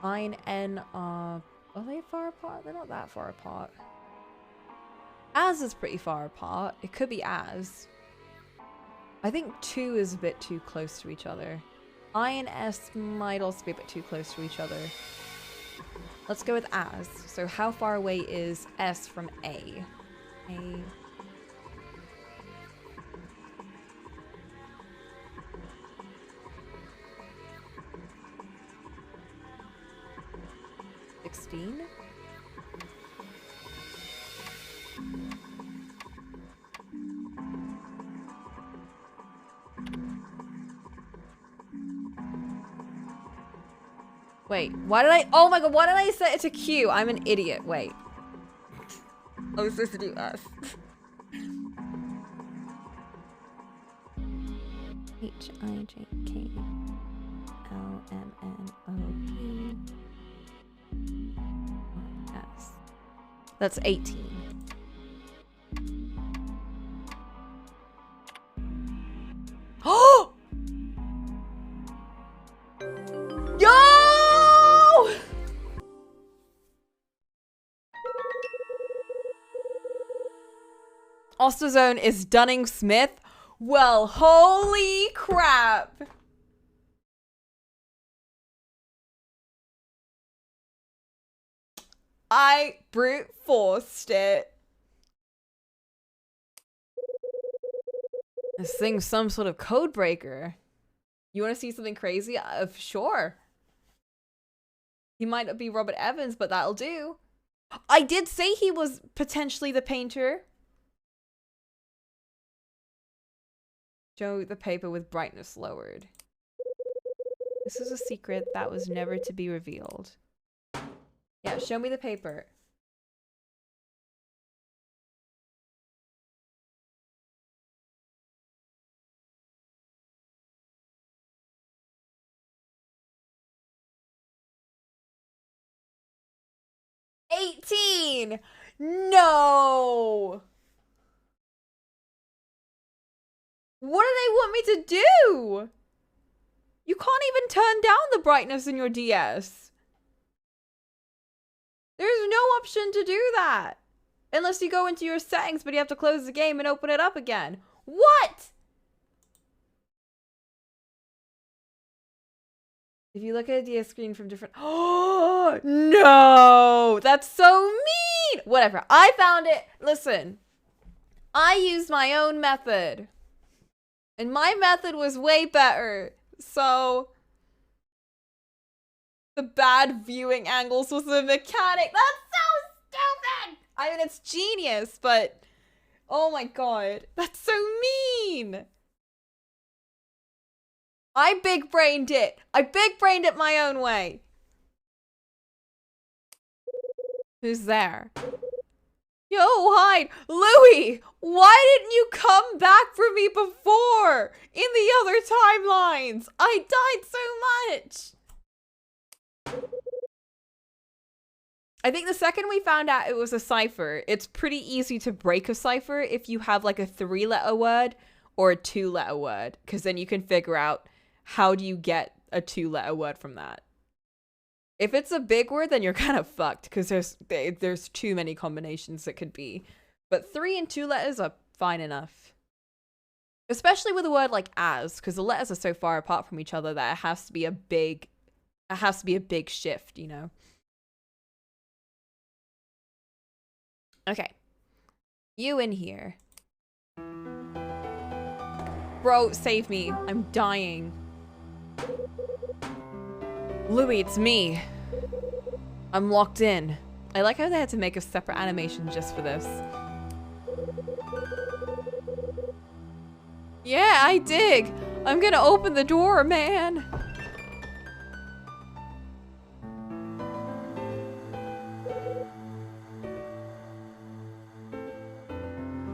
S1: I and N are they far apart? They're not that far apart. As is pretty far apart. It could be as. I think 2 is a bit too close to each other. I and S might also be a bit too close to each other. Let's go with as. So how far away is S from A? A. Wait, why did I? Oh my god, why did I set it to Q? I'm an idiot. Wait. I was supposed to do S. H-I-J-K-L-M-N-O-P-S. That's 18. Oh! Yo! Osterzone is Dunning Smith? Well, holy crap! I brute forced it. This thing's some sort of code breaker. You want to see something crazy? Sure. He might not be Robert Evans, but that'll do. I did say he was potentially the painter. Show the paper with brightness lowered. This is a secret that was never to be revealed. Yeah, show me the paper. $18! No! What do they want me to do? You can't even turn down the brightness in your DS. There's no option to do that. Unless you go into your settings, but you have to close the game and open it up again. What? If you look at a DS screen from different... Oh, no! That's so mean! Whatever. I found it. Listen. I used my own method. And my method was way better. So... the bad viewing angles was the mechanic. That's so stupid! I mean, it's genius, but... oh my god. That's so mean! I big-brained it. I big-brained it my own way. Who's there? Yo, hide! Louis! Why didn't you come back for me before? In the other timelines! I died so much! I think the second we found out it was a cipher, it's pretty easy to break a cipher if you have like a 3-letter word or a 2-letter word, because then you can figure out how do you get a 2-letter word from that. If it's a big word, then you're kind of fucked, because there's too many combinations it could be. But 3 and 2 letters are fine enough. Especially with a word like as, because the letters are so far apart from each other that it has to be a big shift, you know? Okay. You in here. Bro, save me. I'm dying. Louis, it's me. I'm locked in. I like how they had to make a separate animation just for this. Yeah, I dig. I'm gonna open the door, man.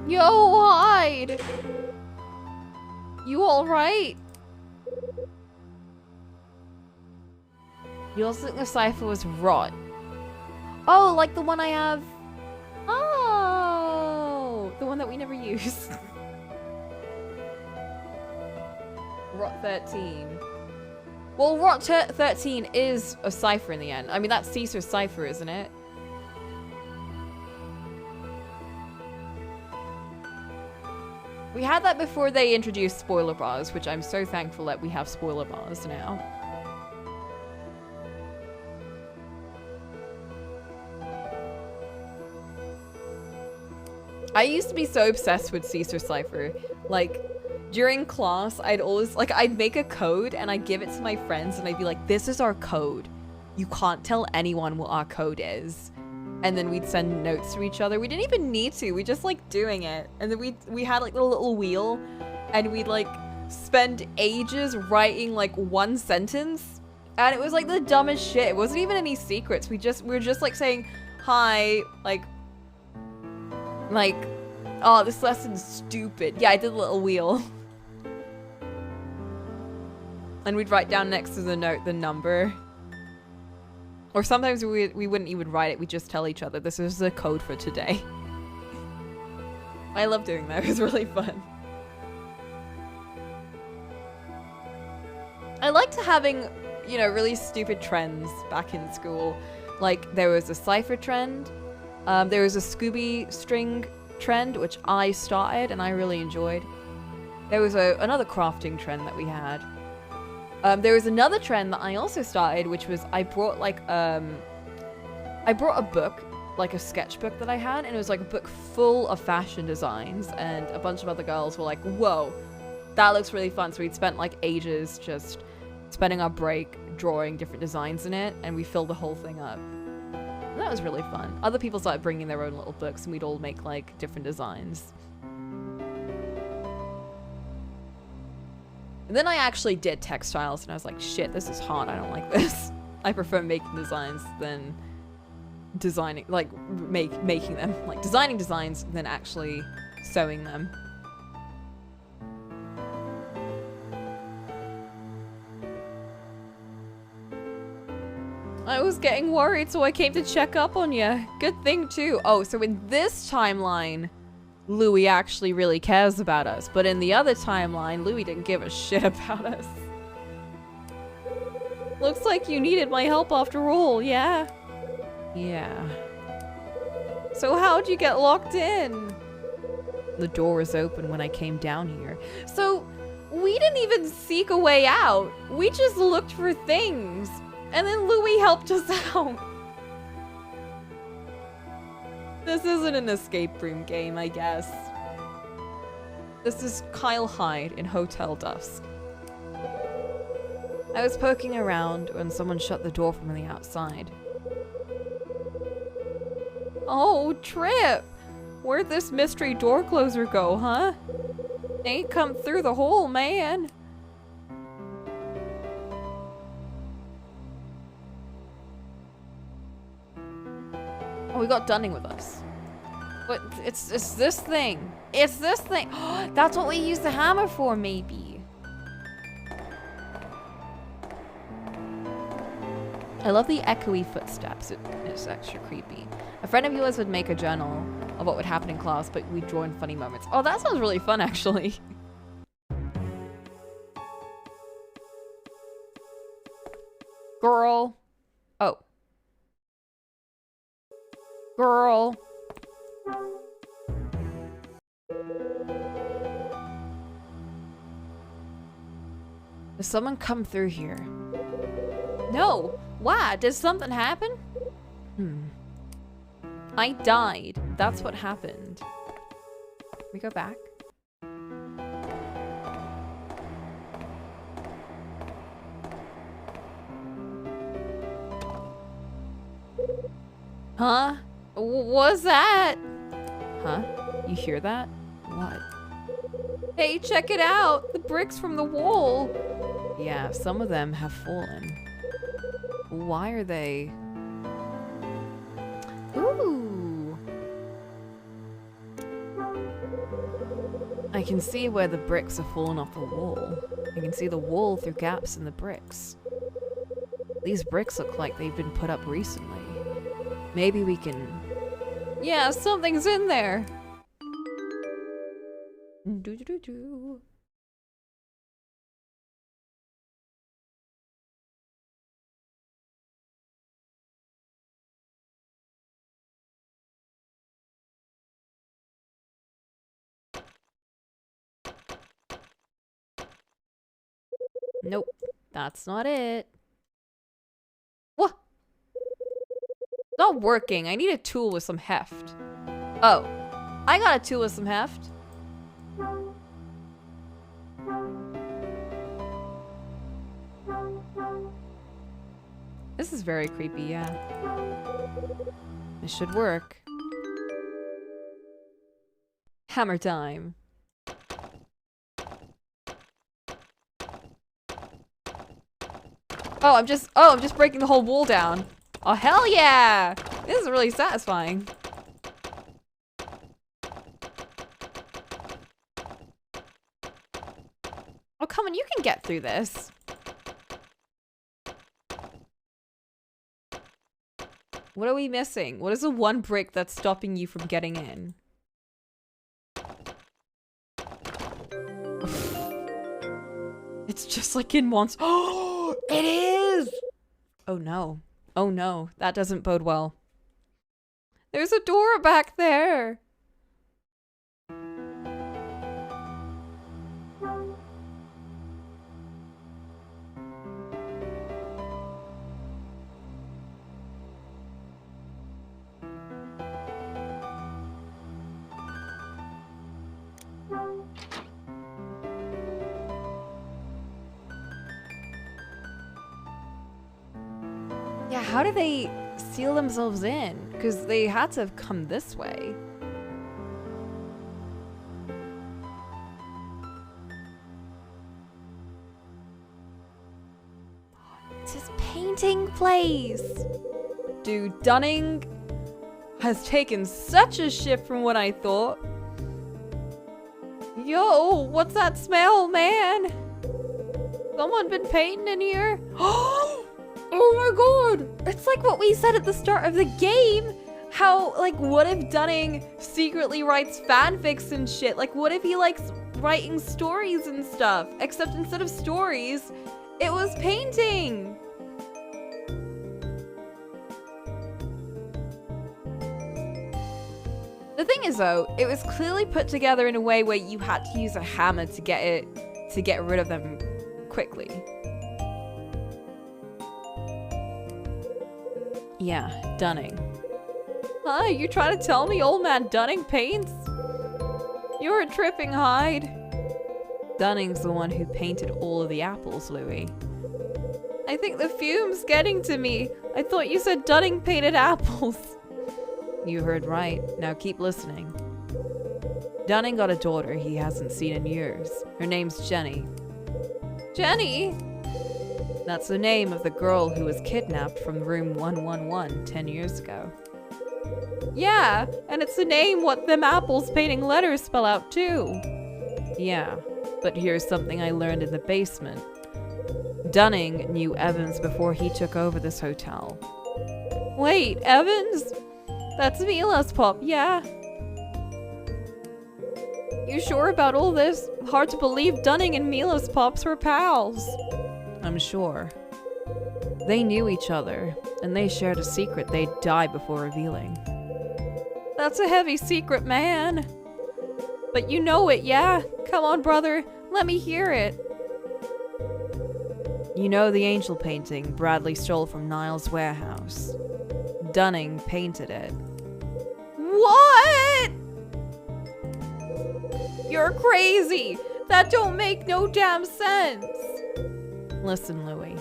S1: Yo, hide. You alright? You also think the cipher was rot. Oh, like the one I have. Oh, the one that we never used. Rot 13. Well, Rot 13 is a cipher in the end. I mean, that's Caesar's cipher, isn't it? We had that before they introduced spoiler bars, which I'm so thankful that we have spoiler bars now. I used to be so obsessed with Caesar Cipher. Like, during class, I'd make a code and I'd give it to my friends and I'd be like, this is our code. You can't tell anyone what our code is. And then we'd send notes to each other. We didn't even need to. We just like doing it. And then we had like the little wheel and we'd like spend ages writing like one sentence. And it was like the dumbest shit. It wasn't even any secrets. We were just like saying, hi, like, oh, this lesson's stupid. Yeah, I did a little wheel. And we'd write down next to the note the number. Or sometimes we wouldn't even write it, we'd just tell each other, this is the code for today. I love doing that, it was really fun. I liked having, you know, really stupid trends back in school. Like, there was a cipher trend, there was a Scooby string trend, which I started and I really enjoyed. There was another crafting trend that we had. There was another trend that I also started, which was I brought a book, like a sketchbook that I had, and it was like a book full of fashion designs, and a bunch of other girls were like, whoa, that looks really fun. So we'd spent like ages just spending our break drawing different designs in it, and we filled the whole thing up. And that was really fun. Other people started bringing their own little books, and we'd all make like different designs. And then I actually did textiles and I was like, shit, this is hard. I don't like this. I prefer making designs than designing, like making them, like designing designs, than actually sewing them. I was getting worried, so I came to check up on you. Good thing too. Oh, so in this timeline, Louis actually really cares about us, but in the other timeline, Louis didn't give a shit about us. Looks like you needed my help after all, yeah? Yeah. So how'd you get locked in? The door was open when I came down here. So we didn't even seek a way out. We just looked for things. And then Louis helped us out. This isn't an escape room game, I guess. This is Kyle Hyde in Hotel Dusk. I was poking around when someone shut the door from the outside. Oh, Trip! Where'd this mystery door closer go, huh? Ain't come through the hole, man. Oh, we got Dunning with us. But it's this thing. It's this thing. That's what we use the hammer for, maybe. I love the echoey footsteps. It's extra creepy. A friend of yours would make a journal of what would happen in class, but we'd draw in funny moments. Oh, that sounds really fun, actually. Girl. Oh. Girl. Did someone come through here? No. Why? Did something happen? I died. That's what happened. Can we go back? Huh? What's that? Huh? You hear that? What? Hey, check it out! The bricks from the wall! Yeah, some of them have fallen. Why are they... Ooh! I can see where the bricks have fallen off the wall. I can see the wall through gaps in the bricks. These bricks look like they've been put up recently. Maybe we can... Yeah, something's in there! Do-do-do-do. Nope, that's not it. What? Not working. I need a tool with some heft. Oh, I got a tool with some heft. This is very creepy, yeah. This should work. Hammer time. Oh, I'm just breaking the whole wall down. Oh, hell yeah! This is really satisfying. Oh, come on, you can get through this. What are we missing? What is the one brick that's stopping you from getting in? It's just like in Monster. Oh, it is! Oh no. Oh no. That doesn't bode well. There's a door back there. Yeah, how do they seal themselves in? Because they had to have come this way. It's his painting place. Dude, Dunning has taken such a shift from what I thought. Yo, what's that smell, man? Someone been painting in here? Oh my god! It's like what we said at the start of the game. How, like, what if Dunning secretly writes fanfics and shit? Like, what if he likes writing stories and stuff? Except instead of stories, it was painting. The thing is though, it was clearly put together in a way where you had to use a hammer to get rid of them quickly. Yeah, Dunning. Huh, you trying to tell me old man Dunning paints? You're a tripping hide. Dunning's the one who painted all of the apples, Louis. I think the fume's getting to me. I thought you said Dunning painted apples. You heard right. Now keep listening. Dunning got a daughter he hasn't seen in years. Her name's Jenny. Jenny? That's the name of the girl who was kidnapped from room 111 10 years ago. Yeah, and it's the name what them apples painting letters spell out too. Yeah, but here's something I learned in the basement. Dunning knew Evans before he took over this hotel. Wait, Evans? That's Mila's pop, yeah. You sure about all this? Hard to believe Dunning and Mila's pops were pals. I'm sure. They knew each other, and they shared a secret they'd die before revealing. That's a heavy secret, man. But you know it, yeah? Come on, brother, let me hear it. You know the angel painting Bradley stole from Niles' warehouse. Dunning painted it. What? You're crazy! That don't make no damn sense! Listen, Louis.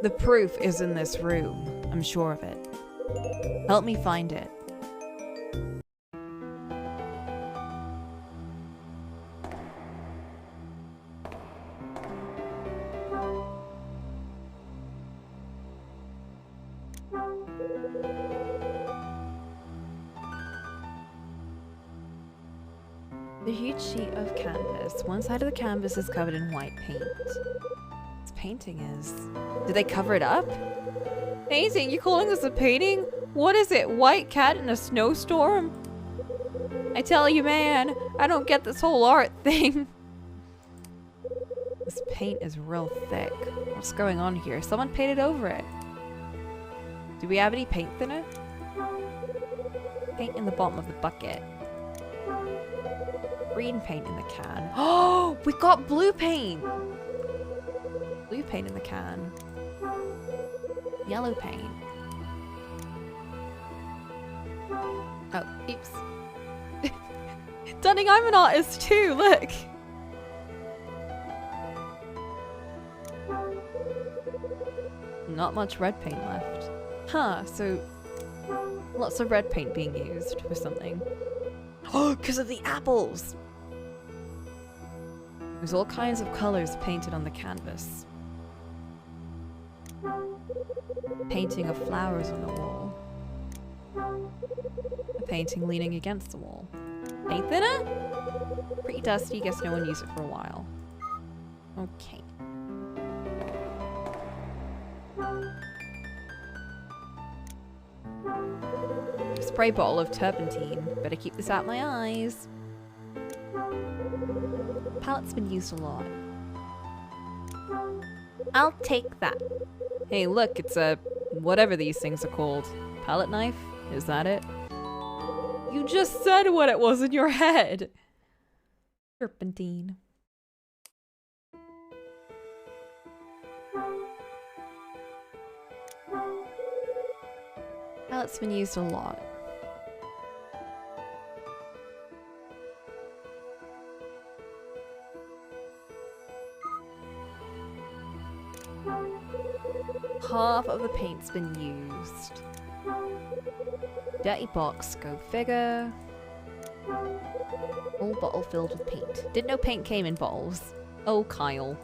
S1: The proof is in this room. I'm sure of it. Help me find it. The huge sheet of canvas. One side of the canvas is covered in white paint. This painting is... Did they cover it up? Painting? You calling this a painting? What is it? White cat in a snowstorm? I tell you, man, I don't get this whole art thing. This paint is real thick. What's going on here? Someone painted over it. Do we have any paint thinner? Paint in the bottom of the bucket. Green paint in the can. Oh, we got blue paint. Blue paint in the can. Yellow paint. Oh, oops. Dunning, I'm an artist too, look. Not much red paint left. Huh, so lots of red paint being used for something. Oh, because of the apples! There's all kinds of colors painted on the canvas. Painting of flowers on the wall. A painting leaning against the wall. Paint thinner? Pretty dusty, guess no one used it for a while. Okay. Spray bottle of turpentine. Better keep this out my eyes. Palette's been used a lot. I'll take that. Hey, look, it's a... whatever these things are called. Palette knife? Is that it? You just said what it was in your head! Turpentine. Palette's been used a lot. Half of the paint's been used. Dirty box, go figure. All bottle filled with paint. Didn't know paint came in bottles. Oh, Kyle.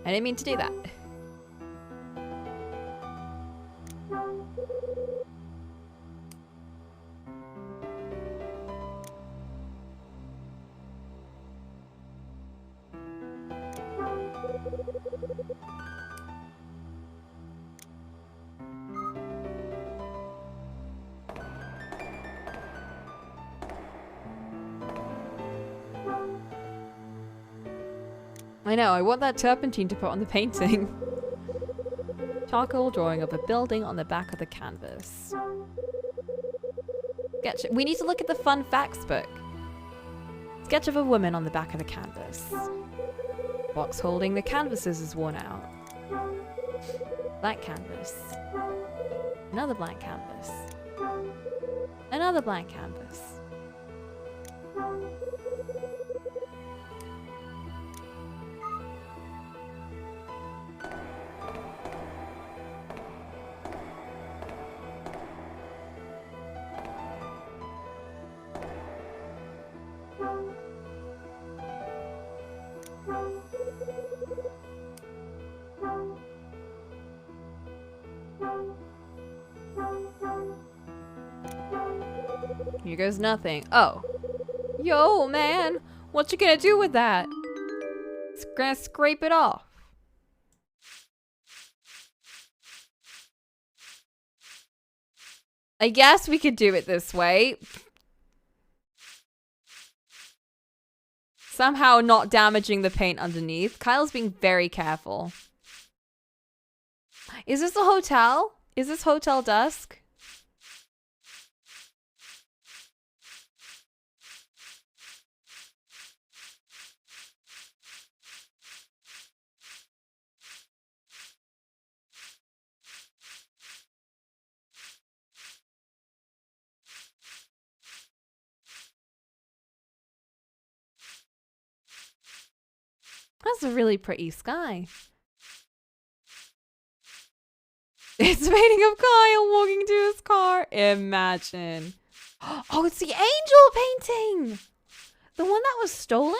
S1: I didn't mean to do that. I know, I want that turpentine to put on the painting. Charcoal drawing of a building on the back of the canvas. Sketch. We need to look at the fun facts book. Sketch of a woman on the back of the canvas. Box holding the canvases is worn out. Blank canvas. Another blank canvas. Another blank canvas. Here goes nothing. Oh. Yo, man. What you gonna do with that? It's gonna scrape it off. I guess we could do it this way. Somehow not damaging the paint underneath. Kyle's being very careful. Is this a hotel? Is this Hotel Dusk? That's a really pretty sky. It's painting of Kyle walking to his car. Imagine. Oh, it's the angel painting! The one that was stolen?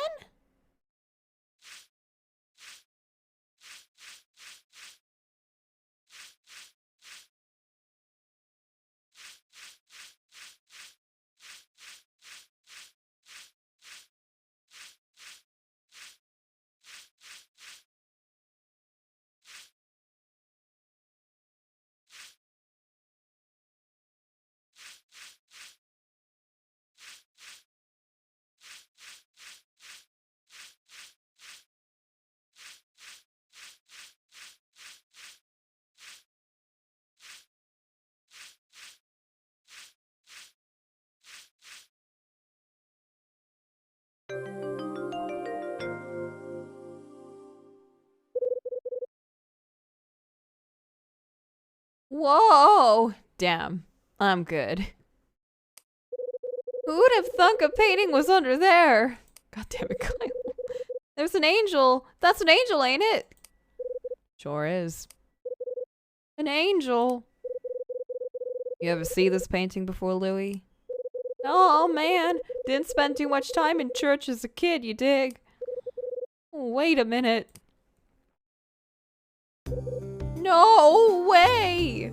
S1: Whoa! Damn. I'm good. Who would have thunk a painting was under there? God damn it, Kyle. There's an angel. That's an angel, ain't it? Sure is. An angel. You ever see this painting before, Louis? Oh, man. Didn't spend too much time in church as a kid, you dig? Wait a minute. No way!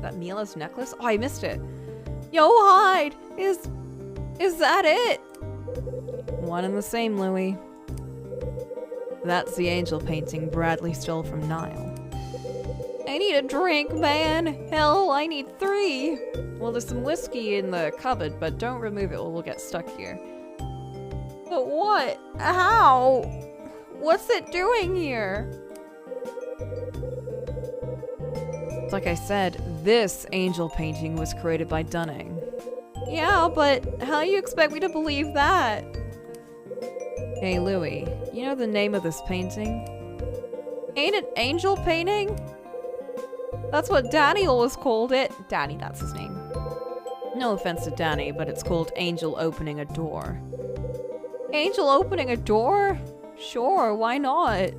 S1: That Mila's necklace? Oh, I missed it. Yo, hide! Is that it? One and the same, Louis. That's the angel painting Bradley stole from Niall. I need a drink, man. Hell, I need 3. Well, there's some whiskey in the cupboard, but don't remove it or we'll get stuck here. But what? How? What's it doing here? Like I said, this angel painting was created by Dunning. Yeah, but how do you expect me to believe that? Hey, Louis, you know the name of this painting? Ain't it angel painting? That's what Danny always called it. Danny, that's his name. No offense to Danny, but it's called Angel Opening a Door. Angel opening a door? Sure, why not?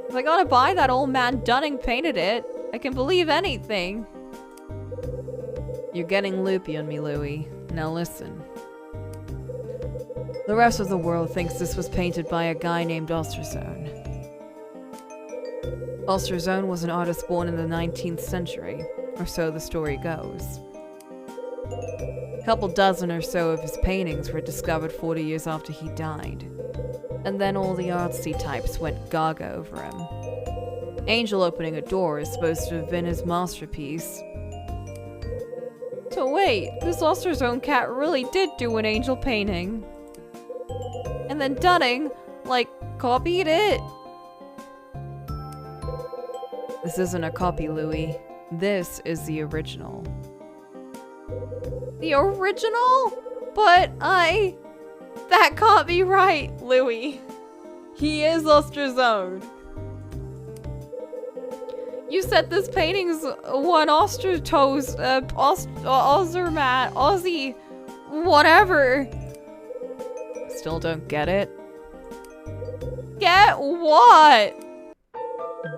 S1: If I gotta buy that old man Dunning painted it, I can believe anything. You're getting loopy on me, Louis. Now listen. The rest of the world thinks this was painted by a guy named Osterzone. Osterzone was an artist born in the 19th century, or so the story goes. A couple dozen or so of his paintings were discovered 40 years after he died. And then all the artsy types went gaga over him. Angel opening a door is supposed to have been his masterpiece. So wait, this Osterzone cat really did do an angel painting. And then Dunning, copied it. This isn't a copy, Louis. This is the original. The original? But that can't be right, Louis. He is Osterzone. You said this painting's one Ostertoes, Ozermat, Aussie, whatever. Still don't get it? Get what?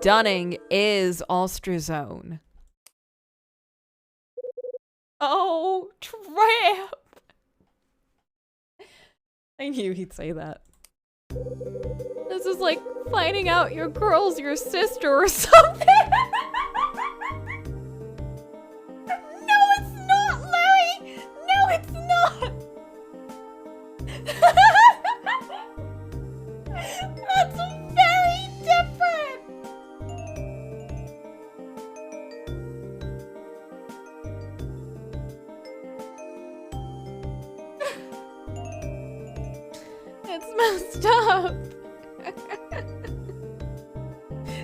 S1: Dunning is Osterzone. Oh, Tramp! I knew he'd say that. This is like finding out your girl's your sister or something. No, it's not, Larry! No, it's not! That's very different! It's messed up.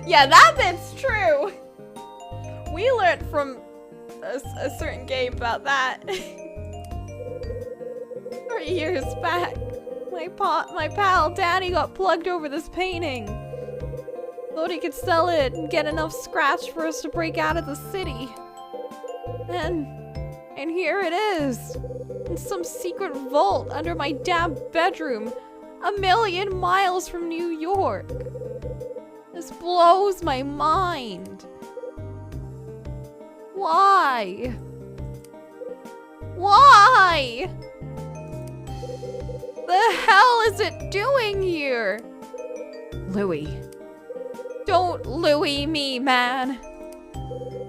S1: Yeah, that bit's true. We learned from a certain game about that 3 years back. My pal Danny got plugged over this painting. Thought he could sell it and get enough scratch for us to break out of the city. And here it is. In some secret vault under my damn bedroom. 1,000,000 miles from New York. This blows my mind. Why? Why? The hell is it doing here? Louis. Don't Louis me, man.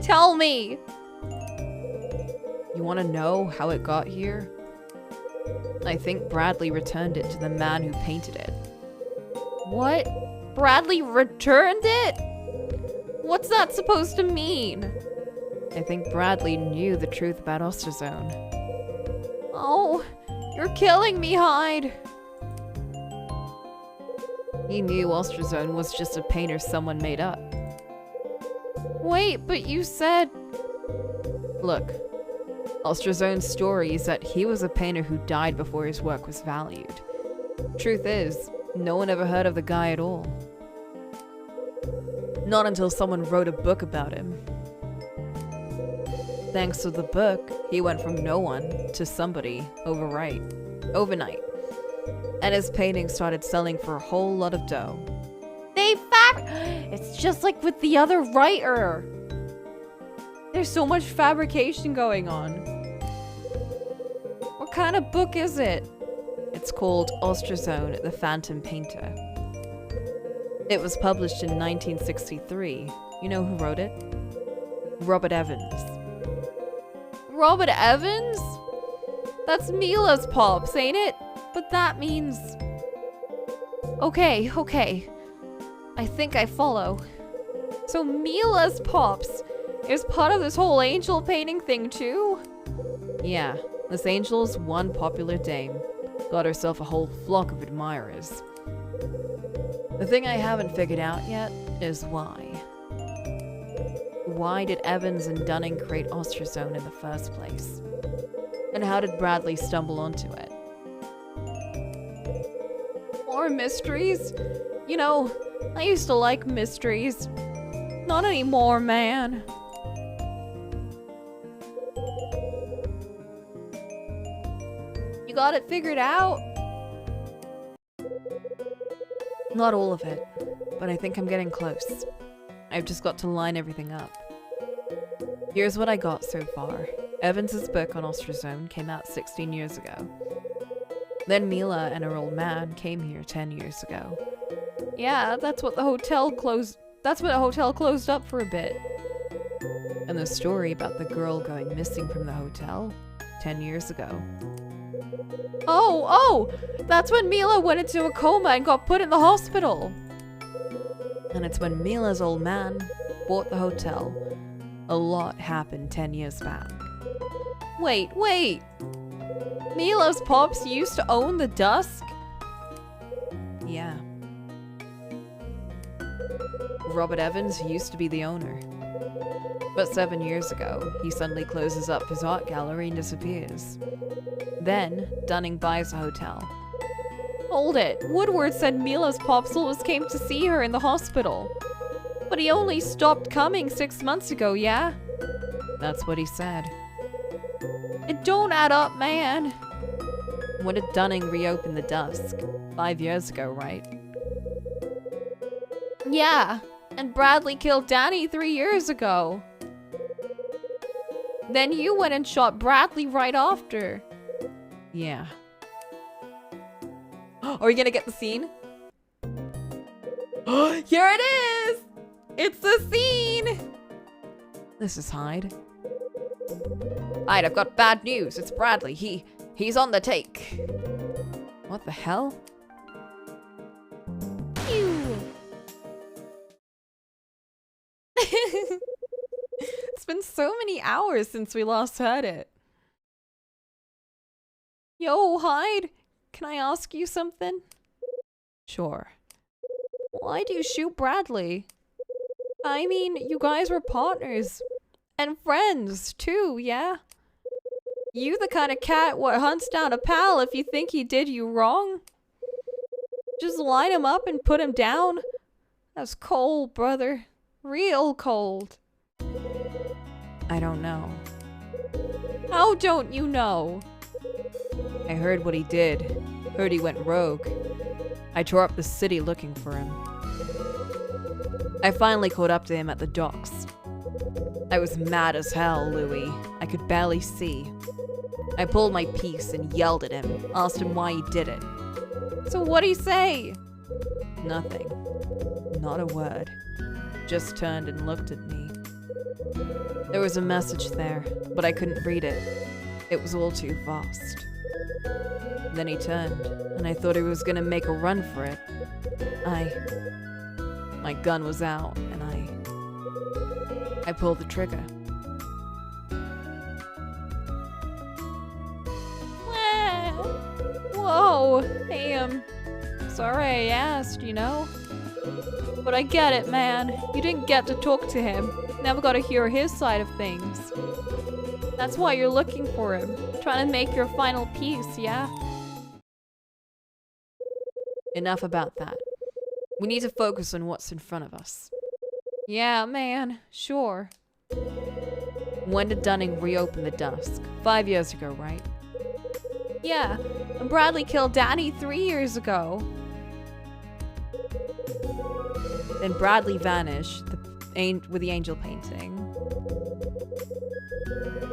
S1: Tell me. You want to know how it got here? I think Bradley returned it to the man who painted it. What? Bradley returned it? What's that supposed to mean? I think Bradley knew the truth about Osterzone. Oh, you're killing me, Hyde. He knew Osterzone was just a painter someone made up. Wait, but you said... Look, Osterzone's story is that he was a painter who died before his work was valued. Truth is, no one ever heard of the guy at all. Not until someone wrote a book about him. Thanks to the book, he went from no one to somebody overnight. And his paintings started selling for a whole lot of dough. It's just like with the other writer. There's so much fabrication going on. What kind of book is it? It's called Osterzone, the Phantom Painter. It was published in 1963. You know who wrote it? Robert Evans. Robert Evans? That's Mila's pops, ain't it? But that means... Okay. I think I follow. So Mila's pops is part of this whole angel painting thing too? Yeah, this angel's one popular dame. Got herself a whole flock of admirers. The thing I haven't figured out yet is why. Why did Evans and Dunning create Osterzone in the first place? And how did Bradley stumble onto it? More mysteries? You know, I used to like mysteries. Not anymore, man. You got it figured out? Not all of it, but I think I'm getting close. I've just got to line everything up. Here's what I got so far. Evans's book on Osterzone came out 16 years ago. Then Mila and her old man came here 10 years ago. Yeah, that's when the hotel closed up for a bit. And the story about the girl going missing from the hotel 10 years ago. Oh, that's when Mila went into a coma and got put in the hospital. And it's when Mila's old man bought the hotel. A lot happened 10 years back. Wait. Mila's pops used to own the Dusk? Yeah. Robert Evans used to be the owner. But 7 years ago, he suddenly closes up his art gallery and disappears. Then, Dunning buys a hotel. Hold it. Woodward said Mila's pops always came to see her in the hospital. But he only stopped coming 6 months ago, yeah? That's what he said. It don't add up, man. When did Dunning reopen the Dusk? 5 years ago, right? Yeah, and Bradley killed Danny 3 years ago. Then you went and shot Bradley right after. Yeah. Are we gonna get the scene? Here it is! It's the scene! This is Hyde. Hyde, I've got bad news. It's Bradley. He's on the take. What the hell? Phew. It's been so many hours since we last heard it. Yo, Hyde, can I ask you something? Sure. Why do you shoot Bradley? I mean, you guys were partners. And friends, too, yeah? You the kind of cat what hunts down a pal if you think he did you wrong? Just line him up and put him down? That's cold, brother. Real cold. I don't know. How don't you know? I heard what he did. Heard he went rogue. I tore up the city looking for him. I finally caught up to him at the docks. I was mad as hell, Louis. I could barely see. I pulled my piece and yelled at him, asked him why he did it. So what'd he say? Nothing. Not a word. Just turned and looked at me. There was a message there, but I couldn't read it. It was all too fast. Then he turned, and I thought he was gonna make a run for it. My gun was out, and I pulled the trigger. Whoa, hey, sorry I asked, you know? But I get it, man. You didn't get to talk to him. Never got to hear his side of things. That's why you're looking for him. Trying to make your final piece, yeah? Enough about that. We need to focus on what's in front of us. Yeah, man. Sure. When did Dunning reopen the Dusk? 5 years ago, right? Yeah, and Bradley killed Danny 3 years ago. Then Bradley vanished with the angel painting.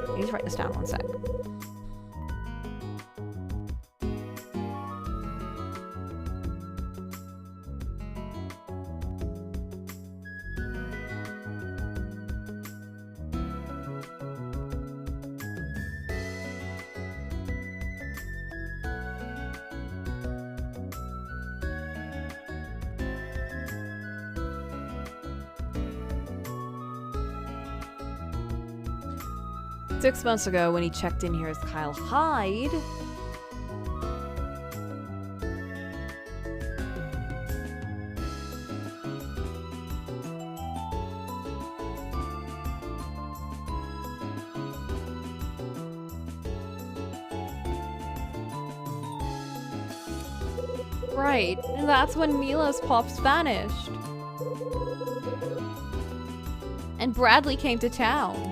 S1: I need to write this down 1 sec. 6 months ago when he checked in here as Kyle Hyde. Right, and that's when Mila's pops vanished. And Bradley came to town.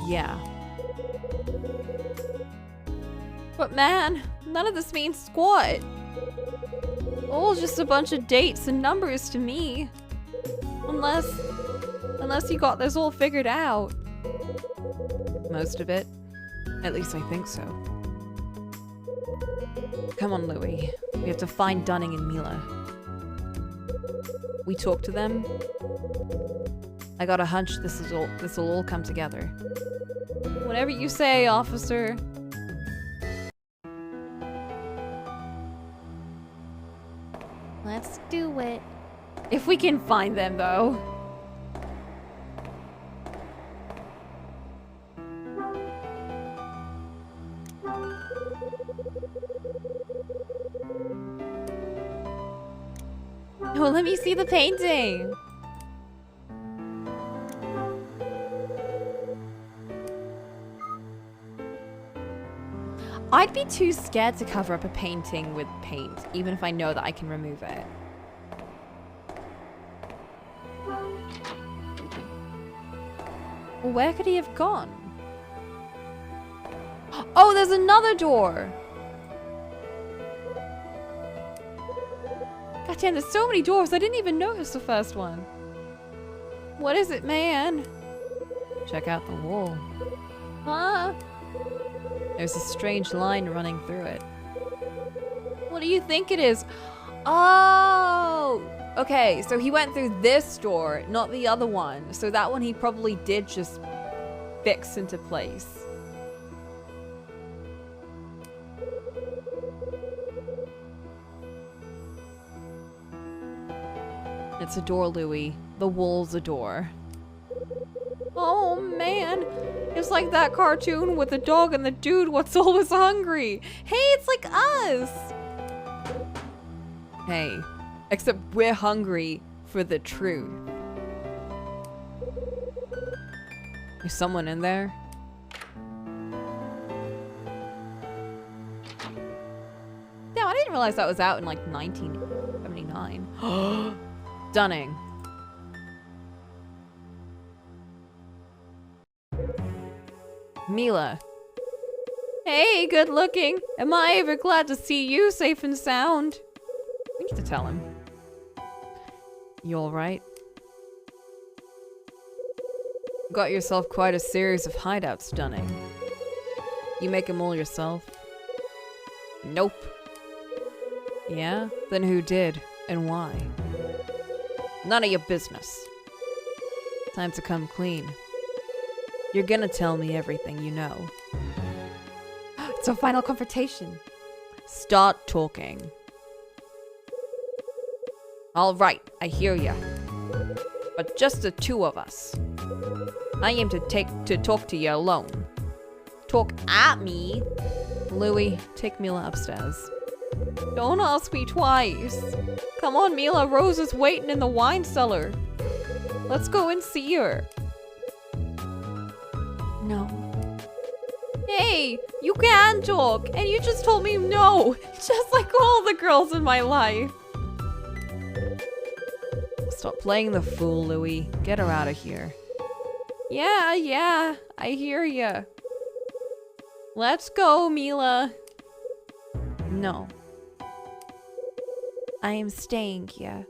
S1: Yeah. But man, none of this means squat. All just a bunch of dates and numbers to me. Unless you got this all figured out. Most of it. At least I think so. Come on, Louis. We have to find Dunning and Mila. We talk to them. I got a hunch this'll all come together. Whatever you say, officer.
S2: Let's do it.
S1: If we can find them, though. Oh, let me see the painting. I'd be too scared to cover up a painting with paint, even if I know that I can remove it. Where could he have gone? Oh, there's another door! God damn, there's so many doors. I didn't even notice the first one. What is it, man? Check out the wall. Huh? There's a strange line running through it. What do you think it is? Oh! Okay, so he went through this door, not the other one. So that one he probably did just fix into place. It's a door, Louis. The wall's a door. Oh, man. It's like that cartoon with the dog and the dude what's always hungry. Hey, it's like us. Hey, except we're hungry for the truth. Is someone in there? Damn, I didn't realize that was out in like 1979. Stunning. Mila. Hey, good looking. Am I ever glad to see you safe and sound? We need to tell him. You alright? Got yourself quite a series of hideouts, Dunning. You make them all yourself? Nope. Yeah? Then who did? And why? None of your business. Time to come clean. You're gonna tell me everything you know. It's a final confrontation. Start talking. Alright, I hear ya. But just the two of us. I aim to talk to you alone. Talk at me? Louis, take Mila upstairs. Don't ask me twice. Come on, Mila, Rose is waiting in the wine cellar. Let's go and see her.
S2: No.
S1: Hey, you can talk, and you just told me no, just like all the girls in my life. Stop playing the fool, Louis. Get her out of here. Yeah, I hear ya. Let's go, Mila.
S2: No. I am staying here.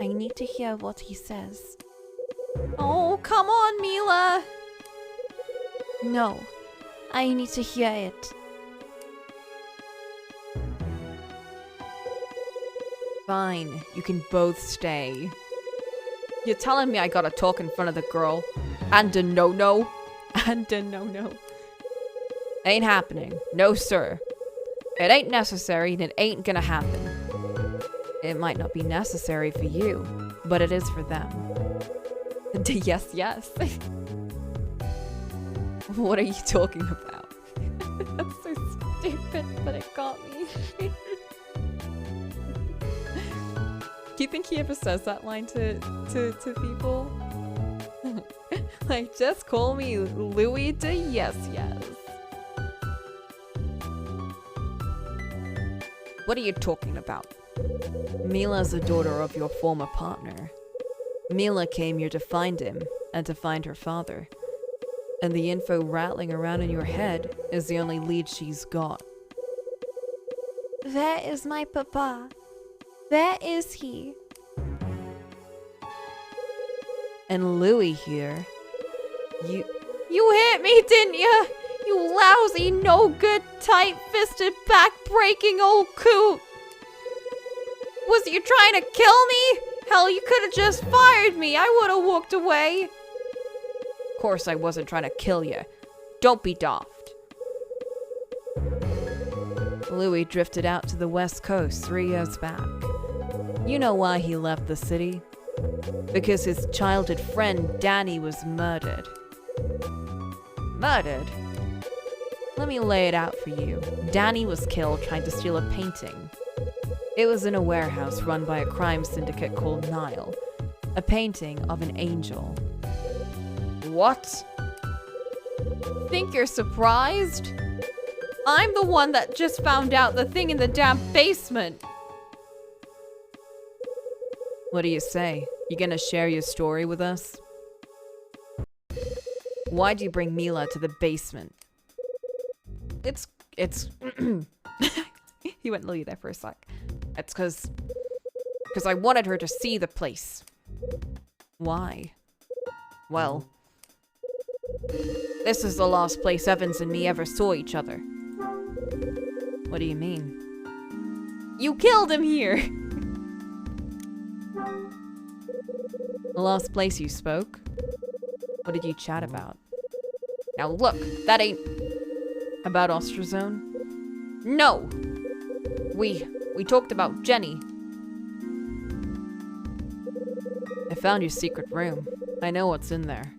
S2: I need to hear what he says.
S1: Oh, come on, Mila.
S2: No. I need to hear it.
S1: Fine, you can both stay. You're telling me I gotta talk in front of the girl? And a no-no? And a no-no. Ain't happening. No, sir. It ain't necessary and it ain't gonna happen. It might not be necessary for you, but it is for them. Yes, yes. What are you talking about? That's so stupid, but it got me. Do you think he ever says that line to people? Like, just call me Louis de yes, yes. What are you talking about? Mila's the daughter of your former partner. Mila came here to find him and to find her father. And the info rattling around in your head is the only lead she's got.
S2: Where is my papa? Where is he?
S1: And Louis here. You hit me, didn't ya? You lousy, no-good, tight-fisted, back-breaking old coot! Was you trying to kill me? Hell, you could have just fired me. I would have walked away. Of course I wasn't trying to kill you. Don't be daft. Louis drifted out to the West Coast 3 years back. You know why he left the city? Because his childhood friend Danny was murdered. Murdered? Let me lay it out for you. Danny was killed trying to steal a painting. It was in a warehouse run by a crime syndicate called Nile. A painting of an angel. What? Think you're surprised? I'm the one that just found out the thing in the damn basement. What do you say? You gonna share your story with us? Why'd you bring Mila to the basement? It's He went Louis there for a sec. It's cause I wanted her to see the place. Why? Well, this is the last place Evans and me ever saw each other. What do you mean? You killed him here! The last place you spoke? What did you chat about? Now look, that ain't... About Ostrozone? No! We talked about Jenny. I found your secret room. I know what's in there.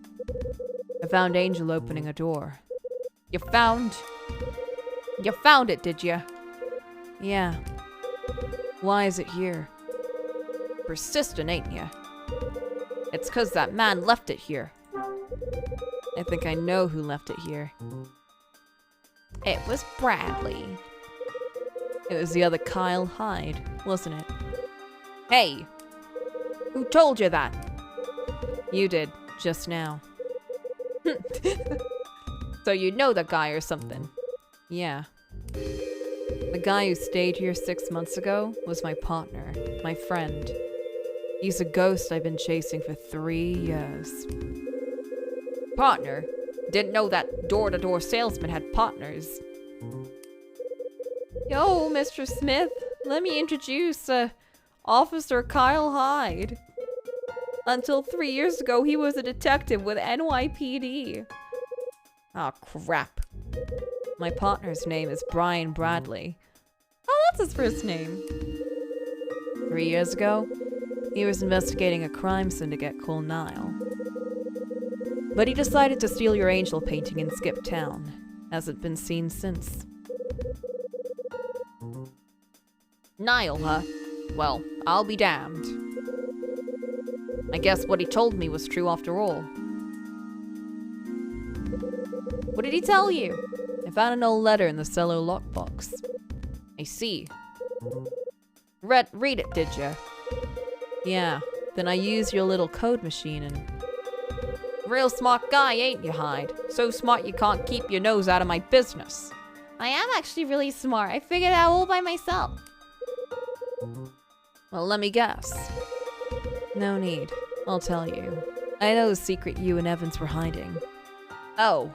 S1: I found Angel opening a door. You found it, did you? Yeah. Why is it here? Persistent, ain't ya? It's 'cause that man left it here. I think I know who left it here. It was Bradley. It was the other Kyle Hyde, wasn't it? Hey! Who told you that? You did, just now. So you know the guy or something? Yeah. The guy who stayed here 6 months ago was my partner, my friend. He's a ghost I've been chasing for 3 years. Partner? Didn't know that door-to-door salesman had partners. Yo, Mr. Smith, let me introduce, Officer Kyle Hyde. Until 3 years ago, he was a detective with NYPD. Oh, crap. My partner's name is Brian Bradley. Oh, that's his first name. 3 years ago, he was investigating a crime syndicate called Nile. But he decided to steal your angel painting and skip town. Hasn't been seen since. Nile, huh? Well, I'll be damned. I guess what he told me was true after all. What did he tell you? I found an old letter in the cellar lockbox. I see. Read it, did ya? Yeah, then I used your little code machine and... Real smart guy, ain't you, Hyde? So smart you can't keep your nose out of my business. I am actually really smart. I figured it out all by myself. Well, let me guess. No need. I'll tell you. I know the secret you and Evans were hiding. Oh.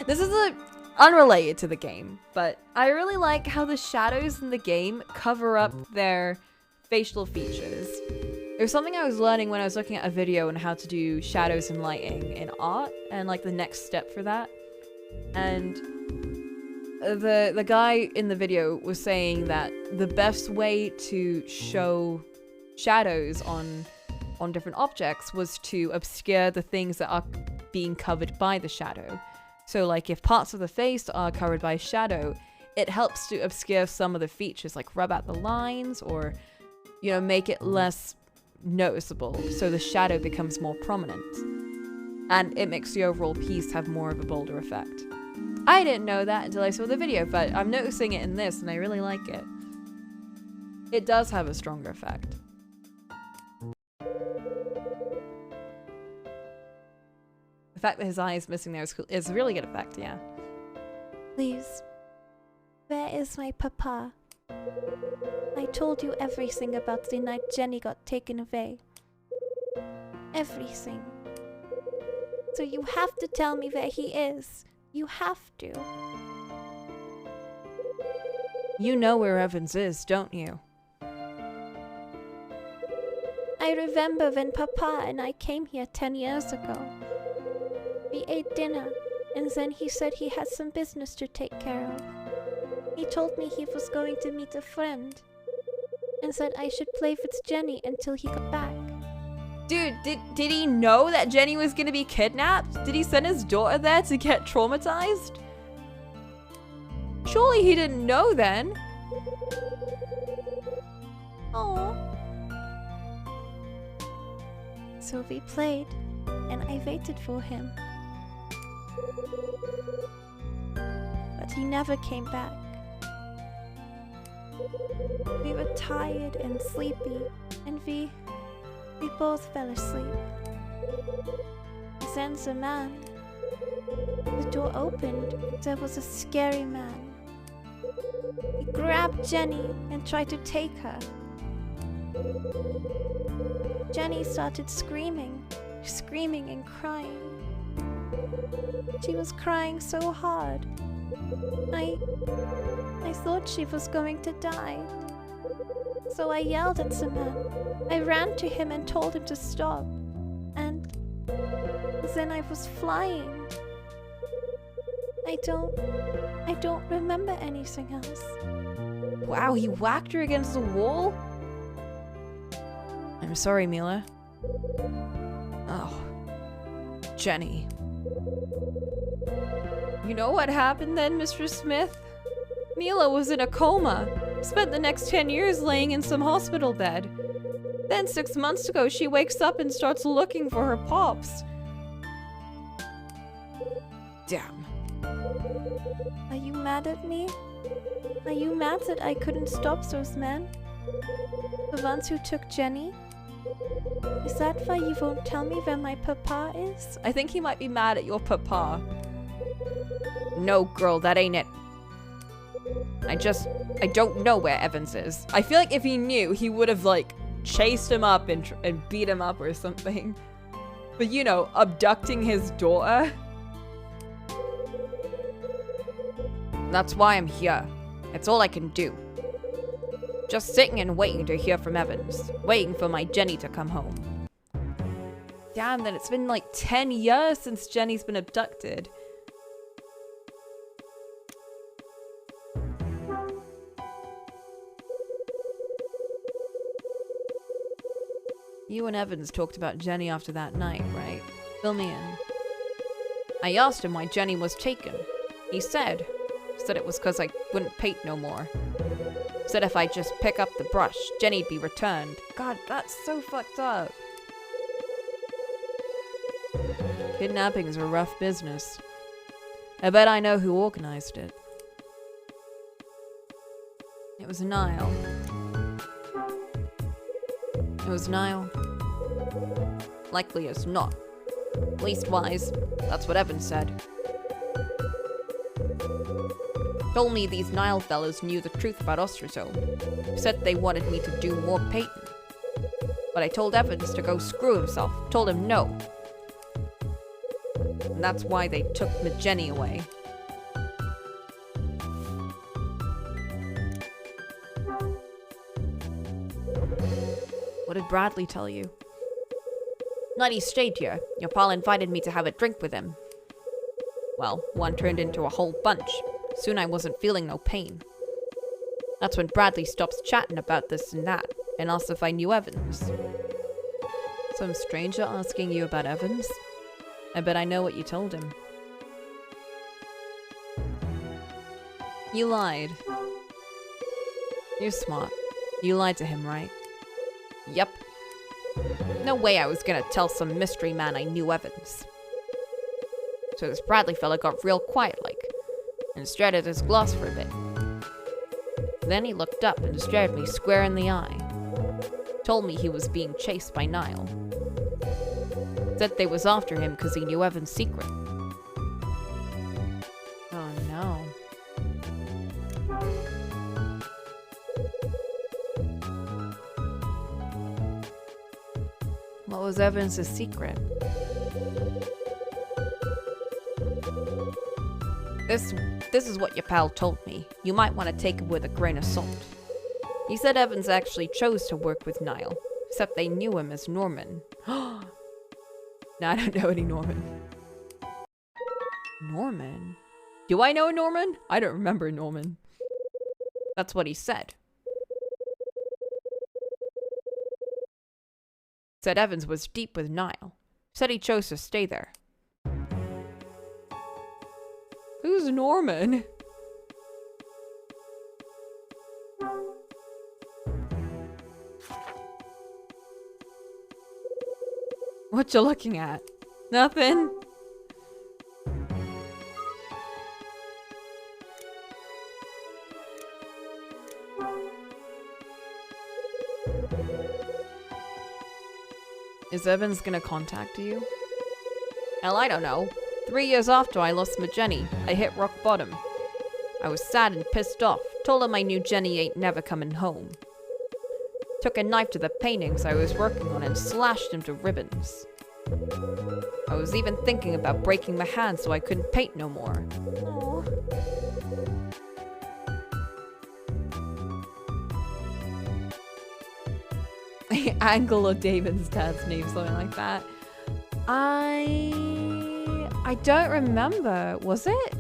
S1: This is unrelated to the game, but I really like how the shadows in the game cover up their facial features. There's something I was learning when I was looking at a video on how to do shadows and lighting in art, and like the next step for that. And the guy in the video was saying that the best way to show shadows on different objects was to obscure the things that are being covered by the shadow. So like if parts of the face are covered by shadow, it helps to obscure some of the features, like rub out the lines or, you know, make it less noticeable so the shadow becomes more prominent. And it makes the overall piece have more of a bolder effect. I didn't know that until I saw the video, but I'm noticing it in this and I really like it. It does have a stronger effect. The fact that his eye is missing there is cool. It's a really good effect, yeah.
S2: Please, where is my papa? I told you everything about the night Jenny got taken away. Everything. So you have to tell me where he is. You have to.
S1: You know where Evans is, don't you?
S2: I remember when Papa and I came here 10 years ago. We ate dinner, and then he said he had some business to take care of. He told me he was going to meet a friend, and said I should play with Jenny until he got back.
S1: Dude, did he know that Jenny was gonna be kidnapped? Did he send his daughter there to get traumatized? Surely he didn't know then.
S2: Oh. So we played, and I waited for him. But he never came back. We were tired and sleepy, and we both fell asleep. Then the door opened, and there was a scary man. He grabbed Jenny and tried to take her. Jenny started screaming and crying. She was crying so hard. I thought she was going to die. So I yelled at the man. I ran to him and told him to stop. And then I was flying. I don't remember anything else.
S1: Wow, he whacked her against the wall? I'm sorry, Mila. Oh, Jenny. You know what happened then, Mr. Smith? Mila was in a coma. Spent the next 10 years laying in some hospital bed. Then 6 months ago, she wakes up and starts looking for her pops. Damn.
S2: Are you mad at me? Are you mad that I couldn't stop those men? The ones who took Jenny? Is that why you won't tell me where my papa is?
S1: I think he might be mad at your papa. No, girl, that ain't it. I don't know where Evans is. I feel like if he knew, he would have, like, chased him up and beat him up or something. But, you know, abducting his daughter? That's why I'm here. It's all I can do. Just sitting and waiting to hear from Evans. Waiting for my Jenny to come home. Damn, then it's been like 10 years since Jenny's been abducted. You and Evans talked about Jenny after that night, right? Fill me in. I asked him why Jenny was taken. He said it was because I wouldn't paint no more. Said if I just pick up the brush, Jenny'd be returned. God, that's so fucked up. Kidnapping's a rough business. I bet I know who organized it. It was Niall. It was Niall. Likely as not. Leastwise, that's what Evans said. Told me these Nile fellows knew the truth about Ostrozone. Said they wanted me to do more painting. But I told Evans to go screw himself. Told him no. And that's why they took Jenny away. What did Bradley tell you? Night he stayed here. Your pal invited me to have a drink with him. Well, one turned into a whole bunch. Soon I wasn't feeling no pain. That's when Bradley stops chatting about this and that, and asked if I knew Evans. Some stranger asking you about Evans? I bet I know what you told him. You lied. You're smart. You lied to him, right? Yep. No way I was gonna tell some mystery man I knew Evans. So this Bradley fella got real quiet like, and stared at his gloss for a bit. Then he looked up and stared me square in the eye. Told me he was being chased by Niall. Said they was after him because he knew Evan's secret. Oh no. What was Evans' secret? This is what your pal told me. You might want to take it with a grain of salt. He said Evans actually chose to work with Niall, except they knew him as Norman. No, I don't know any Norman. Norman? Do I know a Norman? I don't remember Norman. That's what he said. Said Evans was deep with Niall. Said he chose to stay there. Who's Norman? What you looking at? Nothing? Is Evans gonna contact you? Hell, I don't know. 3 years after I lost my Jenny, I hit rock bottom. I was sad and pissed off. Told him I knew Jenny ain't never coming home. Took a knife to the paintings I was working on and slashed them to ribbons. I was even thinking about breaking my hand so I couldn't paint no more. Aww. Angela David's dad's name, something like that. I don't remember. Was it?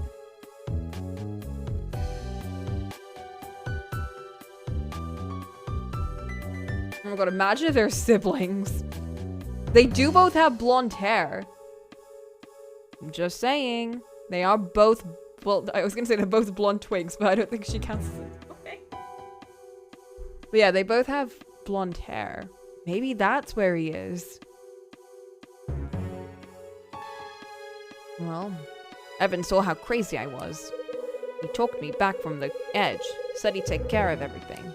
S1: Oh my god, imagine if they're siblings. They do both have blonde hair. I'm just saying. They are both, well, I was gonna say they're both blonde twigs, but I don't think she counts as it. Okay. But yeah, they both have blonde hair. Maybe that's where he is. Well, Evan saw how crazy I was. He talked me back from the edge, said he'd take care of everything.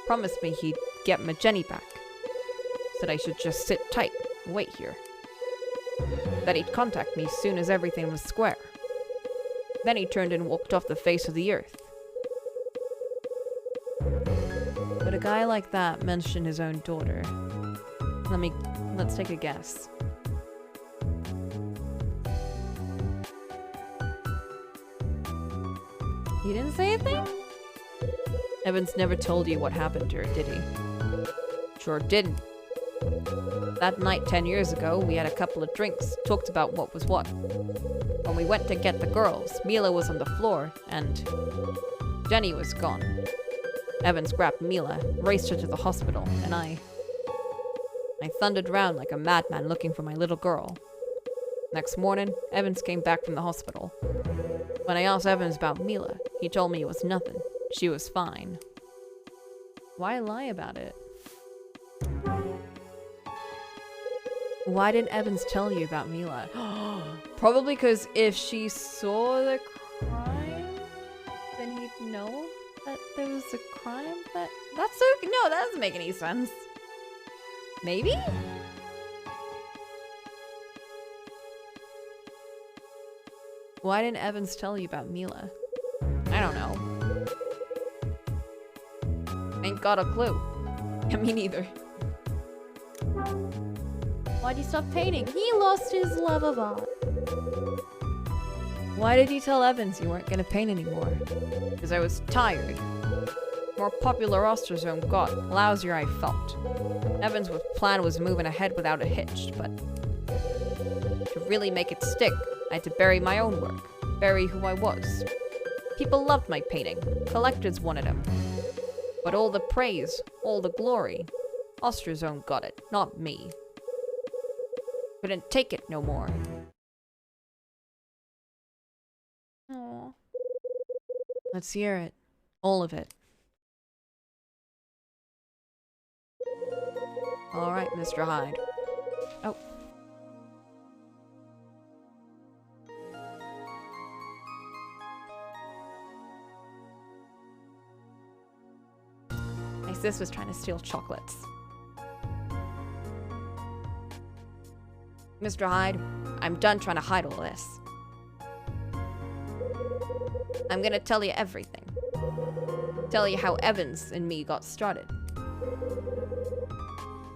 S1: Promised me he'd get my Jenny back. Said I should just sit tight and wait here. That he'd contact me as soon as everything was square. Then he turned and walked off the face of the earth. But a guy like that mentioned his own daughter. Let's take a guess. He didn't say anything? Evans never told you what happened to her, did he? Sure didn't. That night 10 years ago, we had a couple of drinks, talked about what was what. When we went to get the girls, Mila was on the floor, and Jenny was gone. Evans grabbed Mila, raced her to the hospital, and I thundered around like a madman looking for my little girl. Next morning, Evans came back from the hospital. When I asked Evans about Mila, he told me it was nothing. She was fine. Why lie about it? Why didn't Evans tell you about Mila? Probably because if she saw the crime, then he'd know that there was a crime. That's so... No, that doesn't make any sense. Maybe? Why didn't Evans tell you about Mila? I don't know. Ain't got a clue. Me neither. Why'd he stop painting? He lost his love of art. Why did you tell Evans you weren't gonna paint anymore? Because I was tired. More popular Osterzone got, lousier I felt. Evans' plan was moving ahead without a hitch, but to really make it stick, I had to bury my own work, bury who I was. People loved my painting, collectors wanted them. But all the praise, all the glory, Osterzone got it, not me. Couldn't take it no more. Aww. Let's hear it. All of it. Alright, Mr. Hyde. Oh. My sis was trying to steal chocolates. Mr. Hyde, I'm done trying to hide all this. I'm gonna tell you everything. Tell you how Evans and me got started.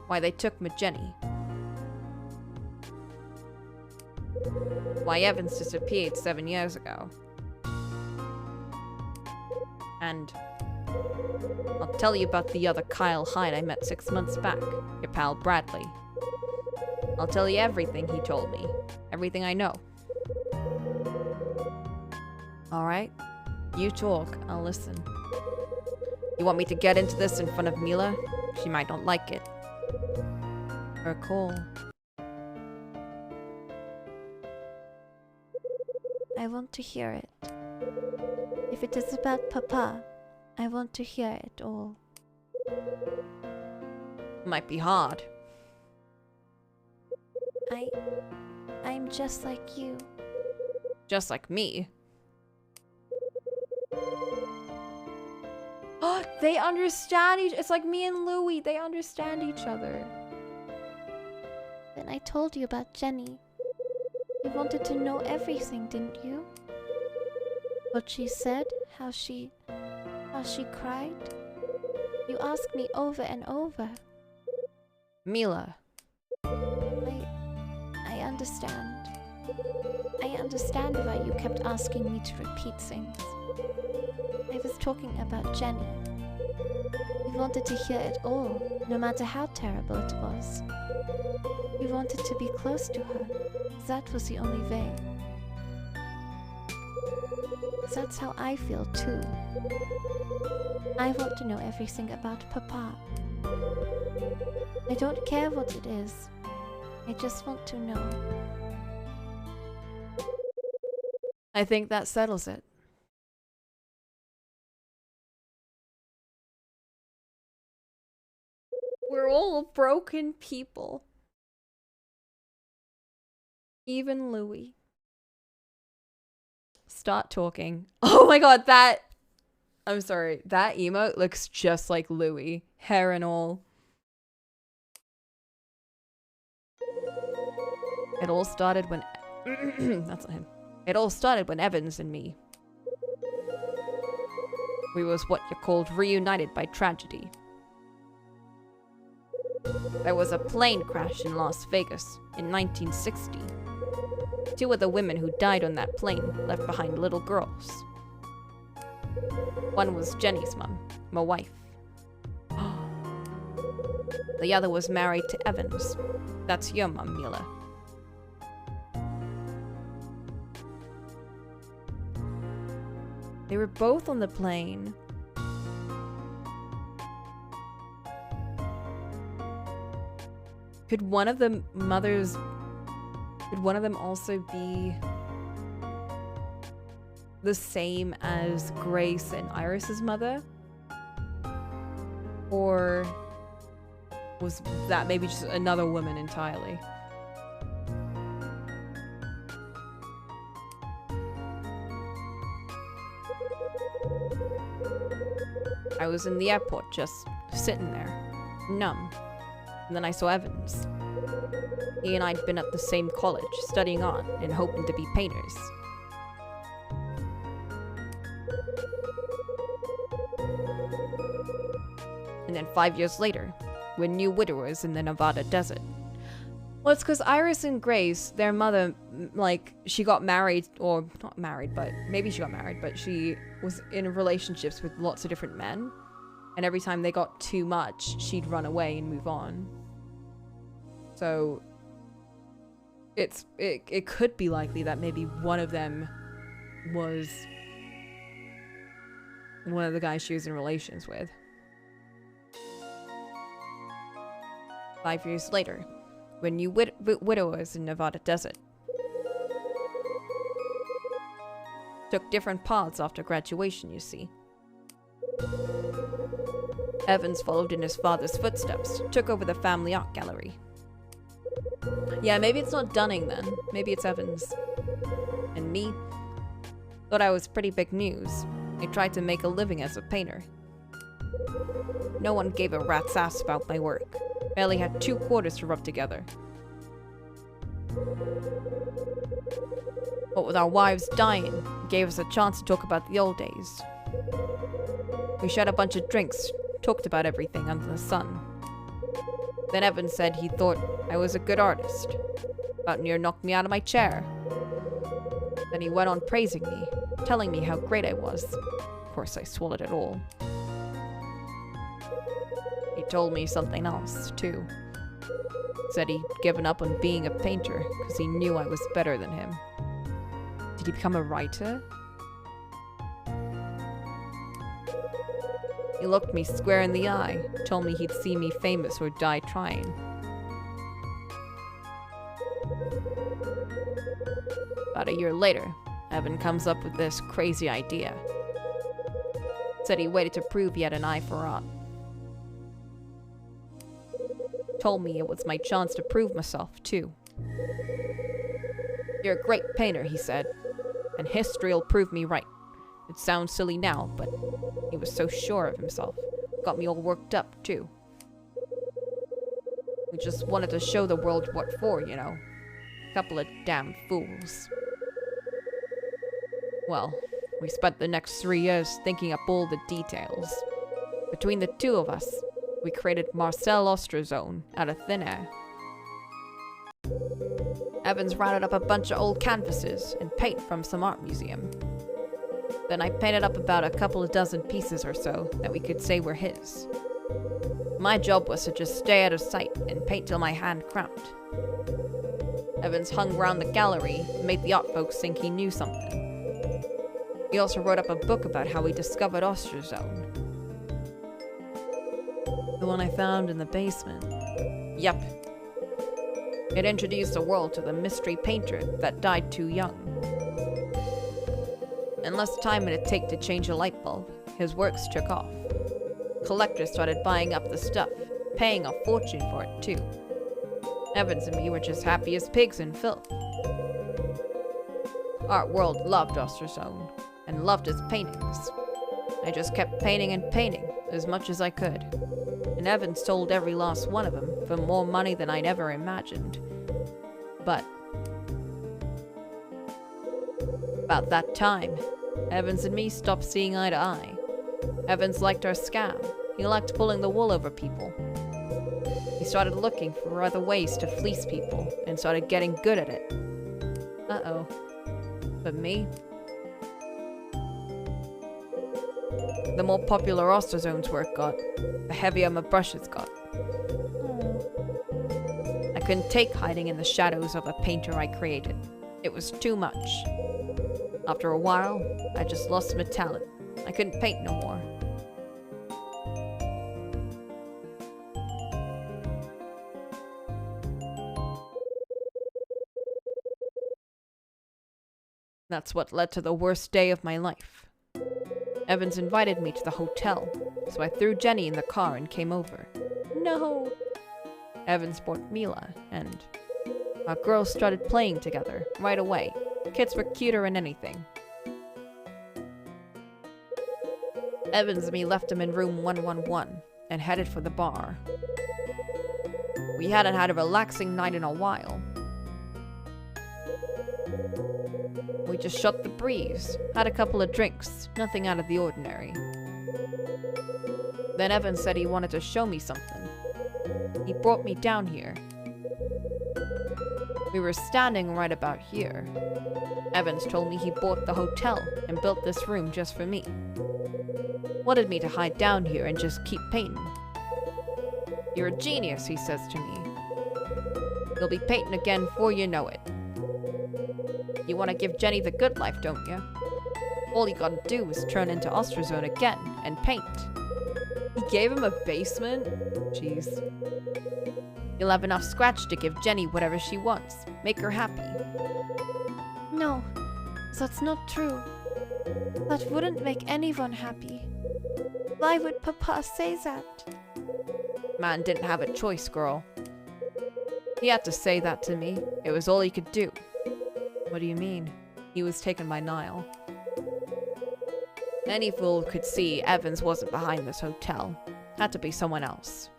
S1: Why they took my Jenny. Why Evans disappeared 7 years ago. And I'll tell you about the other Kyle Hyde I met 6 months back, your pal Bradley. I'll tell you everything he told me, everything I know. Alright, you talk, I'll listen. You want me to get into this in front of Mila? She might not like it. Her call.
S2: I want to hear it. If it is about Papa, I want to hear it all.
S1: Might be hard.
S2: I'm just like you.
S1: Just like me. Oh, they understand it's like me and Louie. They understand each other.
S2: Then I told you about Jenny. You wanted to know everything, didn't you? What she said, how she cried. You asked me over and over.
S1: Mila.
S2: I understand. I understand why you kept asking me to repeat things. I was talking about Jenny. You wanted to hear it all, no matter how terrible it was. You wanted to be close to her. That was the only way. That's how I feel too. I want to know everything about Papa. I don't care what it is. I just want to know.
S1: I think that settles it. We're all broken people. Even Louie. Start talking. Oh my god, I'm sorry. That emote looks just like Louie. Hair and all. It all started when... That's not him. It all started when Evans and me... We was what you called reunited by tragedy. There was a plane crash in Las Vegas in 1960. 2 of the women who died on that plane left behind little girls. One was Jenny's mom, my wife. The other was married to Evans. That's your mom, Mila. They were both on the plane. Could one of the mothers... Could one of them also be the same as Grace and Iris's mother? Or was that maybe just another woman entirely? I was in the airport just sitting there, numb. And then I saw Evans. He and I'd been at the same college, studying art and hoping to be painters. And then 5 years later, we're new widowers in the Nevada desert. Well, it's because Iris and Grace, their mother, like, she got married, or not married, but maybe she got married, but she was in relationships with lots of different men. And every time they got too much, she'd run away and move on. So it could be likely that maybe one of them was one of the guys she was in relations with. 5 years later, when you widowers in Nevada desert. Took different paths after graduation, you see. Evans followed in his father's footsteps, took over the family art gallery. Yeah, maybe it's not Dunning then. Maybe it's Evans. And me? Thought I was pretty big news. I tried to make a living as a painter. No one gave a rat's ass about my work. Barely had 2 quarters to rub together. What with our wives dying, it gave us a chance to talk about the old days. We shared a bunch of drinks, talked about everything under the sun. Then Evan said he thought I was a good artist. About near knocked me out of my chair. Then he went on praising me, telling me how great I was. course, I swallowed it all. He told me something else, too. Said he'd given up on being a painter because he knew I was better than him. Did he become a writer? He looked me square in the eye, told me he'd see me famous or die trying. About a year later, Evan comes up with this crazy idea. Said he waited to prove he had an eye for art. Told me it was my chance to prove myself, too. You're a great painter, he said, and history'll prove me right. It sounds silly now, but he was so sure of himself. Got me all worked up, too. We just wanted to show the world what for, you know. Couple of damn fools. Well, we spent the next 3 years thinking up all the details. Between the two of us, we created Marcel Ostrozone out of thin air. Evans rounded up a bunch of old canvases and paint from some art museum. Then I painted up about a couple of dozen pieces or so that we could say were his. My job was to just stay out of sight and paint till my hand cramped. Evans hung around the gallery and made the art folks think he knew something. He also wrote up a book about how he discovered Ostrozone. The one I found in the basement. Yep. It introduced the world to the mystery painter that died too young. In less time than it'd take to change a light bulb, his works took off. Collectors started buying up the stuff, paying a fortune for it too. Evans and me were just happy as pigs in filth. Art world loved Ostrozone, and loved his paintings. I just kept painting and painting, as much as I could. And Evans sold every last one of them for more money than I'd ever imagined. But about that time, Evans and me stopped seeing eye to eye. Evans liked our scam. He liked pulling the wool over people. He started looking for other ways to fleece people and started getting good at it. Uh-oh. But me? The more popular Ostrozone's work got, the heavier my brushes got. I couldn't take hiding in the shadows of a painter I created. It was too much. After a while, I just lost my talent. I couldn't paint no more. That's what led to the worst day of my life. Evans invited me to the hotel, so I threw Jenny in the car and came over. No! Evans brought Mila, and our girls started playing together right away. Kids were cuter than anything. Evans and me left him in room 111 and headed for the bar. We hadn't had a relaxing night in a while. We just shot the breeze, had a couple of drinks, nothing out of the ordinary. Then Evans said he wanted to show me something. He brought me down here. We were standing right about here. Evans told me he bought the hotel and built this room just for me. Wanted me to hide down here and just keep painting. You're a genius, he says to me. You'll be painting again before you know it. You want to give Jenny the good life, don't you? All you gotta do is turn into Ostrozone again and paint. He gave him a basement? Jeez. You'll have enough scratch to give Jenny whatever she wants. Make her happy.
S2: No, that's not true. That wouldn't make anyone happy. Why would Papa say that?
S1: Man didn't have a choice, girl. He had to say that to me. It was all he could do. What do you mean? He was taken by Niall. Any fool could see Evans wasn't behind this hotel. Had to be someone else.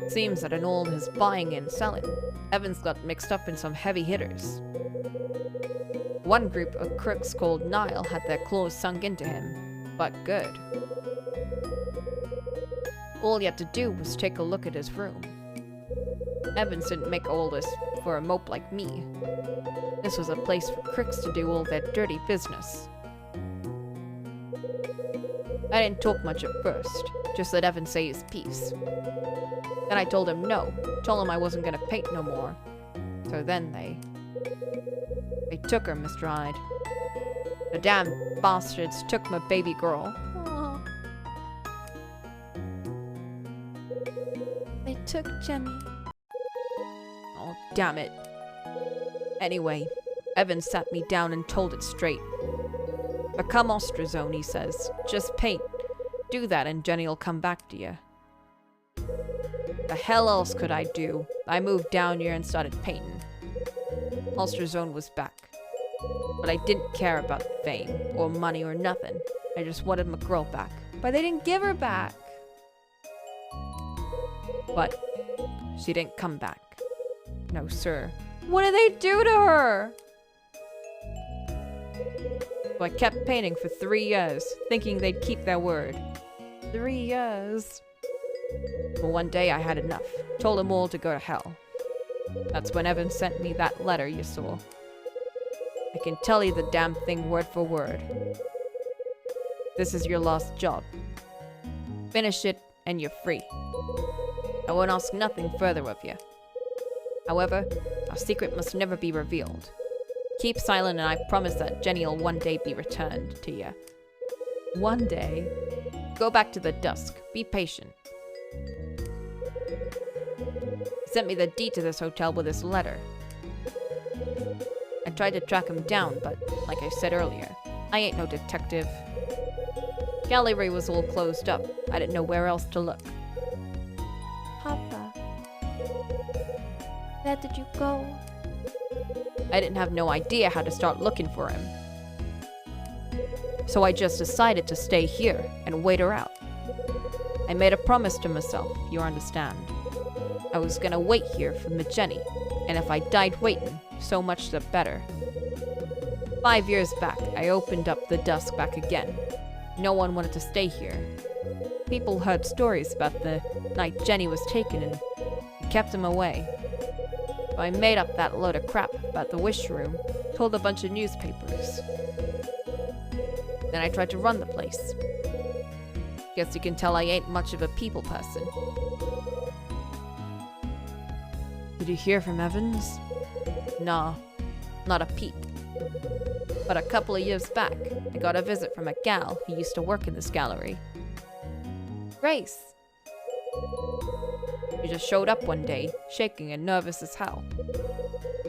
S1: Seems that in all his buying and selling, Evans got mixed up in some heavy hitters. One group of crooks called Niall had their claws sunk into him, but good. All he had to do was take a look at his room. Evans didn't make all this for a mope like me. This was a place for crooks to do all their dirty business. I didn't talk much at first, just let Evan say his piece. Then I told him no, told him I wasn't gonna paint no more. So then they took her, Mr. Hyde. The damn bastards took my baby girl.
S2: Oh. They took Jenny.
S1: Oh, damn it. Anyway, Evan sat me down and told it straight. Become Ostrozone, he says. Just paint. Do that and Jenny'll come back to you. The hell else could I do? I moved down here and started painting. Ostrozone was back. But I didn't care about fame, or money, or nothing. I just wanted my girl back.
S2: But they didn't give her back.
S1: But she didn't come back. No, sir.
S2: What did they do to her?
S1: So I kept painting for 3 years, thinking they'd keep their word.
S2: 3 years.
S1: Well, one day I had enough. Told them all to go to hell. That's when Evan sent me that letter you saw. I can tell you the damn thing word for word. This is your last job. Finish it and you're free. I won't ask nothing further of you. However, our secret must never be revealed. Keep silent and I promise that Jenny will one day be returned to you. One day. Go back to the Dusk. Be patient. He sent me the deed to this hotel with this letter. I tried to track him down, but like I said earlier, I ain't no detective. Gallery was all closed up. I didn't know where else to look.
S2: Papa, where did you go?
S1: I didn't have no idea how to start looking for him. So I just decided to stay here and wait her out. I made a promise to myself, you understand. I was gonna wait here for my Jenny, and if I died waiting, so much the better. 5 years back, I opened up the Dusk back again. No one wanted to stay here. People heard stories about the night Jenny was taken and kept him away. So I made up that load of crap about the wish room, told a bunch of newspapers. Then I tried to run the place. Guess you can tell I ain't much of a people person. Did you hear from Evans? Nah, not a peep. But a couple of years back, I got a visit from a gal who used to work in this gallery.
S2: Grace.
S1: She just showed up one day, shaking and nervous as hell.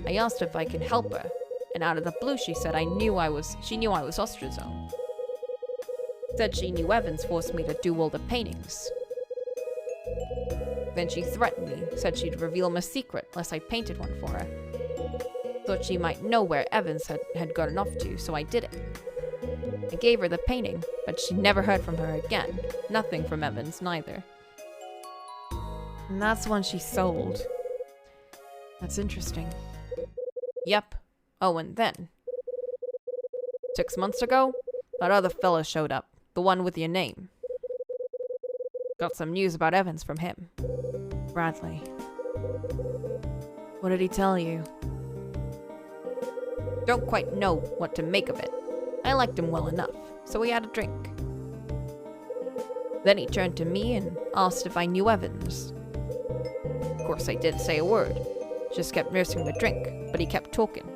S1: I asked if I can help her, and out of the blue she said she knew I was Ostrozone. Said she knew Evans forced me to do all the paintings. Then she threatened me, said she'd reveal my secret unless I painted one for her. Thought she might know where Evans had gotten off to, so I did it. I gave her the painting, but she never heard from her again. Nothing from Evans, neither. And that's when she sold. That's interesting. Yep. Oh, and then 6 months ago, that other fella showed up. The one with your name. Got some news about Evans from him. Bradley. What did he tell you? Don't quite know what to make of it. I liked him well enough, so we had a drink. Then he turned to me and asked if I knew Evans. Of course, I didn't say a word. Just kept nursing the drink, but he kept talking.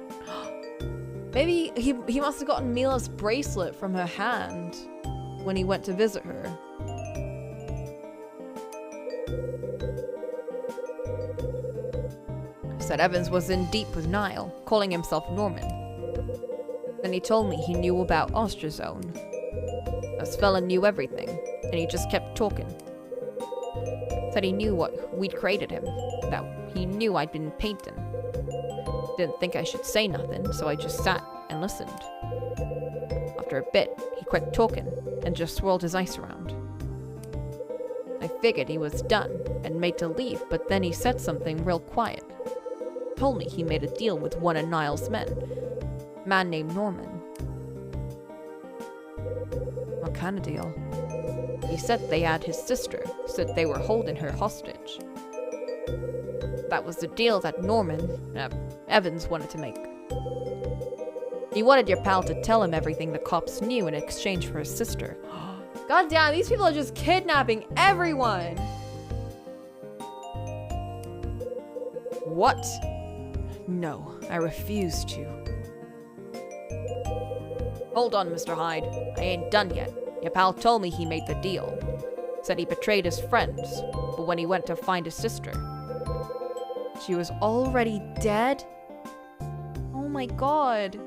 S2: Maybe he must have gotten Mila's bracelet from her hand when he went to visit her.
S1: Said Evans was in deep with Niall, calling himself Norman. Then he told me he knew about Ostrozone. This fella knew everything, and he just kept talking. Said he knew what we'd created him, that he knew I'd been painting. Didn't think I should say nothing, so I just sat and listened. After a bit, he quit talking and just swirled his ice around. I figured he was done and made to leave, but then he said something real quiet. Told me he made a deal with one of Niall's men, a man named Norman. What kind of deal? He said they had his sister, said they were holding her hostage. That was the deal that Evans wanted to make. He wanted your pal to tell him everything the cops knew in exchange for his sister. God damn, these people are just kidnapping everyone! What? No, I refuse to. Hold on, Mr. Hyde. I ain't done yet. Your pal told me he made the deal. Said he betrayed his friends, but when he went to find his sister, she was already dead? Oh my god.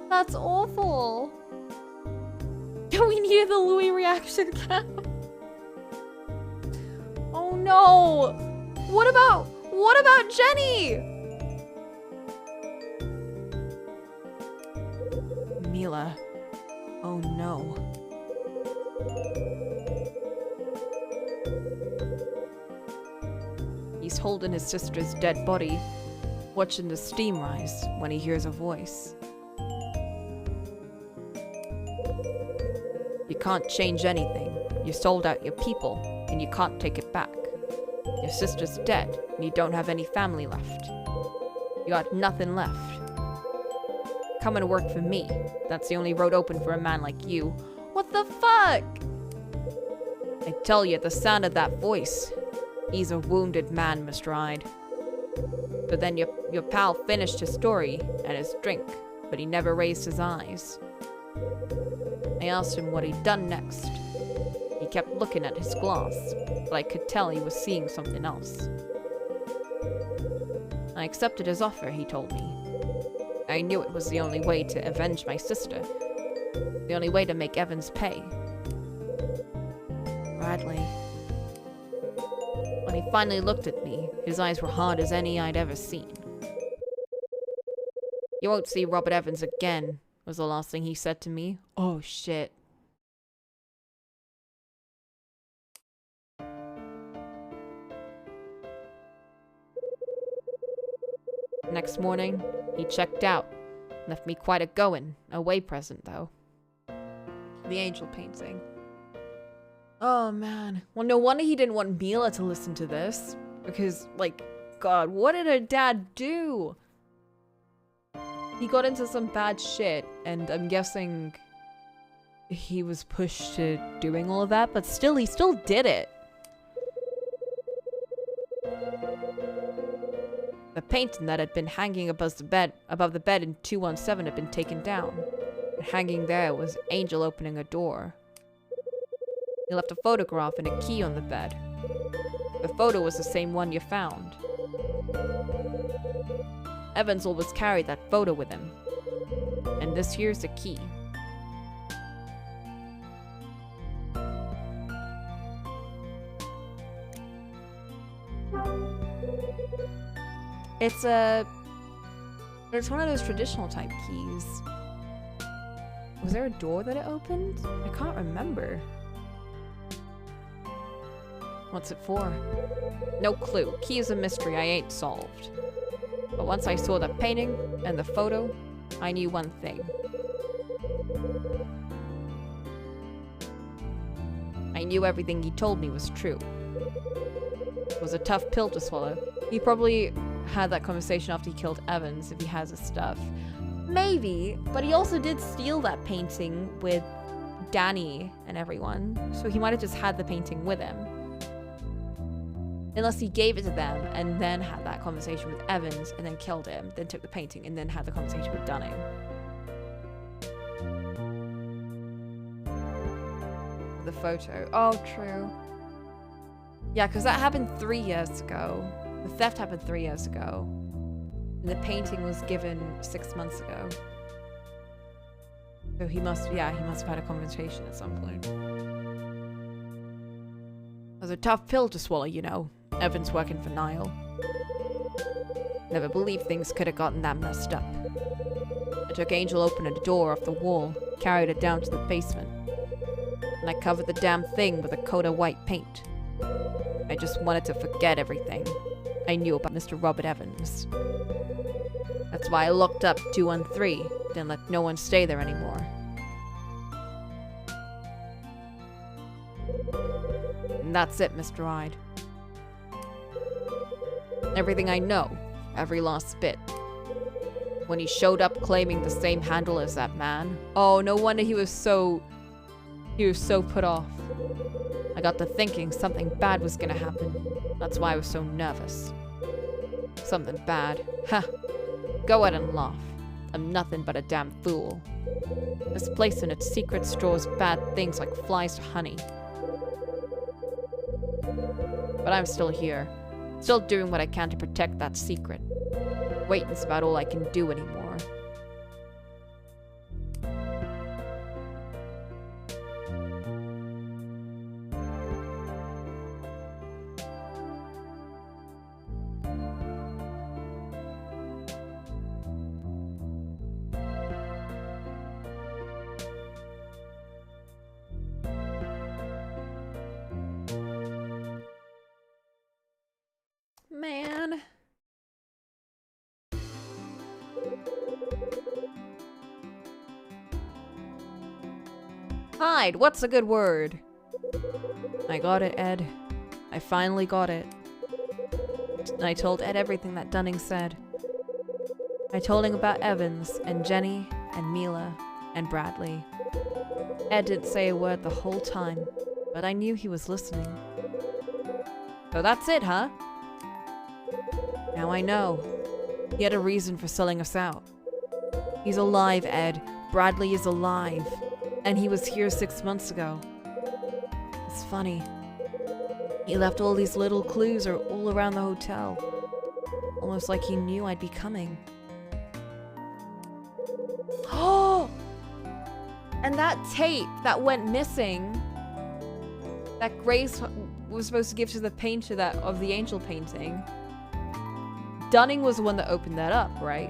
S1: That's awful. We needed the Louis reaction cam. Oh no. What about Jenny? Mila. Oh no. He's holding his sister's dead body, watching the steam rise when he hears a voice. You can't change anything. You sold out your people, and you can't take it back. Your sister's dead, and you don't have any family left. You got nothing left. Come and work for me. That's the only road open for a man like you. What the fuck? I tell you, the sound of that voice. He's a wounded man, Mr. Hyde. But then your pal finished his story and his drink, but he never raised his eyes. I asked him what he'd done next. He kept looking at his glass, but I could tell he was seeing something else. I accepted his offer, he told me. I knew it was the only way to avenge my sister. The only way to make Evans pay. Bradley. When he finally looked at me, his eyes were hard as any I'd ever seen. You won't see Robert Evans again, was the last thing he said to me. Oh shit. Next morning, he checked out. Left me quite a away present though. The angel painting. Oh man. Well, no wonder he didn't want Mila to listen to this. Because, like, God, what did her dad do? He got into some bad shit, and I'm guessing he was pushed to doing all of that, but still, he still did it. The painting that had been hanging above the bed in 217 had been taken down. And hanging there was Angel opening a door. He left a photograph and a key on the bed. The photo was the same one you found. Evans always carried that photo with him. And this here's the key. It's one of those traditional type keys. Was there a door that it opened? I can't remember. What's it for? No clue. Key is a mystery I ain't solved. But once I saw the painting and the photo, I knew one thing. I knew everything he told me was true. It was a tough pill to swallow. He probably had that conversation after he killed Evans, if he has his stuff. Maybe, but he also did steal that painting with Danny and everyone, so he might have just had the painting with him. Unless he gave it to them and then had that conversation with Evans and then killed him, then took the painting and then had the conversation with Dunning. The photo. Oh, true. Yeah, because that happened 3 years ago. The theft happened 3 years ago. And the painting was given 6 months ago. So he must have had a conversation at some point. It was a tough pill to swallow, you know. Evans working for Niall. Never believed things could have gotten that messed up. I took Angel opening a door off the wall, carried it down to the basement. And I covered the damn thing with a coat of white paint. I just wanted to forget everything I knew about Mr. Robert Evans. That's why I locked up 213, didn't let no one stay there anymore. And that's it, Mr. Hyde. Everything I know, every last bit. When he showed up claiming the same handle as that man. Oh, no wonder he was so put off. I got to thinking something bad was gonna happen. That's why I was so nervous. Something bad. Ha! Go ahead and laugh. I'm nothing but a damn fool. This place and its secret stores bad things like flies to honey. But I'm still here. Still doing what I can to protect that secret. Waiting's about all I can do anymore. Man. Hyde, what's a good word? I got it, Ed. I finally got it. I told Ed everything that Dunning said. I told him about Evans and Jenny and Mila and Bradley. Ed didn't say a word the whole time, but I knew he was listening. So that's it, huh? Now I know. He had a reason for selling us out. He's alive, Ed. Bradley is alive. And he was here 6 months ago. It's funny. He left all these little clues all around the hotel. Almost like he knew I'd be coming. Oh! And that tape that went missing, that Grace was supposed to give to the painter of the angel painting. Dunning was the one that opened that up, right?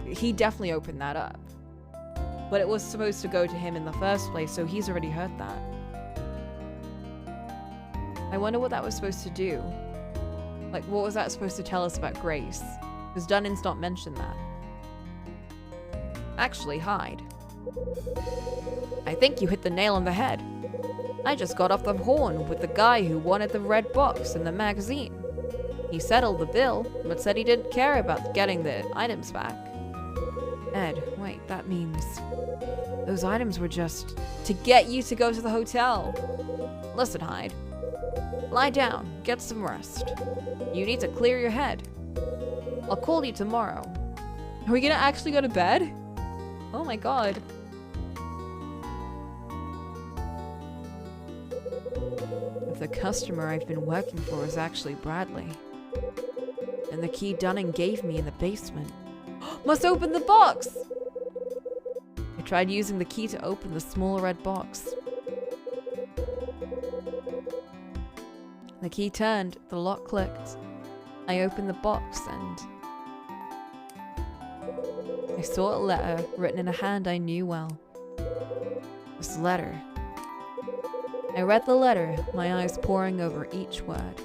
S1: He definitely opened that up. But it was supposed to go to him in the first place, so he's already heard that. I wonder what that was supposed to do. Like, what was that supposed to tell us about Grace? Because Dunning's not mentioned that. Actually, Hyde. I think you hit the nail on the head. I just got off the horn with the guy who wanted the red box in the magazine. He settled the bill, but said he didn't care about getting the items back. Ed, wait, that means those items were just to get you to go to the hotel. Listen, Hyde. Lie down, get some rest. You need to clear your head. I'll call you tomorrow. Are we gonna actually go to bed? Oh my god. If the customer I've been working for is actually Bradley, and the key Dunning gave me in the basement must open the box! I tried using the key to open the small red box. The key turned, the lock clicked. I opened the box and I saw a letter written in a hand I knew well. This letter. I read the letter, my eyes poring over each word.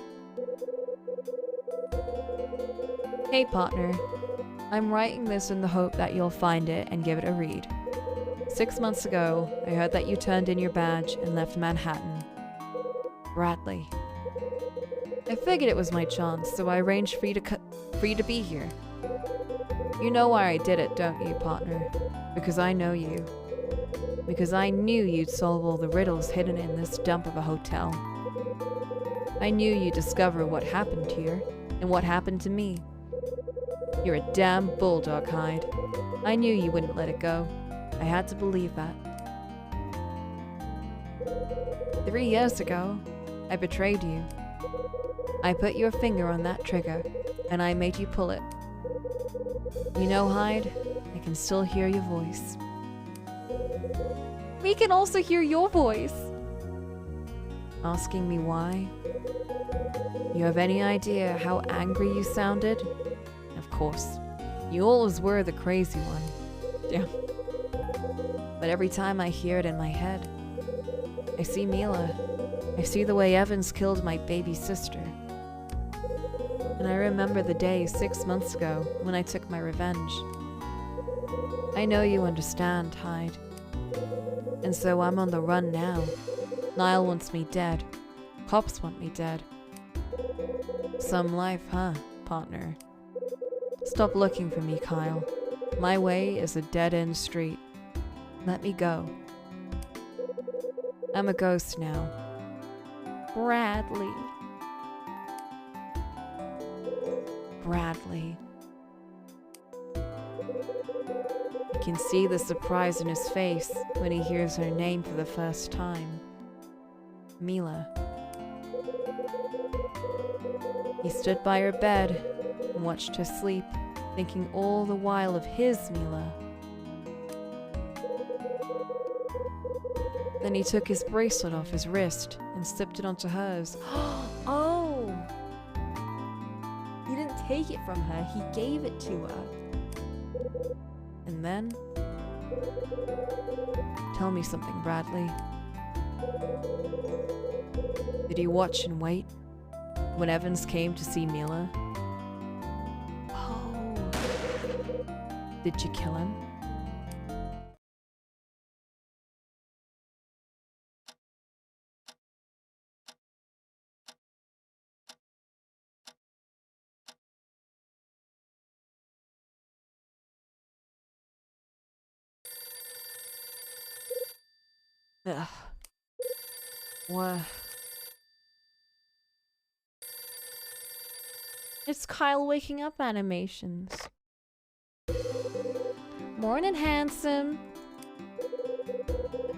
S1: Hey partner, I'm writing this in the hope that you'll find it and give it a read. 6 months ago, I heard that you turned in your badge and left Manhattan. Bradley. I figured it was my chance, so I arranged for you to be here. You know why I did it, don't you, partner? Because I know you. Because I knew you'd solve all the riddles hidden in this dump of a hotel. I knew you'd discover what happened here, and what happened to me. You're a damn bulldog, Hyde. I knew you wouldn't let it go. I had to believe that. 3 years ago, I betrayed you. I put your finger on that trigger, and I made you pull it. You know, Hyde, I can still hear your voice. We can also hear your voice. Asking me why? You have any idea how angry you sounded? Of course, you always were the crazy one. Yeah. But every time I hear it in my head, I see Mila. I see the way Evans killed my baby sister. And I remember the day 6 months ago when I took my revenge. I know you understand, Hyde. And so I'm on the run now. Niall wants me dead. Cops want me dead. Some life, huh, partner? Stop looking for me, Kyle. My way is a dead-end street. Let me go. I'm a ghost now.
S2: Bradley.
S1: Bradley. You can see the surprise in his face when he hears her name for the first time. Mila. He stood by her bed and watched her sleep, thinking all the while of his Mila. Then he took his bracelet off his wrist and slipped it onto hers. Oh! He didn't take it from her, he gave it to her. And then... Tell me something, Bradley. Did you watch and wait when Evans came to see Mila? Oh. Did you kill him? Ugh. What? It's Kyle waking up animations.
S2: Morning, handsome.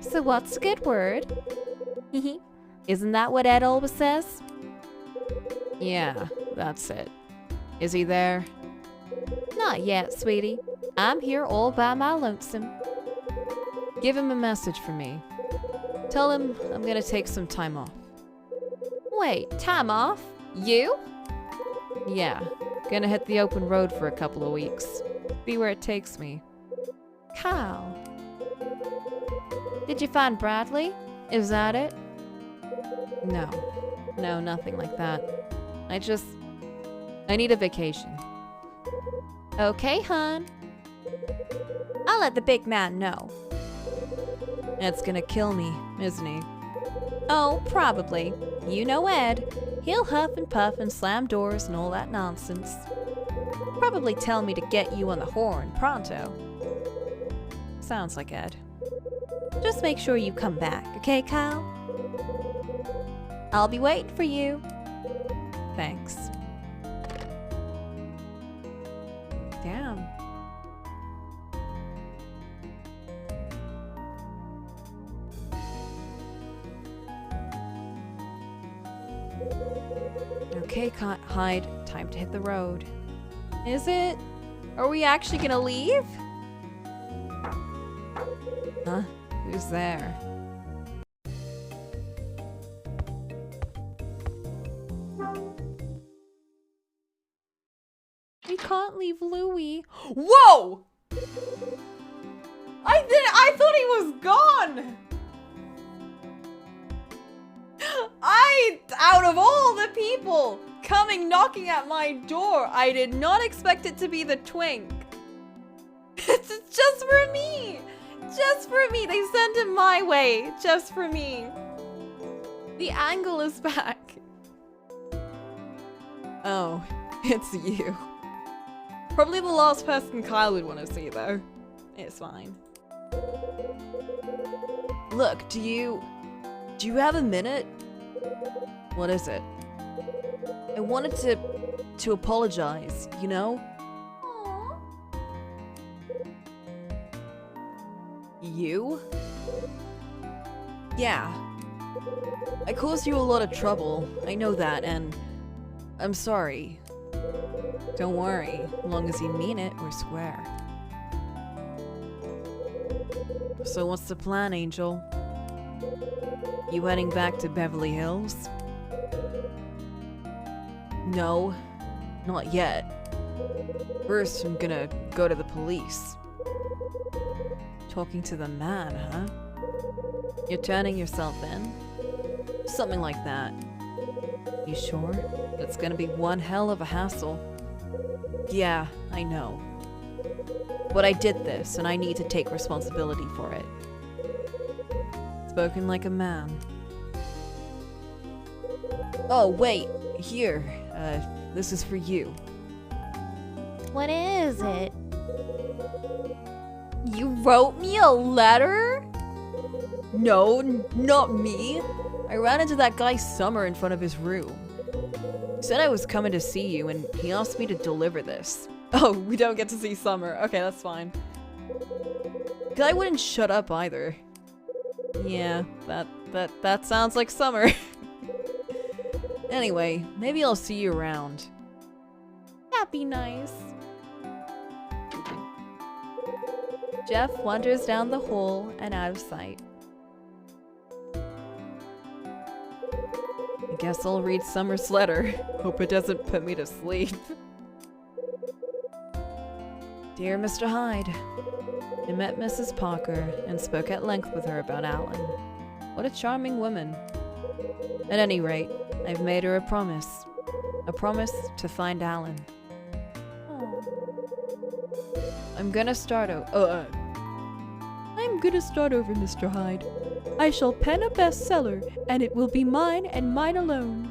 S2: So what's a good word? Isn't that what Ed always says?
S1: Yeah, that's it. Is he there?
S2: Not yet, sweetie. I'm here all by my lonesome.
S1: Give him a message for me. Tell him I'm gonna take some time off.
S2: Wait, time off? You?
S1: Yeah, gonna hit the open road for a couple of weeks. See where it takes me.
S2: Kyle. Did you find Bradley? Is that it?
S1: No, nothing like that. I need a vacation.
S2: Okay, hon. I'll let the big man know.
S1: Ed's gonna kill me, isn't he?
S2: Oh, probably. You know Ed. He'll huff and puff and slam doors and all that nonsense. Probably tell me to get you on the horn pronto.
S1: Sounds like Ed.
S2: Just make sure you come back, okay, Kyle? I'll be waiting for you.
S1: Thanks. Damn. Okay, Hyde, time to hit the road.
S2: Is it? Are we actually gonna leave?
S1: Huh? Who's there?
S2: We can't leave Louie.
S1: Whoa! I thought he was gone! Out of all the people coming knocking at my door, I did not expect it to be the twink. It's just for me! Just for me! They sent him my way, just for me. The angle is back. Oh, it's you. Probably the last person Kyle would want to see, though. It's fine. Look, do you have a minute? What is it? I wanted to apologize, you know? You? Yeah. I caused you a lot of trouble. I know that, and I'm sorry. Don't worry. As long as you mean it, we're square. So what's the plan, Angel? You heading back to Beverly Hills? No, not yet. First, I'm gonna go to the police. Talking to the man, huh? You're turning yourself in? Something like that. You sure? It's gonna be one hell of a hassle. Yeah, I know. But I did this, and I need to take responsibility for it. Spoken like a man. Oh, wait. Here. This is for you.
S2: What is it?
S1: You wrote me a letter? No, not me. I ran into that guy Summer in front of his room. He said I was coming to see you and he asked me to deliver this. Oh, we don't get to see Summer. Okay, that's fine. 'Cause I wouldn't shut up either. Yeah, that sounds like Summer. Anyway, maybe I'll see you around.
S2: That'd be nice.
S1: Jeff wanders down the hall and out of sight. I guess I'll read Summer's letter. Hope it doesn't put me to sleep. Dear Mr. Hyde, I met Mrs. Parker and spoke at length with her about Alan. What a charming woman. At any rate, I've made her a promise. A promise to find Alan. I'm gonna start over, Mr. Hyde. I shall pen a bestseller, and it will be mine and mine alone.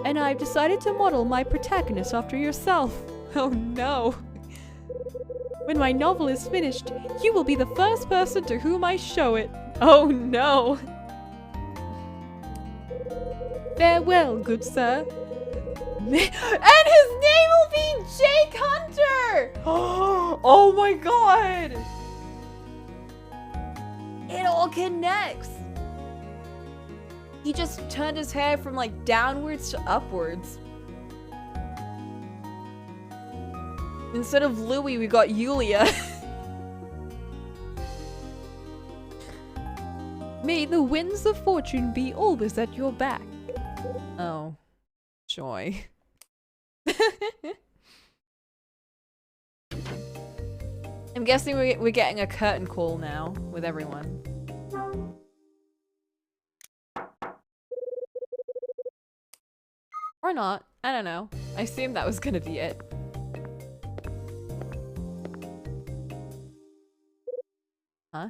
S1: And I've decided to model my protagonist after yourself. Oh no. When my novel is finished, you will be the first person to whom I show it. Oh no. Farewell, good sir. And his name will be Jake Hunter! Oh my god! It all connects! He just turned his hair from like downwards to upwards. Instead of Louis, we got Yulia. May the winds of fortune be always at your back. Oh. Joy. I'm guessing we're getting a curtain call now with everyone. Or not. I don't know. I assumed that was gonna be it. Huh?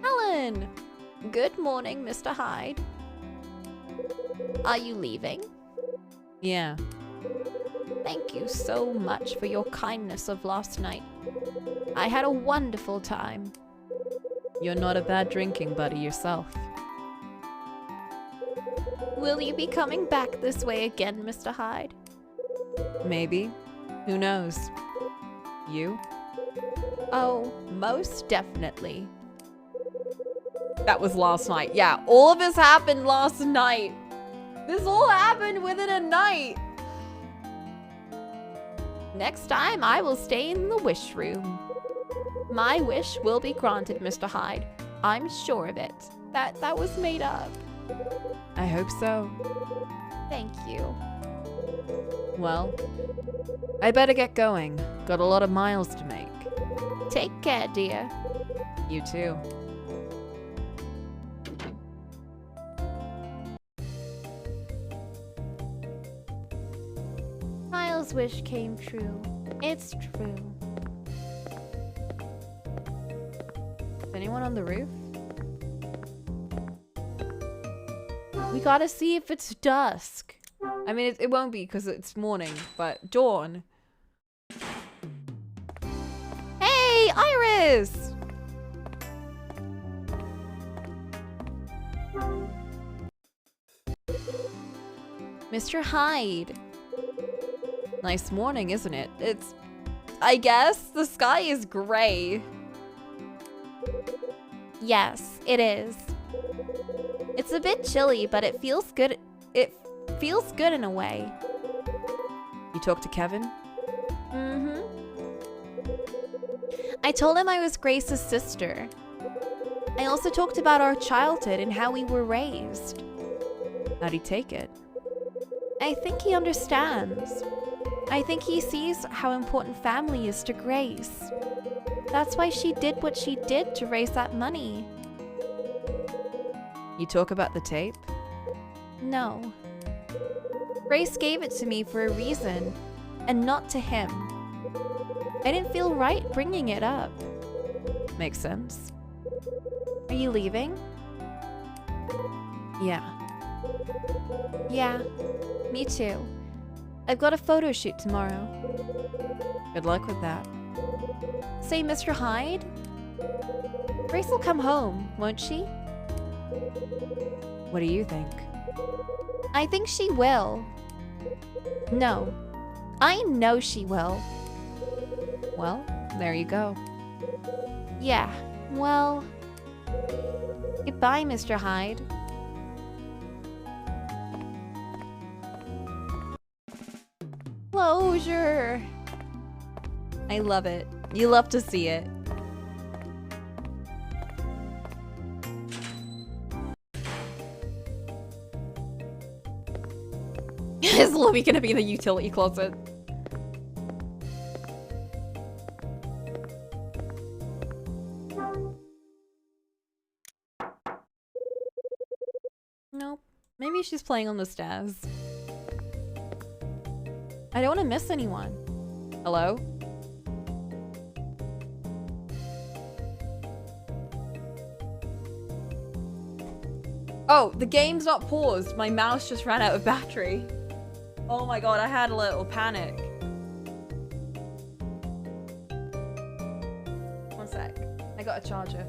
S2: Alan! Good morning, Mr. Hyde. Are you leaving?
S1: Yeah.
S2: Thank you so much for your kindness of last night. I had a wonderful time.
S1: You're not a bad drinking buddy yourself.
S2: Will you be coming back this way again, Mr. Hyde?
S1: Maybe. Who knows? You?
S2: Oh, most definitely.
S1: That was last night. Yeah, all of this happened last night. This all happened within a night.
S2: Next time, I will stay in the wish room. My wish will be granted, Mr. Hyde. I'm sure of it. That was made up.
S1: I hope so.
S2: Thank you.
S1: Well, I better get going. Got a lot of miles to make.
S2: Take care, dear.
S1: You too.
S2: Kyle's wish came true. It's true.
S1: Is anyone on the roof?
S2: We gotta see if it's dusk.
S1: I mean, it won't be because it's morning, but dawn. Hey, Iris!
S2: Mr. Hyde.
S1: Nice morning, isn't it? It's... I guess the sky is gray.
S2: Yes, it is. It's a bit chilly, but it feels good. It feels good in a way.
S1: You talked to Kevin?
S2: Mm-hmm. I told him I was Grace's sister. I also talked about our childhood and how we were raised.
S1: How'd he take it?
S2: I think he understands. I think he sees how important family is to Grace. That's why she did what she did to raise that money.
S1: You talk about the tape?
S2: No. Grace gave it to me for a reason, and not to him. I didn't feel right bringing it up.
S1: Makes sense.
S2: Are you leaving?
S1: Yeah.
S2: Yeah, me too. I've got a photo shoot tomorrow.
S1: Good luck with that.
S2: Say, Mr. Hyde? Grace will come home, won't she?
S1: What do you think?
S2: I think she will. No, I know she will.
S1: Well, there you go.
S2: Yeah, well... Goodbye, Mr. Hyde. Closure!
S1: I love it. You love to see it. Is Louie gonna be in the utility closet? Nope. Maybe she's playing on the stairs. I don't want to miss anyone. Hello? Oh, the game's not paused. My mouse just ran out of battery. Oh my god, I had a little panic. One sec. I got a charger.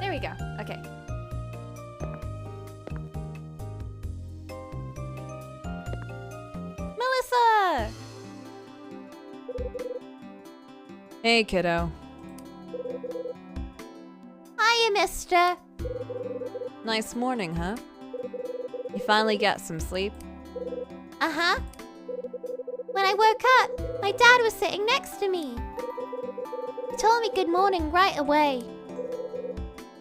S1: There we go. Okay.
S2: Melissa!
S1: Hey, kiddo.
S2: Hiya, mister.
S1: Nice morning, huh? You finally get some sleep?
S2: Uh-huh. When I woke up, my dad was sitting next to me. He told me good morning right away.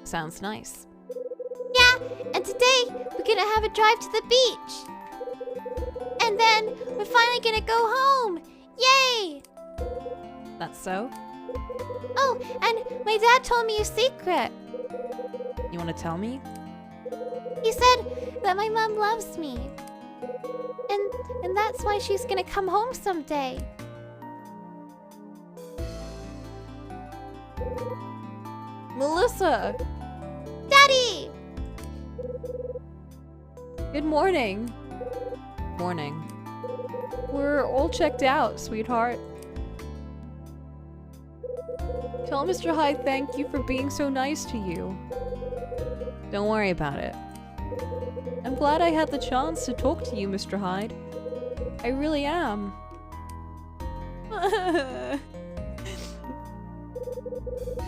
S1: Sounds nice.
S2: Yeah, and today we're gonna have a drive to the beach. And then we're finally gonna go home. Yay!
S1: That's so?
S2: Oh, and my dad told me a secret.
S1: You want to tell me?
S2: He said that my mom loves me. And that's why she's gonna come home someday.
S1: Melissa!
S2: Daddy!
S1: Good morning. Morning. We're all checked out, sweetheart. Tell Mr. Hyde thank you for being so nice to you. Don't worry about it. I'm glad I had the chance to talk to you, Mr. Hyde. I really am.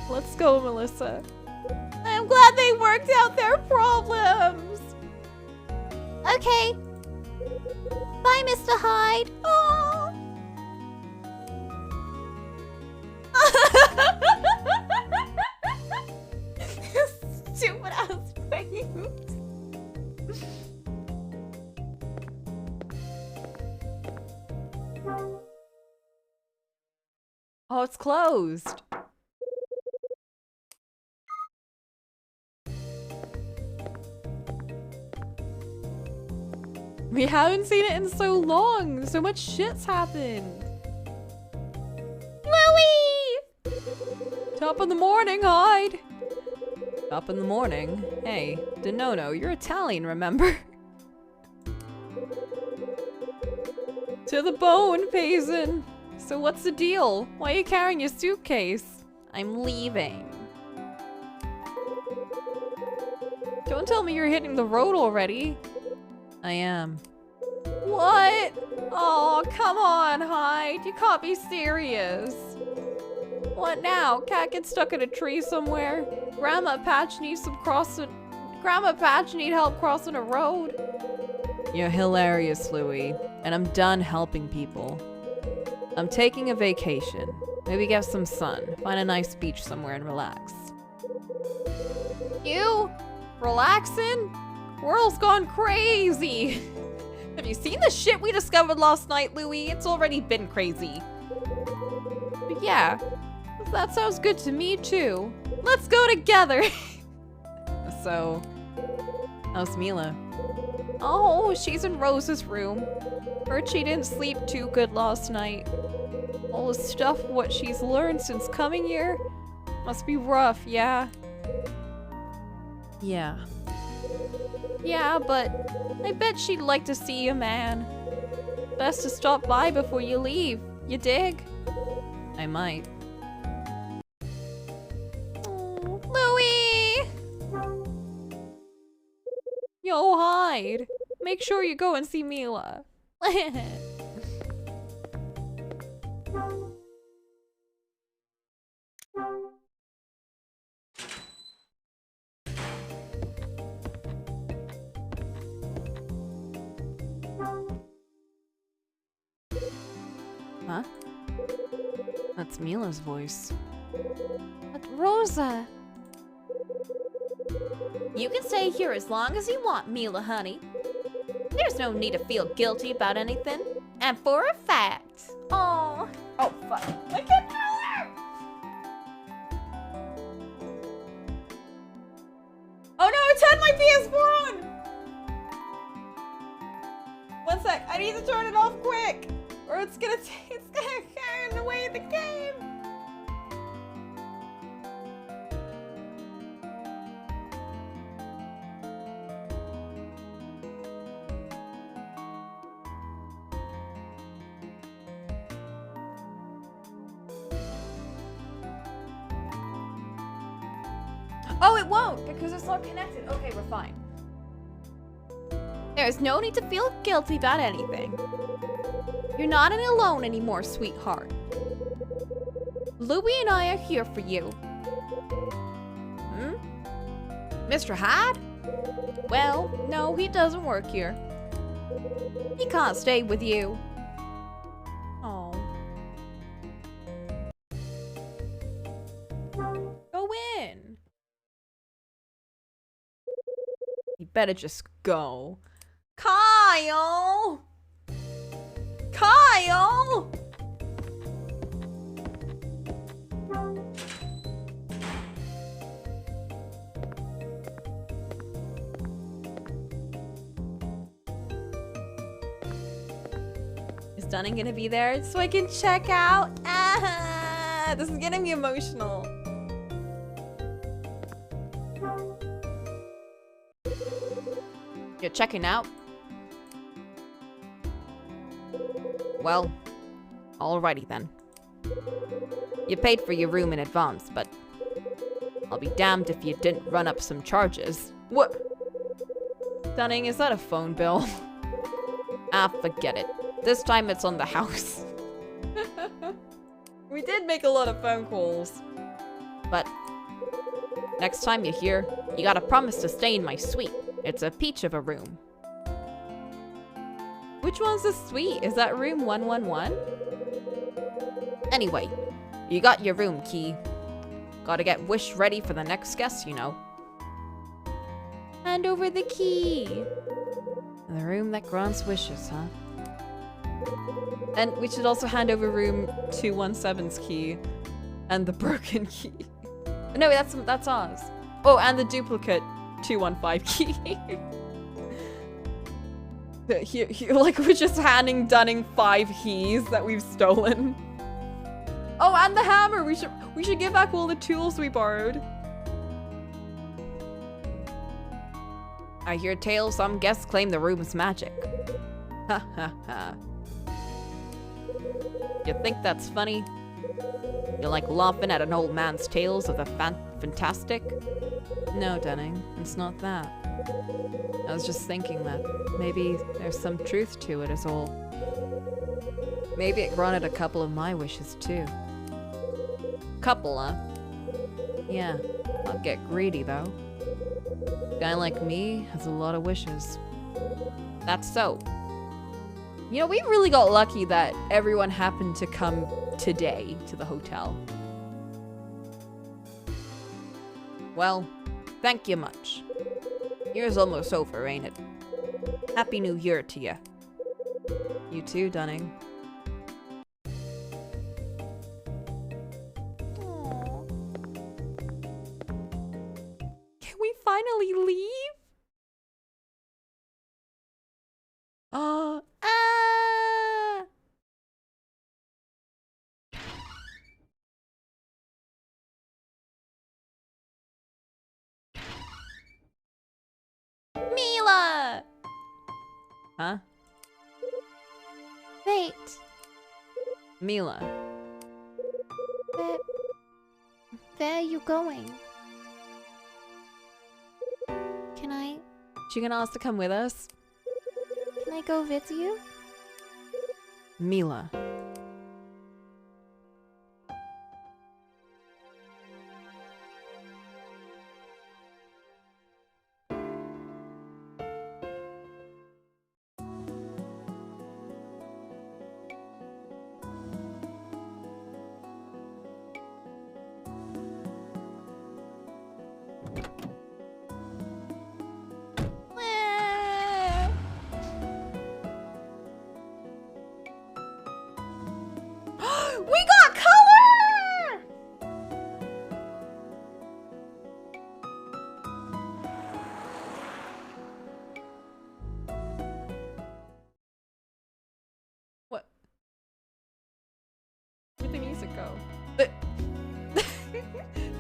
S1: Let's go, Melissa. I'm glad they worked out their problems.
S2: Okay. Bye, Mr. Hyde.
S1: Oh. Stupid ass face. Oh, it's closed. We haven't seen it in so long. So much shit's happened.
S2: Louie!
S1: Top of the morning, Hyde. Top in the morning. Hey, Denono, you're Italian, remember? To the bone, Payson. So what's the deal? Why are you carrying your suitcase? I'm leaving. Don't tell me you're hitting the road already. I am. What? Oh, come on, Hyde. You can't be serious. What now? Cat gets stuck in a tree somewhere? Grandma Patch needs help crossing a road. You're hilarious, Louie. And I'm done helping people. I'm taking a vacation. Maybe get some sun. Find a nice beach somewhere and relax. You? Relaxing? World's gone crazy. Have you seen the shit we discovered last night, Louie? It's already been crazy. But yeah, that sounds good to me too. Let's go together. So, how's Mila? Oh, she's in Rose's room. Heard she didn't sleep too good last night. All the stuff what she's learned since coming here must be rough, yeah. Yeah. Yeah, but I bet she'd like to see you, man. Best to stop by before you leave. You dig? I might. Oh, Louie! Yo, hide. Make sure you go and see Mila. Huh? That's Mila's voice.
S2: But Rosa...
S3: You can stay here as long as you want, Mila, honey. There's no need to feel guilty about anything. And for a fact... Oh, fuck. My controller!
S1: Oh no, it's had my PS4 on! One sec, I need to turn it off quick! Or it's gonna turn away the game! Oh, it won't, because it's not connected. Okay, we're fine.
S3: There's no need to feel guilty about anything. You're not alone anymore, sweetheart. Louie and I are here for you.
S1: Hmm? Mr. Hyde?
S3: Well, no, he doesn't work here. He can't stay with you.
S1: Oh. Go in. You better just go. Kyle! Kyle! Is Dunning gonna be there so I can check out? Ah, this is getting me emotional. You're checking out? Well, alrighty then. You paid for your room in advance, but I'll be damned if you didn't run up some charges. What? Dunning, is that a phone bill? Ah, forget it. This time it's on the house. We did make a lot of phone calls. But next time you're here, you gotta promise to stay in my suite. It's a peach of a room. Which one's the suite? Is that room 111? Anyway, you got your room key. Gotta get Wish ready for the next guest, you know.
S3: Hand over the key.
S1: The room that grants wishes, huh? And we should also hand over room 217's key. And the broken key. No, that's ours. Oh, and the duplicate 215 key. Like we're just handing Dunning 5 keys that we've stolen. Oh, and the hammer! We should give back all the tools we borrowed. I hear tales some guests claim the room's magic. Ha ha ha. You think that's funny? You like laughing at an old man's tales of the fantastic? No, Dunning, it's not that. I was just thinking that maybe there's some truth to it is all. Maybe it granted a couple of my wishes too. Couple, huh? Yeah, I'll get greedy though. A guy like me has a lot of wishes. That's so. You know, we really got lucky that everyone happened to come today to the hotel. Well, thank you much. Year's almost over, ain't it? Happy New Year to you. You too, Dunning.
S3: Aww. Can we finally leave?
S1: Huh?
S2: Wait.
S1: Mila.
S2: Where are you going? Can I
S1: She gonna ask to come with us?
S2: go with you?
S1: Mila. We got color! What? Where'd the music go?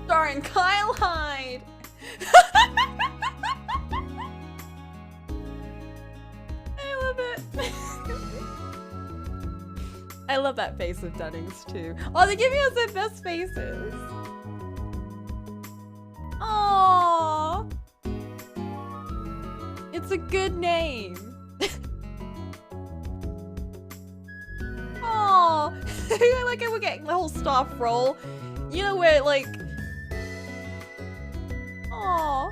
S1: Starring Kyle Hyde! I love it. I love that face of Dunnings too. Oh, they're giving us their best faces. Aww. It's a good name. Aww. I like how we're getting the whole staff roll. You know where like... Aww.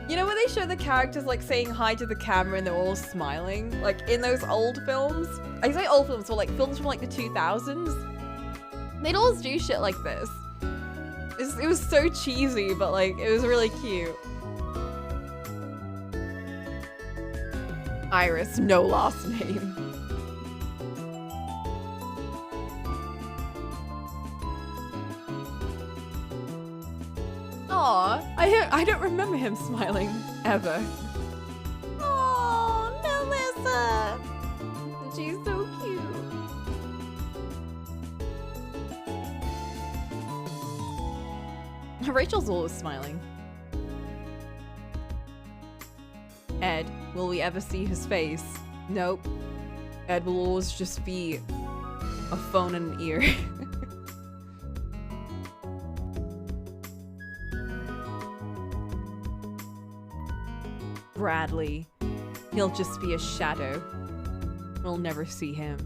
S1: You know where they show the characters like saying hi to the camera and they're all smiling? Like in those old films? I say old films, but like films from like the 2000s. They'd always do shit like this. It was so cheesy, but like it was really cute. Iris, no last name. Aw, I don't remember him smiling ever.
S2: Oh, Melissa.
S1: She's so cute. Rachel's always smiling. Ed, will we ever see his face? Nope. Ed will always just be a phone and an ear. Bradley. He'll just be a shadow. We'll never see him.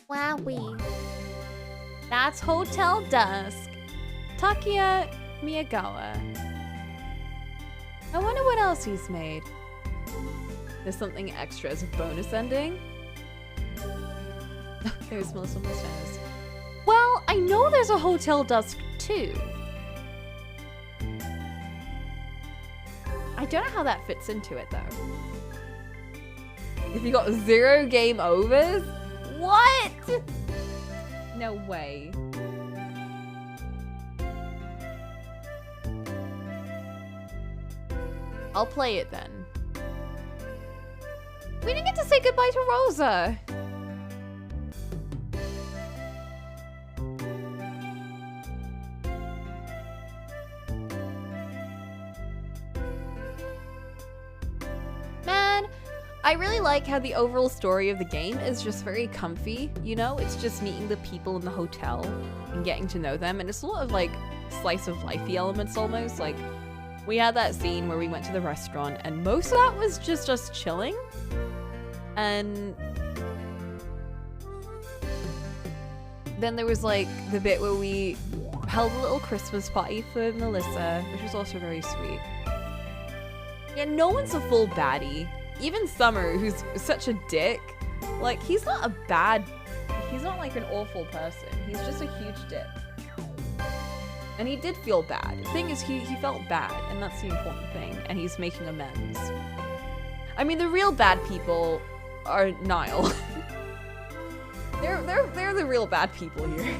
S2: Wowie.
S3: That's Hotel Dusk.
S1: Takia Miyagawa. I wonder what else he's made. There's something extra as a bonus ending. There's Melissa Mustache.
S3: Well, I know there's a Hotel Dusk too.
S1: I don't know how that fits into it though. If you got 0 game overs? What? No way. I'll play it then. We didn't get to say goodbye to Rosa. Man, I really like how the overall story of the game is just very comfy, you know? It's just meeting the people in the hotel and getting to know them, and it's a lot of like slice of lifey elements almost. Like we had that scene where we went to the restaurant and most of that was just us chilling. And then there was like the bit where we held a little Christmas party for Melissa, which was also very sweet. Yeah, no one's a full baddie. Even Summer, who's such a dick, like he's not like an awful person. He's just a huge dick. And he did feel bad. The thing is, he felt bad, and that's the important thing, and he's making amends. I mean, the real bad people are Niall. They're the real bad people here.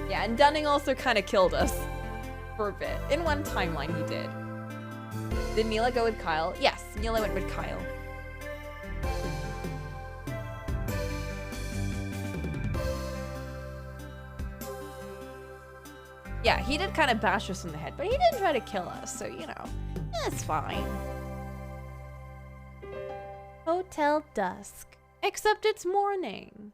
S1: Yeah, and Dunning also kind of killed us for a bit. In one timeline, he did. Did Mila go with Kyle? Yes, Mila went with Kyle. Yeah, he did kind of bash us in the head, but he didn't try to kill us, so you know, it's fine.
S3: Hotel Dusk.
S1: Except it's morning.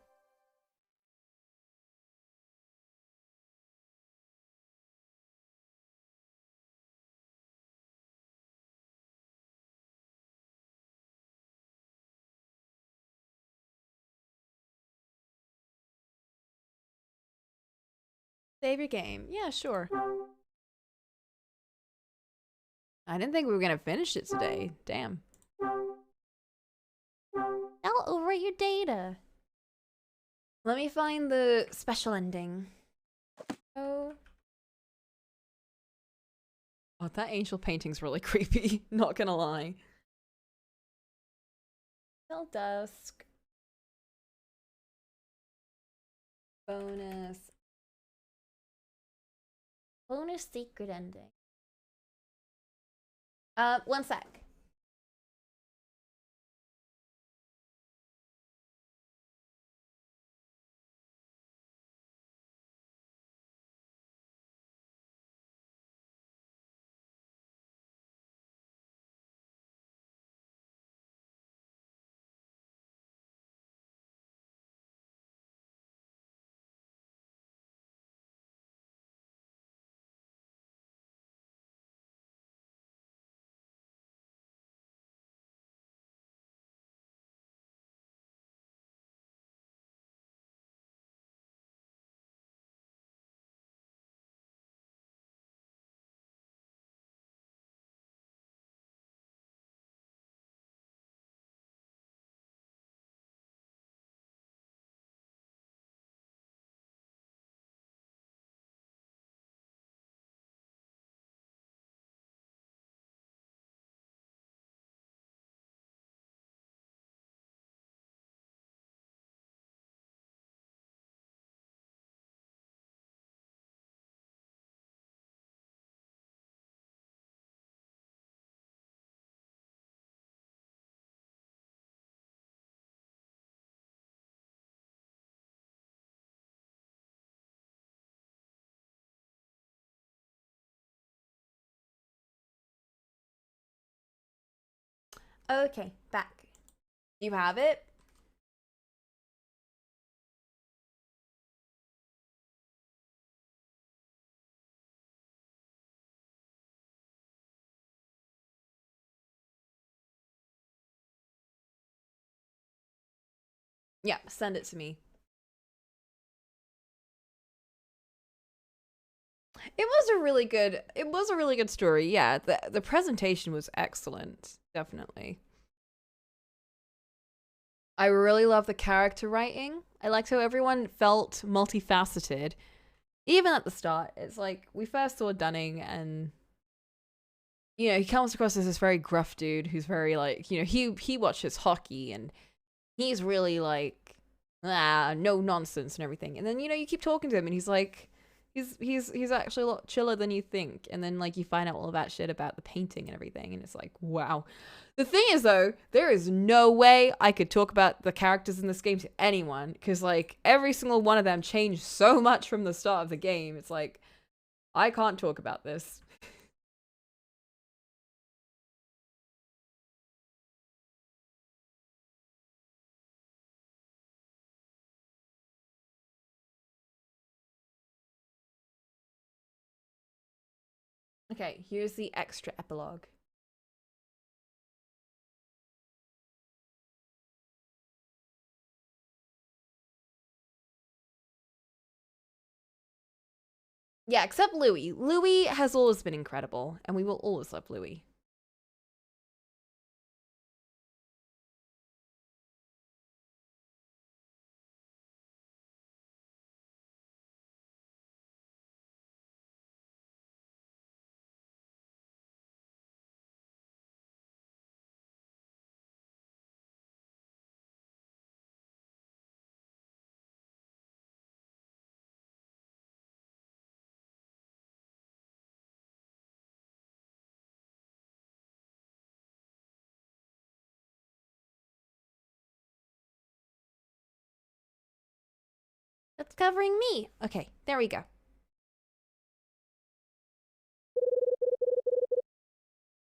S1: Save your game. Yeah, sure. I didn't think we were gonna finish it today. Damn.
S3: I'll overwrite your data.
S1: Let me find the special ending. Oh. Oh, that angel painting's really creepy. Not gonna lie.
S3: Till Dusk.
S1: Bonus.
S3: Bonus secret ending.
S1: 1 sec.
S3: Okay, back.
S1: You have it? Yeah, send it to me. It was a really good story. Yeah, the presentation was excellent. Definitely. I really love the character writing. I liked how everyone felt multifaceted. Even at the start, it's like we first saw Dunning and you know, he comes across as this very gruff dude who's very like, you know, he watches hockey and he's really like no nonsense and everything. And then, you know, you keep talking to him and he's like he's actually a lot chiller than you think. And then like you find out all that shit about the painting and everything and it's like, wow. The thing is though, there is no way I could talk about the characters in this game to anyone because like every single one of them changed so much from the start of the game. It's like I can't talk about this. Okay, here's the extra epilogue. Yeah, except Louis. Louis has always been incredible, and we will always love Louis.
S3: That's covering me.
S1: Okay, there we go.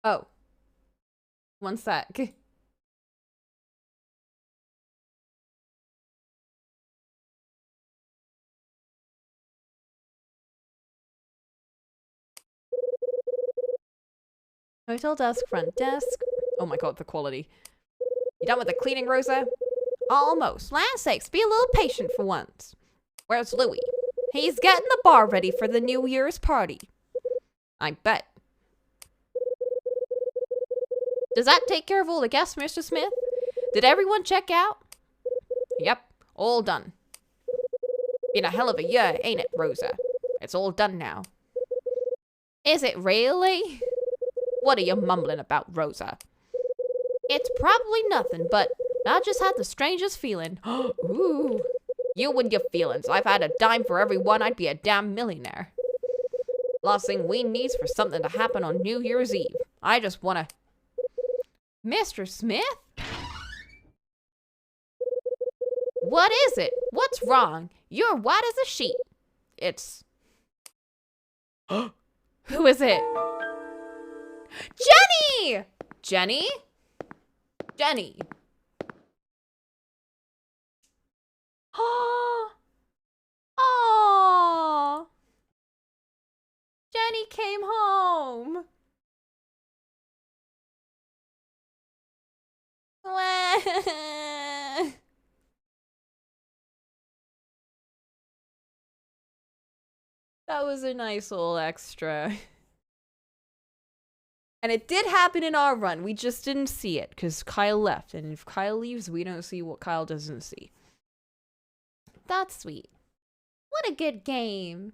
S1: Oh. One sec. Hotel desk, front desk. Oh my god, the quality. You done with the cleaning, Rosa? Almost. Land sakes, be a little patient for once. Where's Louis? He's getting the bar ready for the New Year's party. I bet. Does that take care of all the guests, Mr. Smith? Did everyone check out? Yep, all done. Been a hell of a year, ain't it, Rosa? It's all done now. Is it really? What are you mumbling about, Rosa? It's probably nothing, but I just had the strangest feeling. Ooh. You and your feelings. I've had a dime for every one. I'd be a damn millionaire. Last thing we need's for something to happen on New Year's Eve. I just wanna... Mr. Smith? What is it? What's wrong? You're white as a sheet. It's... Who is it? Jenny! Jenny? Jenny. Oh, Jenny came home. That was a nice little extra. And it did happen in our run. We just didn't see it because Kyle left. And if Kyle leaves, we don't see what Kyle doesn't see. That's sweet. What a good game.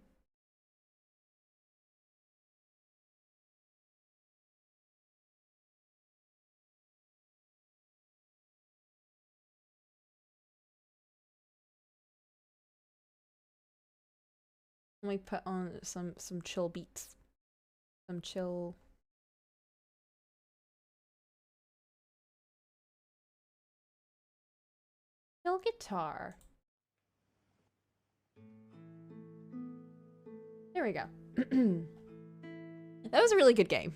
S1: Let me put on some chill beats. Some chill... chill guitar. There we go. That was a really good game.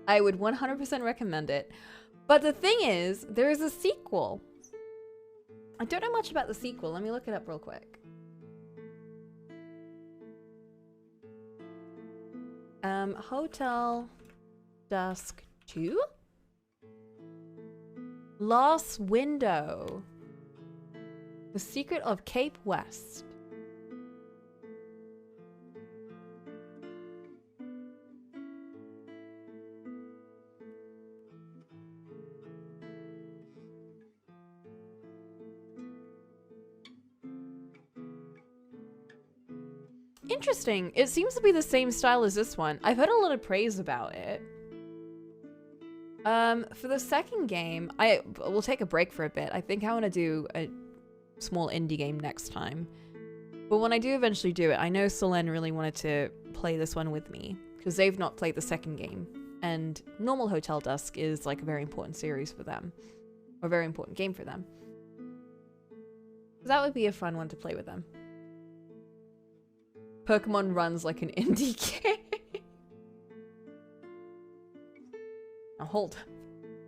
S1: I would 100% recommend it. But the thing is, there is a sequel. I don't know much about the sequel. Let me look it up real quick. Hotel Dusk 2? Lost Window. The Secret of Cape West. Interesting. It seems to be the same style as this one. I've heard a lot of praise about it. For the second game, I will take a break for a bit. I think I want to do a small indie game next time. But when I do eventually do it, I know Solen really wanted to play this one with me because they've not played the second game. And normal Hotel Dusk is like a very important series for them. Or a very important game for them. So that would be a fun one to play with them. Pokemon runs like an indie game. Now hold.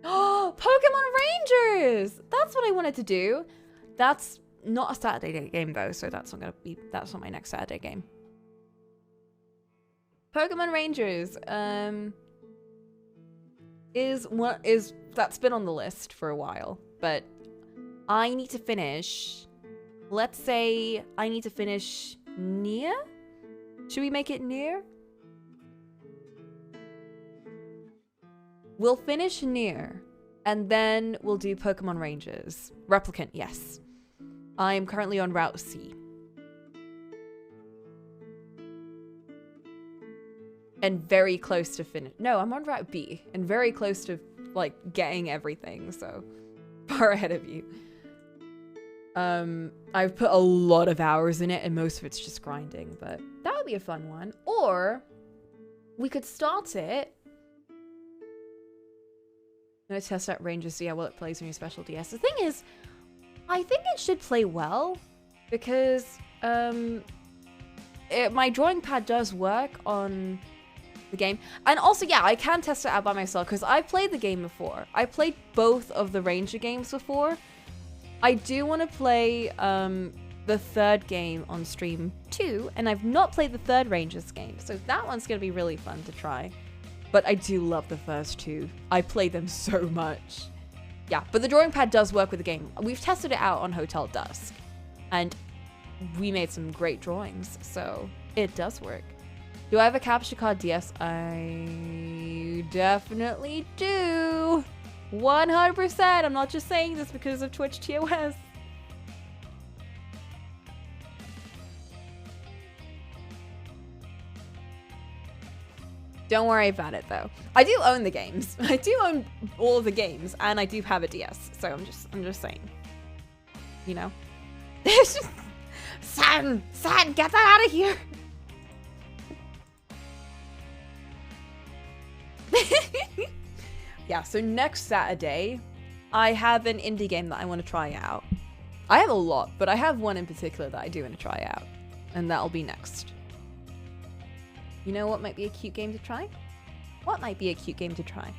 S1: Oh, Pokemon Rangers! That's what I wanted to do. That's not a Saturday game though, so that's not my next Saturday game. Pokemon Rangers, that's been on the list for a while, but I need to finish, let's say I need to finish Nier? Should we make it Nier? We'll finish Nier, and then we'll do Pokemon Rangers. Replicant, yes. I'm currently on Route C. And very close to finish. No, I'm on Route B, and very close to, like, getting everything, so far ahead of you. I've put a lot of hours in it, and most of it's just grinding, but that would be a fun one. Or we could start it. I'm gonna test out Rangers, see how well it plays on your special DS. The thing is, I think it should play well because my drawing pad does work on the game. And also, yeah, I can test it out by myself because I played the game before. I played both of the Ranger games before. I do want to play the third game on stream too, and I've not played the third Rangers game, so that one's going to be really fun to try. But I do love the first two. I played them so much. Yeah, but the drawing pad does work with the game. We've tested it out on Hotel Dusk, and we made some great drawings, so it does work. Do I have a capture card? DS? I definitely do. 100%. I'm not just saying this because of Twitch TOS. Don't worry about it though. I do own the games. I do own all of the games, and I do have a DS. So I'm just saying. You know. San, get that out of here. Yeah, so next Saturday, I have an indie game that I want to try out. I have a lot, but I have one in particular that I do want to try out, and that'll be next. You know what might be a cute game to try? What might be a cute game to try?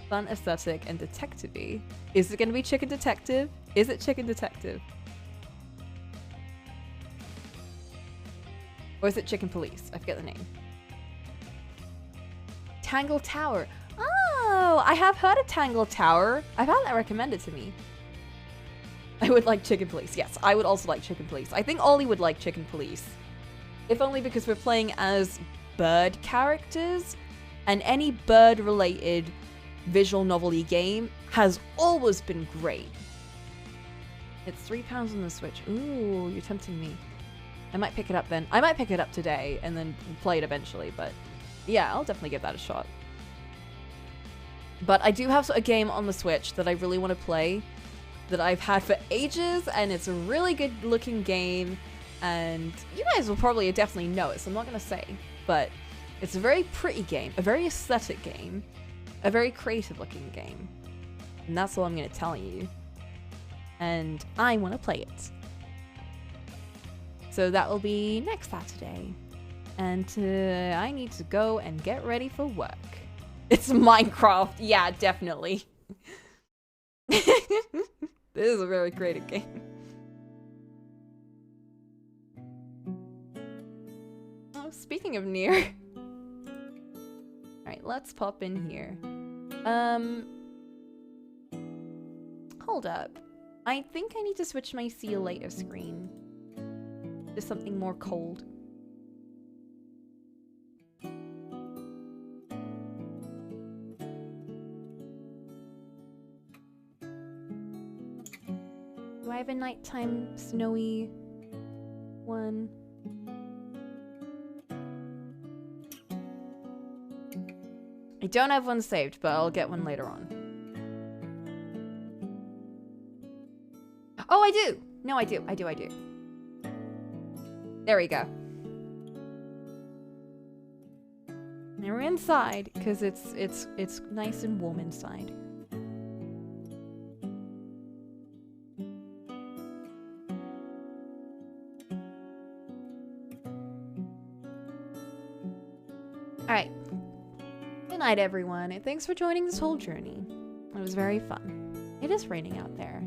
S1: Fun, aesthetic, and detective-y. Is it going to be Chicken Detective? Is it Chicken Detective? Or is it Chicken Police? I forget the name. Tangle Tower. Oh, I have heard of Tangle Tower. I've had that recommended to me. I would like Chicken Police. Yes, I would also like Chicken Police. I think Ollie would like Chicken Police. If only because we're playing as bird characters, and any bird-related visual novel-y game has always been great. It's £3 on the Switch. Ooh, you're tempting me. I might pick it up then. I might pick it up today and then play it eventually, but yeah, I'll definitely give that a shot. But I do have a game on the Switch that I really want to play that I've had for ages, and it's a really good looking game, and you guys will probably definitely know it, so I'm not going to say, but it's a very pretty game, a very aesthetic game, a very creative looking game, and that's all I'm going to tell you, and I want to play it. So that will be next Saturday, and I need to go and get ready for work. It's Minecraft, yeah, definitely. This is a very creative game. Oh, speaking of Nier. Alright, let's pop in here. Hold up. I think I need to switch my see you later screen to something more cold. Do I have a nighttime snowy one? I don't have one saved, but I'll get one later on. Oh, I do! No, I do. There we go. Now we're inside, because it's nice and warm inside. Alright. Good night, everyone, and thanks for joining this whole journey. It was very fun. It is raining out there.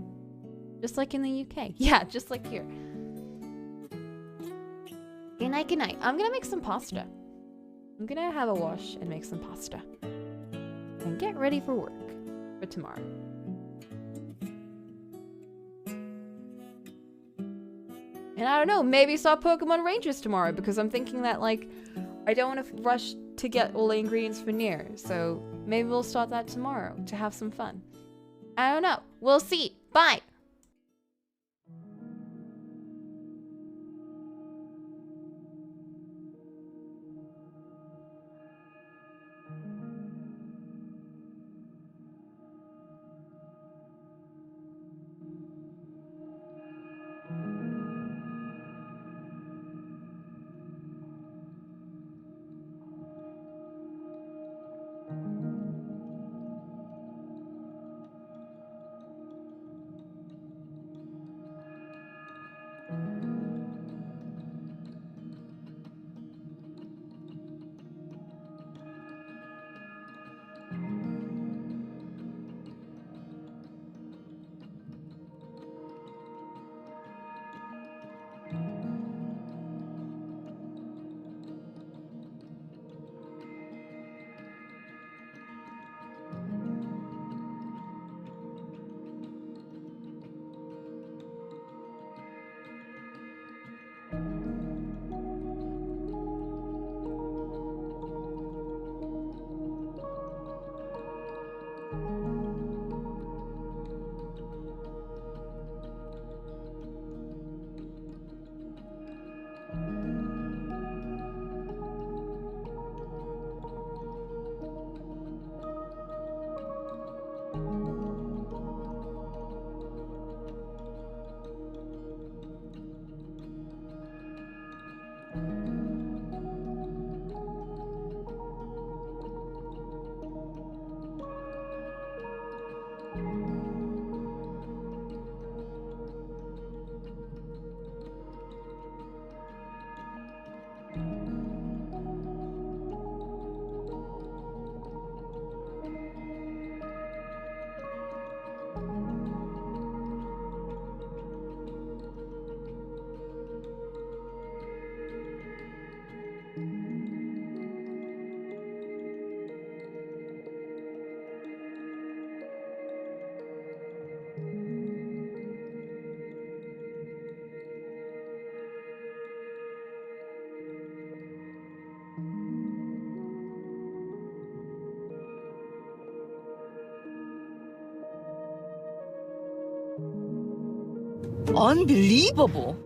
S1: Just like in the UK. Yeah, just like here. Good night, good night. I'm gonna make some pasta. I'm gonna have a wash and make some pasta. And get ready for work for tomorrow. And I don't know, maybe start Pokemon Rangers tomorrow, because I'm thinking that, like, I don't want to rush to get all the ingredients for Nier, so maybe we'll start that tomorrow to have some fun. I don't know. We'll see. Bye!
S4: Unbelievable.